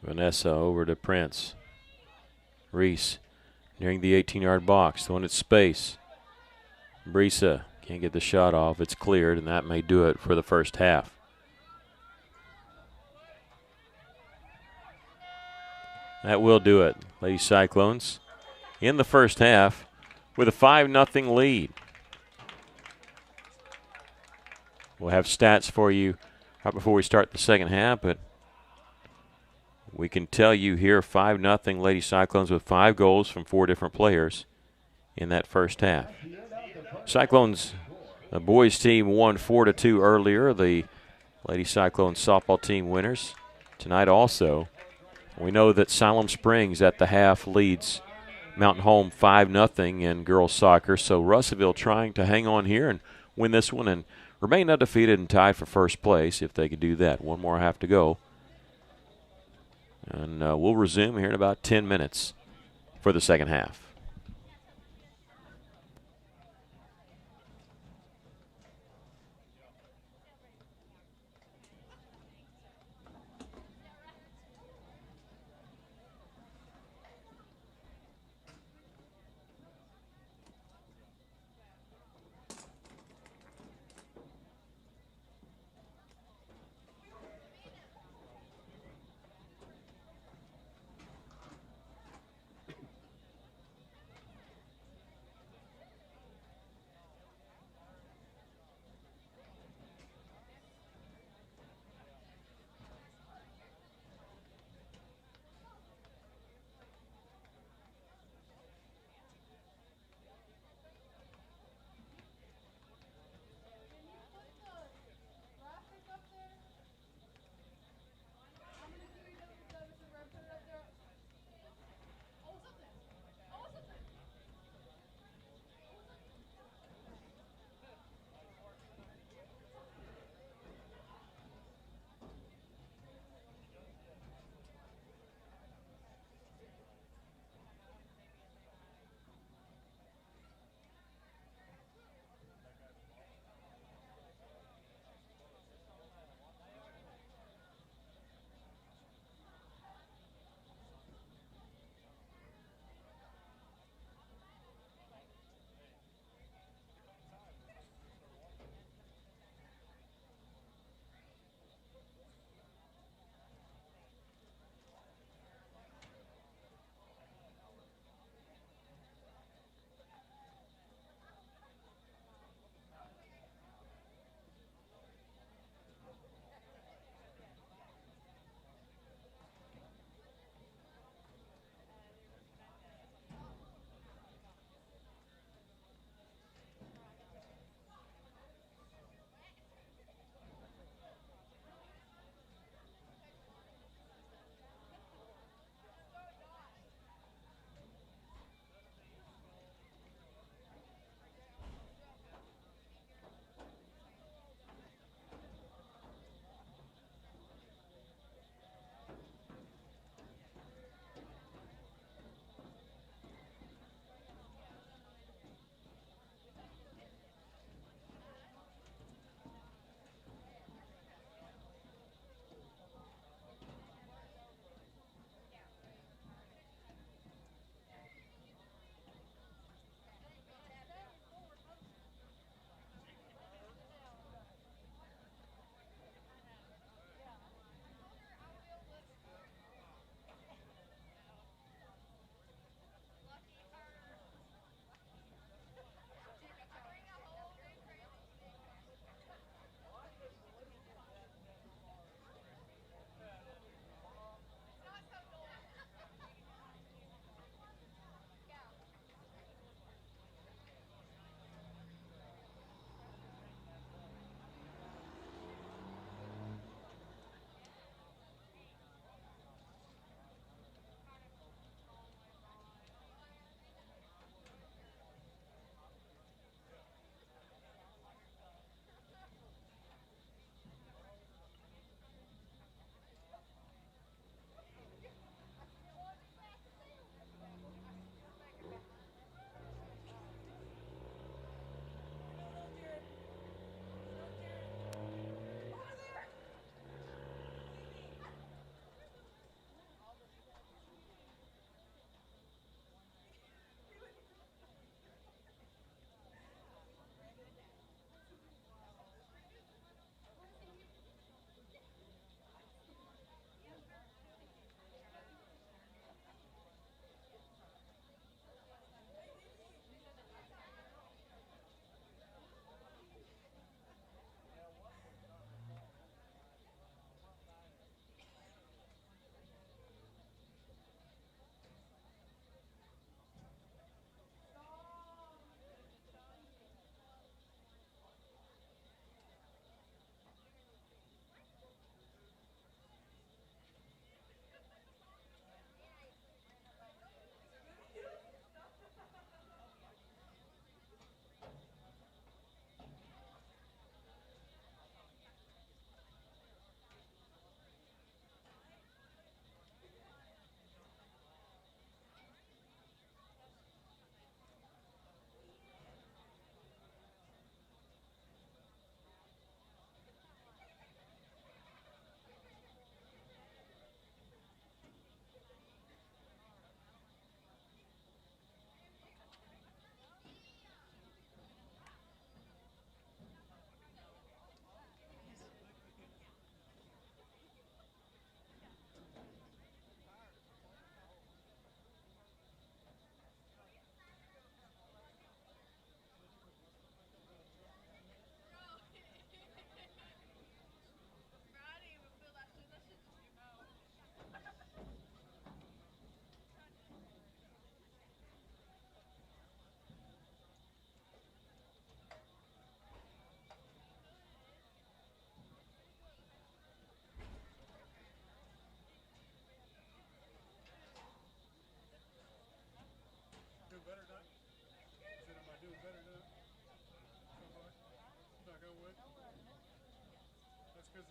Vanessa over to Prince. Reese nearing the 18-yard box, throwing it space. Brisa can't get the shot off. It's cleared, and that may do it for the first half. That will do it. Lady Cyclones in the first half with a 5-0 lead. We'll have stats for you right before we start the second half, but we can tell you here 5-0 Lady Cyclones with 5 goals from 4 different players in that first half. Cyclones, the boys team won 4-2 earlier. The Lady Cyclones softball team winners tonight also. We know that Siloam Springs at the half leads Mountain Home 5-0 in girls soccer. So Russellville trying to hang on here and win this one and remain undefeated and tied for first place if they could do that. One more half to go. And we'll resume here in about 10 minutes for the second half.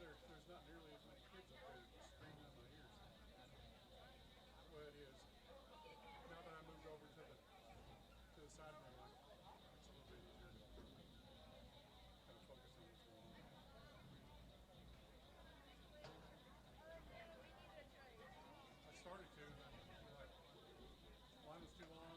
there's not nearly as many kids up there just screaming in my ears. Well, it is. Now that I moved over to the side of my life, it's a little bit easier to kind of focus on what's going on. I started to, and then like line was too long.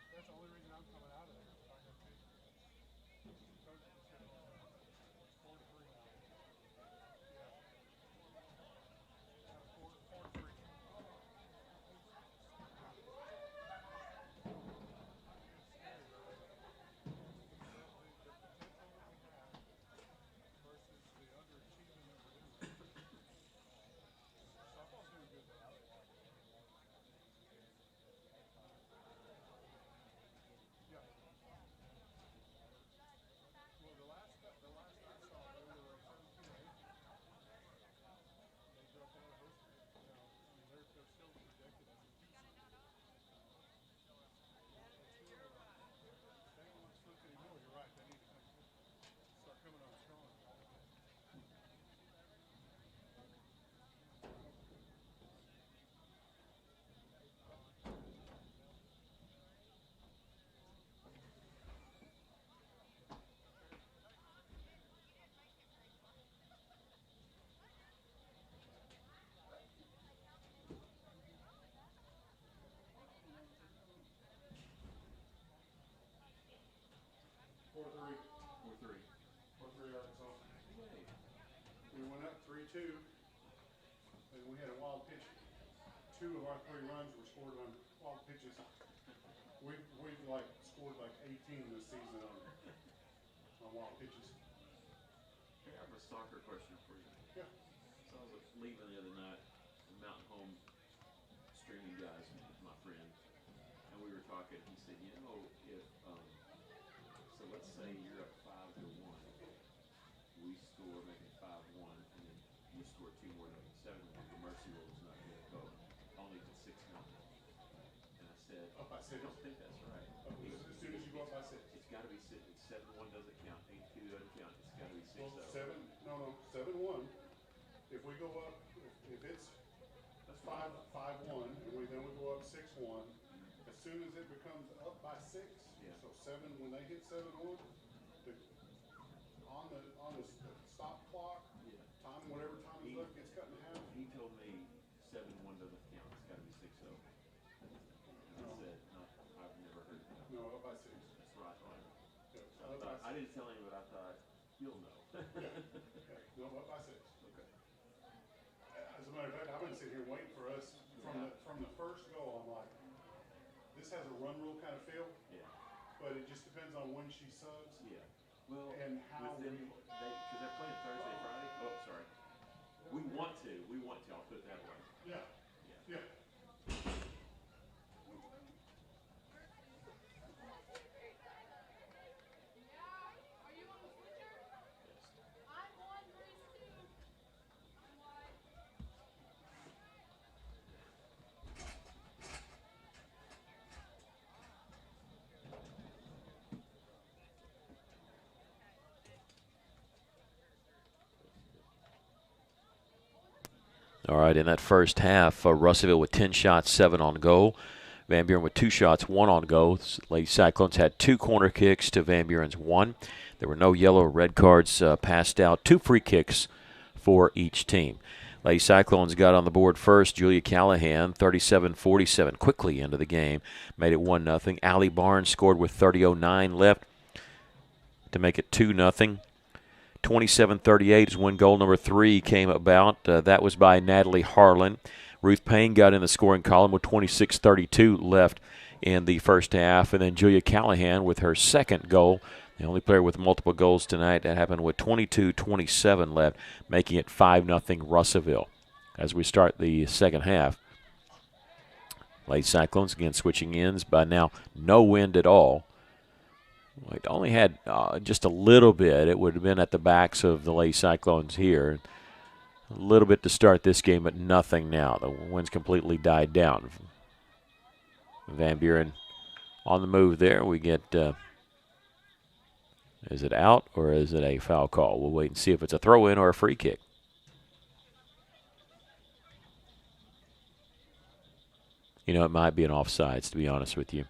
That's the only reason I'm coming out of there. If I go to coach just said 4-3 now. Yeah. 4-3. It's scary, really. The potential that we have versus the underachieving that we're doing. Softball's doing good though. Yeah. Well, the last I saw, they were 17-8. They dropped out of host. You know, I mean, they're still projected as a 2 seed. They don't look slick anymore. You're right. They need to start coming on strong. 4-3. 4-3 Arkansas. We went up 3-2, and we had a wild pitch. 2 of our 3 runs were scored on wild pitches. We've like scored like 18 this season on wild pitches. Hey, I have a soccer question for you. Yeah. So I was leaving the other night, the Mountain Home streaming guys, my friend, and we were talking. He said, you know, if so let's say you're up 5-1, we score maybe 5-1, and then you score 2 more, like 7-1. The mercy rule is not going to go only to 6-0. And I said, Up by 6. I don't think that's right. As soon as you go up by 6. It's got to be 7-1 doesn't count. 8-2 doesn't count. It's got to be 6-0. Well, 7-1. If we go up, if it's 5-1, and then we go up 6-1. As soon as it becomes up by 6, so 7, when they hit 7-1, on the stop clock, time, whatever time is left gets cut in half. He told me 7-1 doesn't count. It's got to be 6-0. And I said, no, I've never heard that. No, up by 6. That's right. Yeah, I didn't tell him, but I thought you'll know. No, up by 6. Okay. As a matter of fact, I've been sitting here waiting for us from the first goal. I'm like, this has a run rule kind of feel. Yeah. But it just depends on when she subs. Yeah. Well, and how because they're playing Thursday, Friday. Oh, sorry. We want to. I'll put it that way. Yeah. All right, in that first half, Russellville with 10 shots, 7 on goal. Van Buren with 2 shots, 1 on goal. Lady Cyclones had 2 corner kicks to Van Buren's 1. There were no yellow or red cards passed out. 2 free kicks for each team. Lady Cyclones got on the board first. Julia Callahan, 37-47, quickly into the game, made it 1-0. Allie Barnes scored with 30:09 left to make it 2-0. 27-38 is when goal number 3 came about. That was by Natalie Harlan. Ruth Payne got in the scoring column with 26:32 left in the first half. And then Julia Callahan with her second goal, the only player with multiple goals tonight. That happened with 22:27 left, making it 5-0 Russellville as we start the second half. Lady Cyclones again switching ends. By now, no wind at all. It only had just a little bit. It would have been at the backs of the Lady Cyclones here. A little bit to start this game, but nothing now. The wind's completely died down. Van Buren on the move there. We get, is it out or is it a foul call? We'll wait and see if it's a throw-in or a free kick. You know, it might be an offsides, to be honest with you.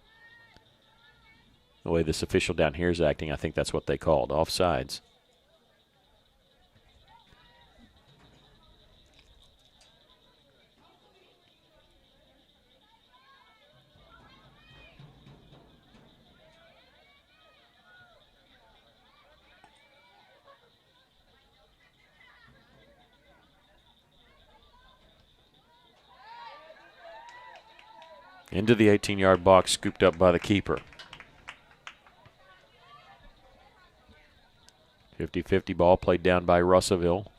The way this official down here is acting, I think that's what they called, offsides. Into the 18-yard box, scooped up by the keeper. 50-50 ball played down by Russellville.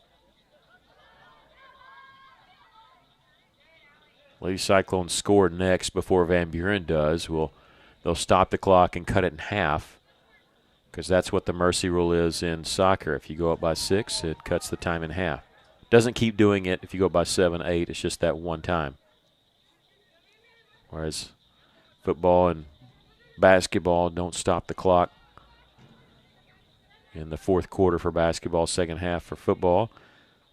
Lady Cyclones scored next before Van Buren does. They'll stop the clock and cut it in half because that's what the mercy rule is in soccer. If you go up by 6, it cuts the time in half. Doesn't keep doing it if you go by 7, 8. It's just that one time. Whereas football and basketball don't stop the clock. In the fourth quarter for basketball, second half for football.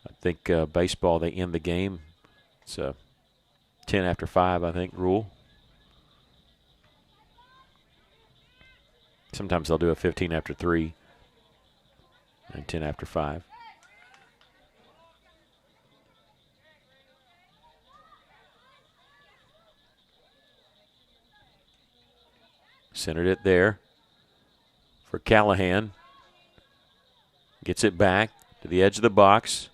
I think baseball, they end the game. It's a 10 after 5, I think, rule. Sometimes they'll do a 15 after 3 and 10 after 5. Centered it there for Callahan. Gets it back to the edge of the box.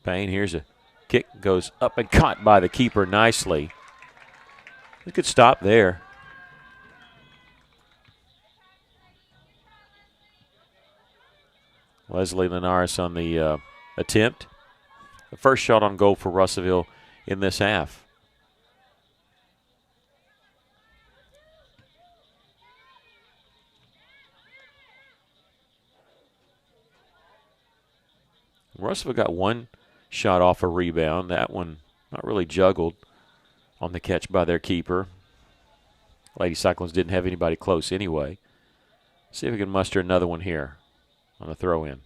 Payne, here's a kick, goes up and caught by the keeper nicely. We could stop there. Leslie Linares on the attempt. The first shot on goal for Russellville in this half. Russellville got one shot off a rebound. That one not really juggled on the catch by their keeper. Lady Cyclones didn't have anybody close anyway. See if we can muster another one here on a throw-in.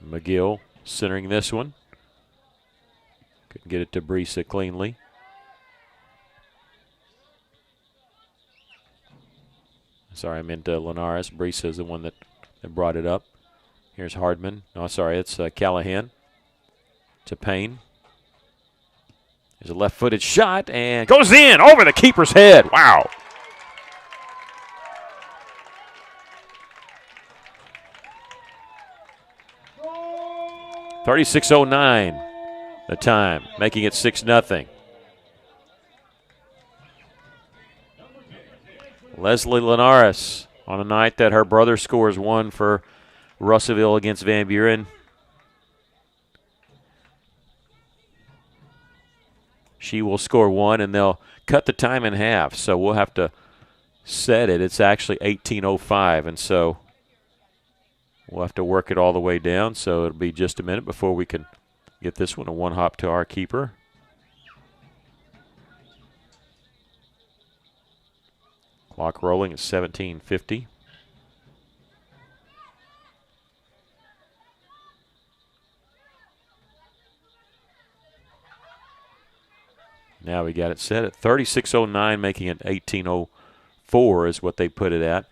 McGill centering this one. Couldn't get it to Brisa cleanly. Sorry, I meant Linares. Brisa is the one that brought it up. Here's Hardman. No, sorry, it's Callahan to Payne. There's a left-footed shot and goes in over the keeper's head. Wow. .36:09 the time, making it 6-0. Leslie Linares on a night that her brother scores one for Russellville against Van Buren. She will score one, and they'll cut the time in half, so we'll have to set it. It's actually 18:05, and so we'll have to work it all the way down, so it'll be just a minute before we can get this one a one-hop to our keeper. Clock rolling at 17:50. Now we got it set at 36:09, making it 18:04 is what they put it at.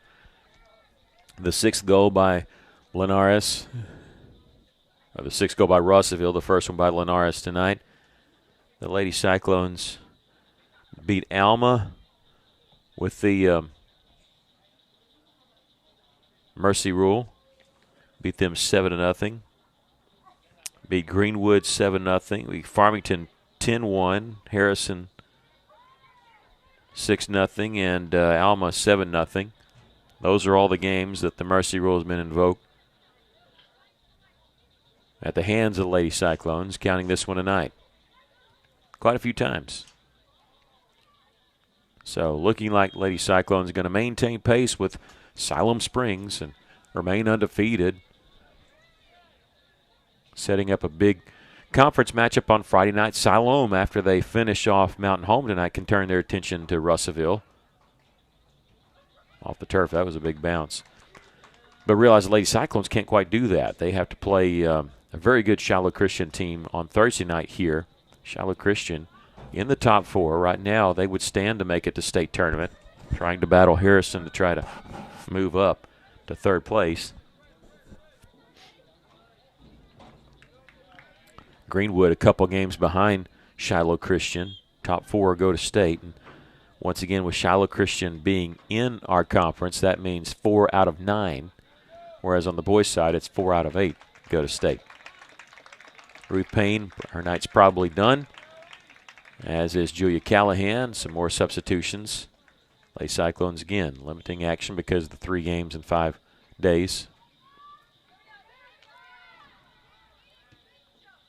The sixth goal by Linares, or the sixth goal by Russellville, the first one by Linares tonight. the Lady Cyclones beat Alma with the mercy rule. Beat them 7-0. Beat Greenwood 7-0. Beat Farmington 10-1. Harrison 6-0. And Alma 7-0. Those are all the games that the mercy rule has been invoked at the hands of the Lady Cyclones, counting this one tonight. Quite a few times. So looking like Lady Cyclones are going to maintain pace with Siloam Springs and remain undefeated. Setting up a big conference matchup on Friday night. Siloam, after they finish off Mountain Home tonight, can turn their attention to Russellville. Off the turf, that was a big bounce. But realize the Lady Cyclones can't quite do that. They have to play a very good Shiloh Christian team on Thursday night here. Shiloh Christian in the top 4. Right now, they would stand to make it to state tournament, trying to battle Harrison to try to move up to 3rd place. Greenwood a couple games behind Shiloh Christian. Top 4 go to state. And once again, with Shiloh Christian being in our conference, that means 4 out of 9. Whereas on the boys' side, it's 4 out of 8 go to state. Ruth Payne, her night's probably done, as is Julia Callahan. Some more substitutions. Lady Cyclones again, limiting action because of the 3 games in 5 days.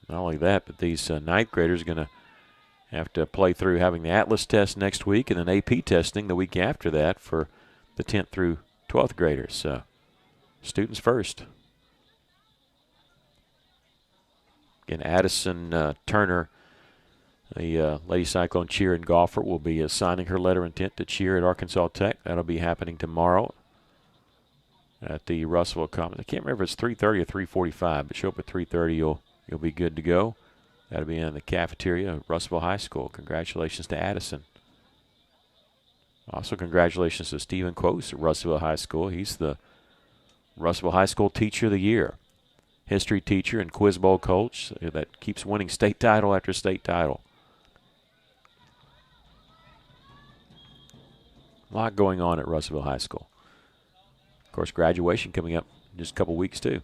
Not only that, but these 9th graders are going to have to play through having the Atlas test next week and then AP testing the week after that for the 10th through 12th graders. So students first. Again, Addison Turner, the Lady Cyclone cheer and golfer, will be signing her letter of intent to cheer at Arkansas Tech. That'll be happening tomorrow at the Russellville Commons. I can't remember if it's 3:30 or 3:45, but show up at 3:30, you'll be good to go. That'll be in the cafeteria of Russellville High School. Congratulations to Addison. Also, congratulations to Stephen Quos at Russellville High School. He's the Russellville High School Teacher of the Year. History teacher and Quiz Bowl coach that keeps winning state title after state title. A lot going on at Russellville High School. Of course, graduation coming up in just a couple weeks, too.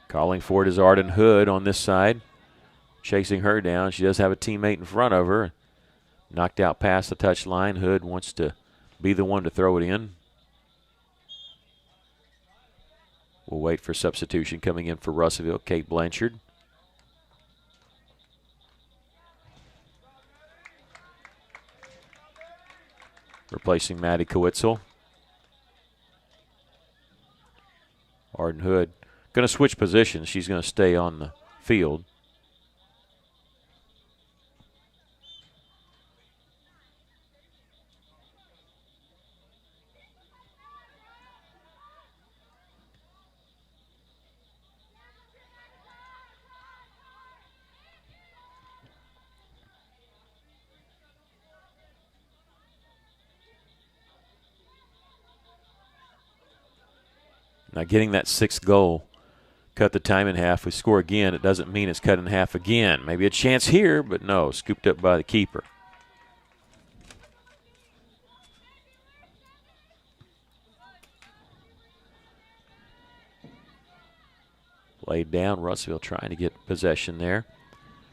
Calling for it is Arden Hood on this side. Chasing her down. She does have a teammate in front of her. Knocked out past the touch line. Hood wants to be the one to throw it in. We'll wait for substitution coming in for Russellville. Kate Blanchard. Replacing Maddie Kowitzel. Arden Hood going to switch positions. She's going to stay on the field. Now getting that 6th goal, cut the time in half. We score again, it doesn't mean it's cut in half again. Maybe a chance here, but no, scooped up by the keeper. Laid down, Russellville trying to get possession there.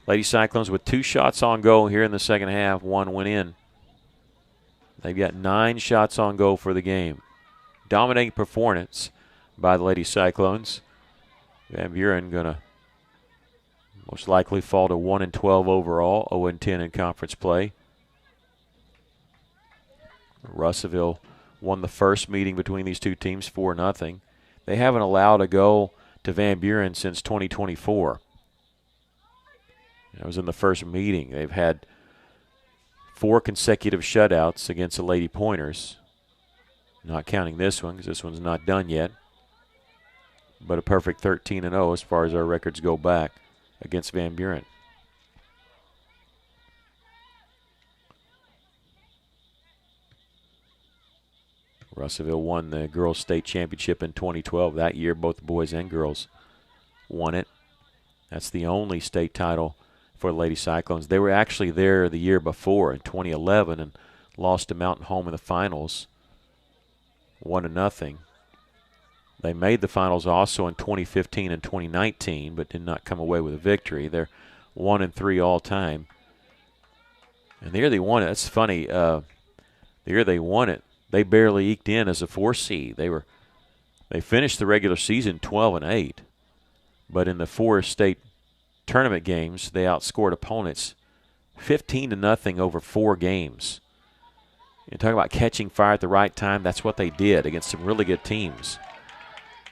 Lady Cyclones with 2 shots on goal here in the second half. 1 went in. They've got 9 shots on goal for the game. Dominating performance by the Lady Cyclones. Van Buren going to most likely fall to 1-12 overall, 0-10 in conference play. Russellville won the first meeting between these two teams 4-0. They haven't allowed a goal to Van Buren since 2024. That was in the first meeting. They've had 4 consecutive shutouts against the Lady Pointers. Not counting this one because this one's not done yet. But a perfect 13-0 as far as our records go back against Van Buren. Russellville won the girls' state championship in 2012. That year, both the boys and girls won it. That's the only state title for the Lady Cyclones. They were actually there the year before in 2011 and lost to Mountain Home in the finals, 1-0. They made the finals also in 2015 and 2019, but did not come away with a victory. They're 1-3 all time. And the year they won it, that's funny. The year they won it, they barely eked in as a 4 seed. They finished the regular season 12-8, but in the 4 state tournament games, they outscored opponents 15-0 over 4 games. You talk about catching fire at the right time. That's what they did against some really good teams.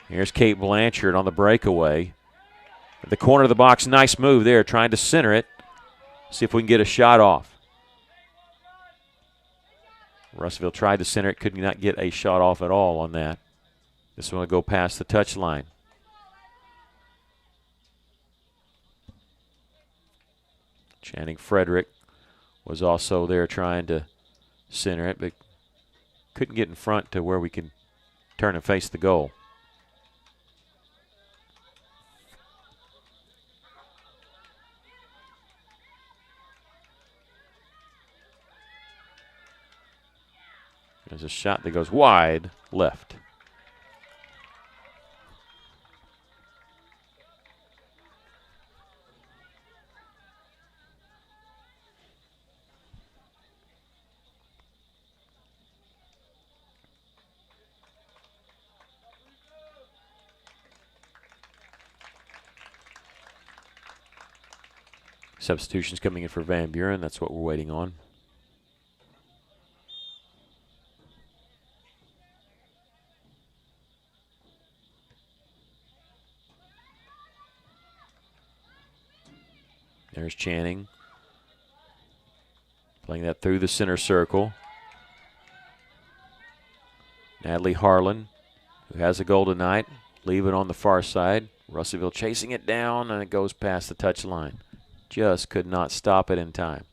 Here's Kate Blanchard on the breakaway. At the corner of the box, nice move there, trying to center it. See if we can get a shot off. Russellville tried to center it, could not get a shot off at all on that. This one will go past the touch line. Channing Frederick was also there trying to center it, but couldn't get in front to where we could turn and face the goal. There's a shot that goes wide left. Substitutions coming in for Van Buren. That's what we're waiting on. There's Channing. Playing that through the center circle. Natalie Harlan, who has a goal tonight, leave it on the far side. Russellville chasing it down, and it goes past the touch line. Just could not stop it in time.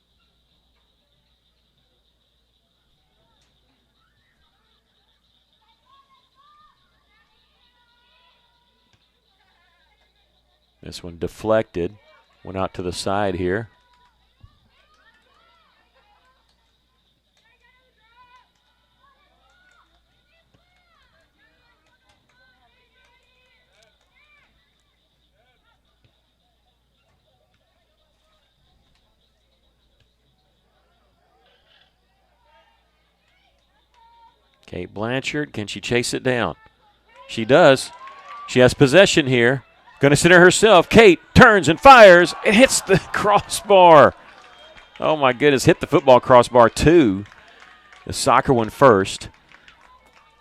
This one deflected, went out to the side here. Kate Blanchard, can she chase it down? She does. She has possession here. Going to center herself. Kate turns and fires. It hits the crossbar. Oh, my goodness. Hit the football crossbar, too. The soccer one first.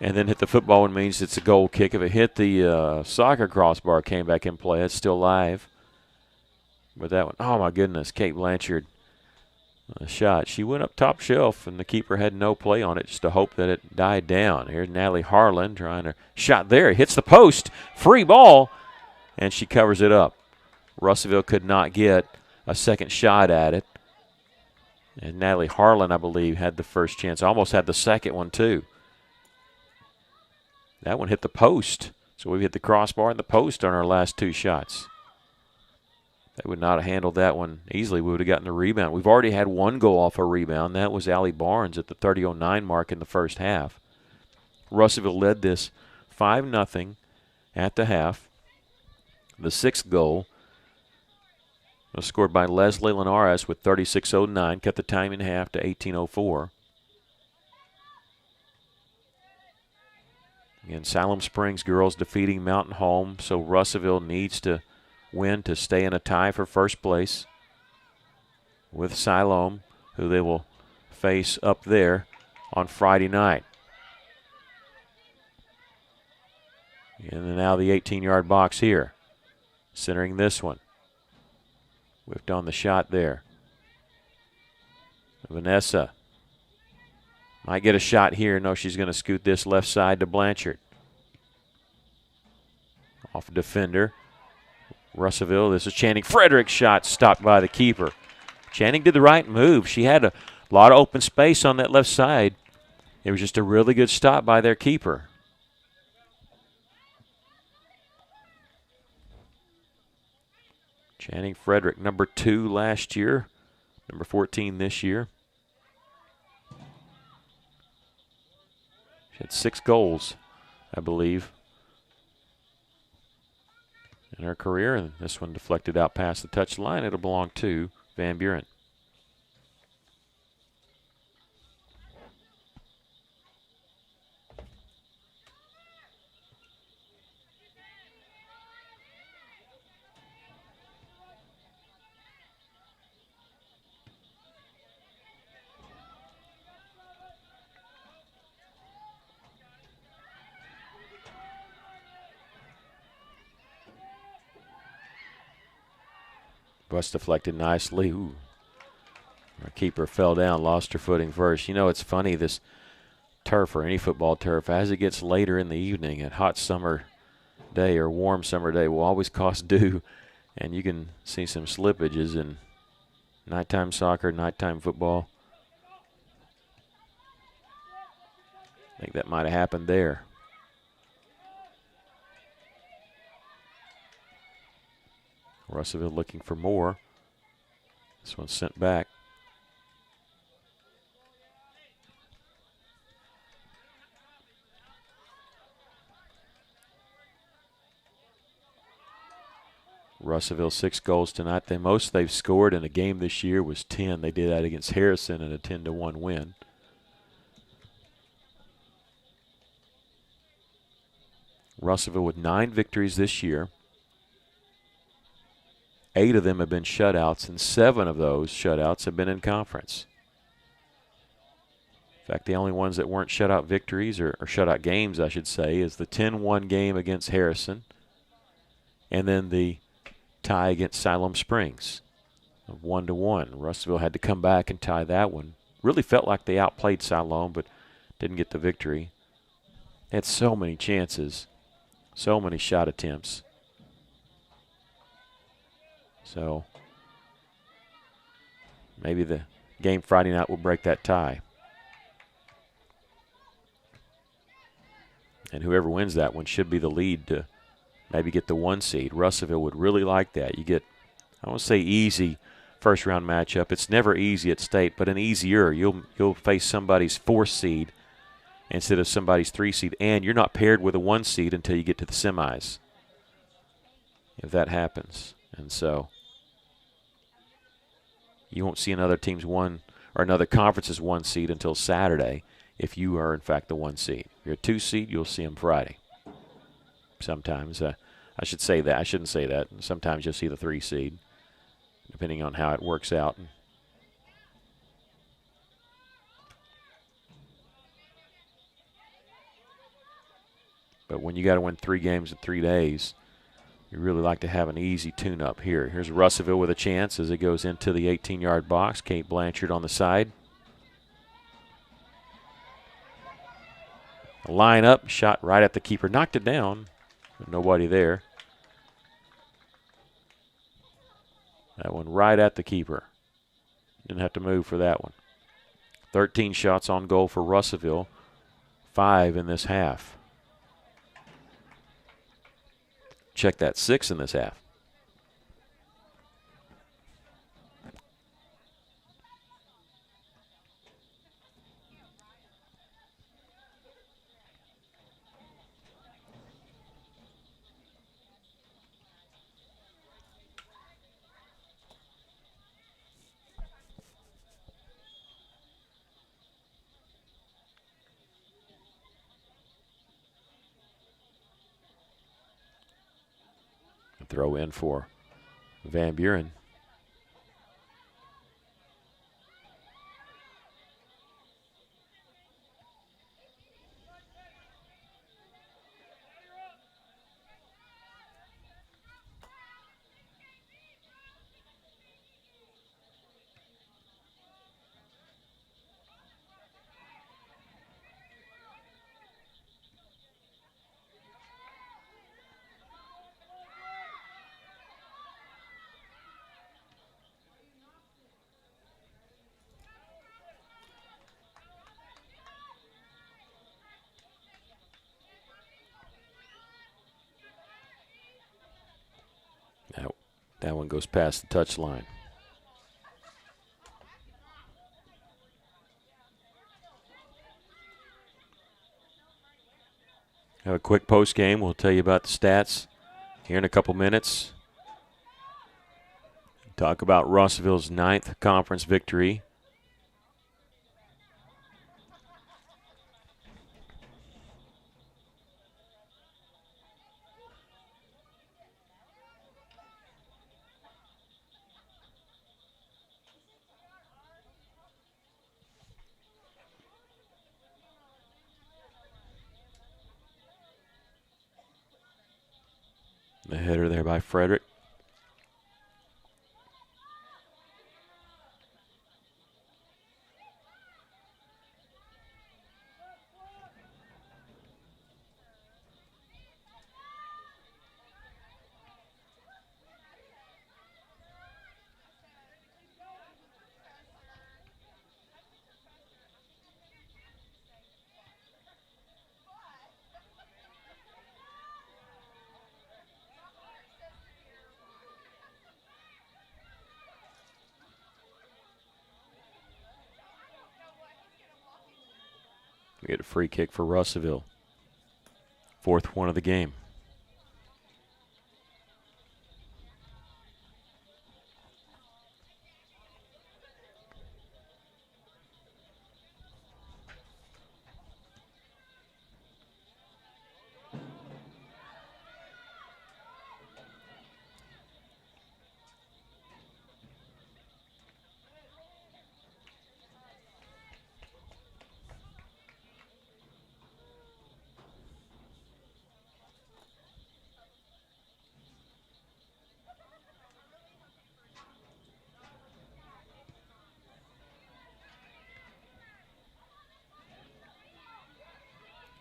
And then hit the football one means it's a goal kick. If it hit the soccer crossbar, came back in play, it's still live. But that one, oh, my goodness. Kate Blanchard. A shot. She went up top shelf, and the keeper had no play on it, just to hope that it died down. Here's Natalie Harlan trying to shot there. It hits the post. Free ball, and she covers it up. Russellville could not get a second shot at it. And Natalie Harlan, I believe, had the first chance. Almost had the second one, too. That one hit the post. So we've hit the crossbar and the post on our last 2 shots. They would not have handled that one easily. We would have gotten the rebound. We've already had 1 goal off a rebound. That was Allie Barnes at the 30:09 mark in the first half. Russellville led this 5-0 at the half. The 6th goal was scored by Leslie Linares with 36:09, cut the time in half to 18:04. Again, Siloam Springs girls defeating Mountain Home, so Russellville needs to win to stay in a tie for first place with Siloam, who they will face up there on Friday night. And now the 18-yard box here. Centering this one. Whipped on the shot there. Vanessa might get a shot here. No, she's going to scoot this left side to Blanchard. Off a defender. Russellville, this is Channing Frederick's shot, stopped by the keeper. Channing did the right move. She had a lot of open space on that left side. It was just a really good stop by their keeper. Channing Frederick, number 2 last year, number 14 this year. She had 6 goals, I believe, in her career, and this one deflected out past the touch line. It'll belong to Van Buren. Bus deflected nicely. Ooh. Our keeper fell down, lost her footing first. You know, it's funny, this turf, or any football turf, as it gets later in the evening, a hot summer day or warm summer day will always cost due, and you can see some slippages in nighttime soccer, nighttime football. I think that might have happened there. Russellville looking for more. This one's sent back. Russellville 6 goals tonight. The most they've scored in a game this year was 10. They did that against Harrison in a 10-1 win. Russellville with 9 victories this year. 8 of them have been shutouts, and 7 of those shutouts have been in conference. In fact, the only ones that weren't shutout victories, or shutout games, I should say, is the 10-1 game against Harrison, and then the tie against Siloam Springs of 1-1. Russellville had to come back and tie that one. Really felt like they outplayed Siloam, but didn't get the victory. Had so many chances, so many shot attempts. So maybe the game Friday night will break that tie. And whoever wins that one should be the lead to maybe get the 1 seed. Russellville would really like that. You get, I won't say easy first round matchup. It's never easy at state, but an easier. You'll face somebody's 4th seed instead of somebody's 3 seed, and you're not paired with a 1 seed until you get to the semis, if that happens. And so you won't see another team's 1 or another conference's 1 seed until Saturday if you are, in fact, the 1 seed. If you're a 2 seed, you'll see them Friday. Sometimes. I should say that. I shouldn't say that. Sometimes you'll see the 3 seed, depending on how it works out. But when you got to win 3 games in 3 days, you really like to have an easy tune-up here. Here's Russellville with a chance as it goes into the 18-yard box. Kate Blanchard on the side. A line up, shot right at the keeper. Knocked it down, but nobody there. That one right at the keeper. Didn't have to move for that one. 13 shots on goal for Russellville. 5 in this half. Check that, 6 in this half. Throw in for Van Buren. That one goes past the touchline. Have a quick post game. We'll tell you about the stats here in a couple minutes. Talk about Russellville's 9th conference victory. The header there by Frederick. We get a free kick for Russellville. 4th one of the game.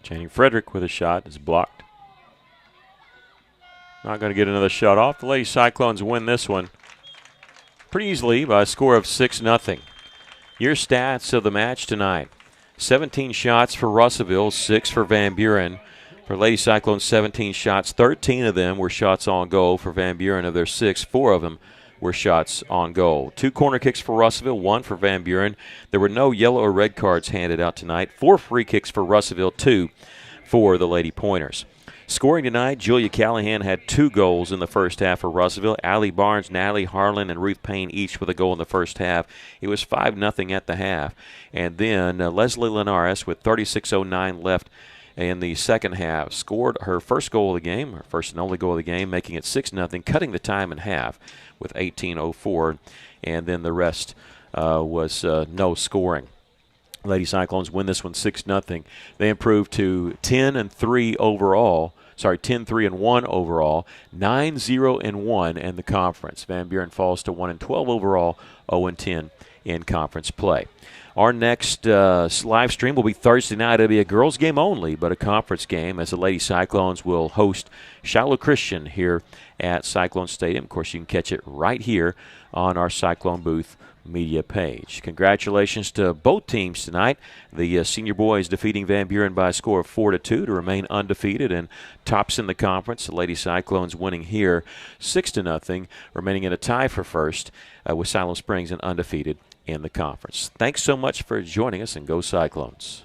Channing Frederick with a shot is blocked. Not going to get another shot off. The Lady Cyclones win this one pretty easily by a score of 6-0. Your stats of the match tonight. 17 shots for Russellville, 6 for Van Buren. For Lady Cyclones, 17 shots. 13 of them were shots on goal. For Van Buren, of their 6, 4 of them were shots on goal. 2 corner kicks for Russellville, 1 for Van Buren. There were no yellow or red cards handed out tonight. 4 free kicks for Russellville, 2 for the Lady Pointers. Scoring tonight, Julia Callahan had 2 goals in the first half for Russellville. Allie Barnes, Natalie Harlan, and Ruth Payne each with a goal in the first half. It was 5-0 at the half. And then Leslie Linares with 36:09 left in the second half scored her first goal of the game, her first and only goal of the game, making it 6-0, cutting the time in half with 18:04. And then the rest was no scoring. Lady Cyclones win this one 6-0. They improved to 10-3 overall. 10-3-1 overall, 9-0-1 in the conference. Van Buren falls to 1-12 overall, 0-10 in conference play. Our next live stream will be Thursday night. It'll be a girls' game only, but a conference game, as the Lady Cyclones will host Shiloh Christian here at Cyclone Stadium. Of course, you can catch it right here on our Cyclone Booth media page. Congratulations to both teams tonight. The senior boys defeating Van Buren by a score of 4-2 to remain undefeated and tops in the conference. The Lady Cyclones winning here 6-0, remaining in a tie for first with Siloam Springs and undefeated in the conference. Thanks so much for joining us, and go Cyclones.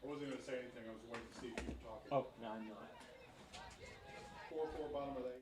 I wasn't going to say anything. I was waiting to see if you were talking. Oh, no, I'm not. 4-4 bottom of the 8th.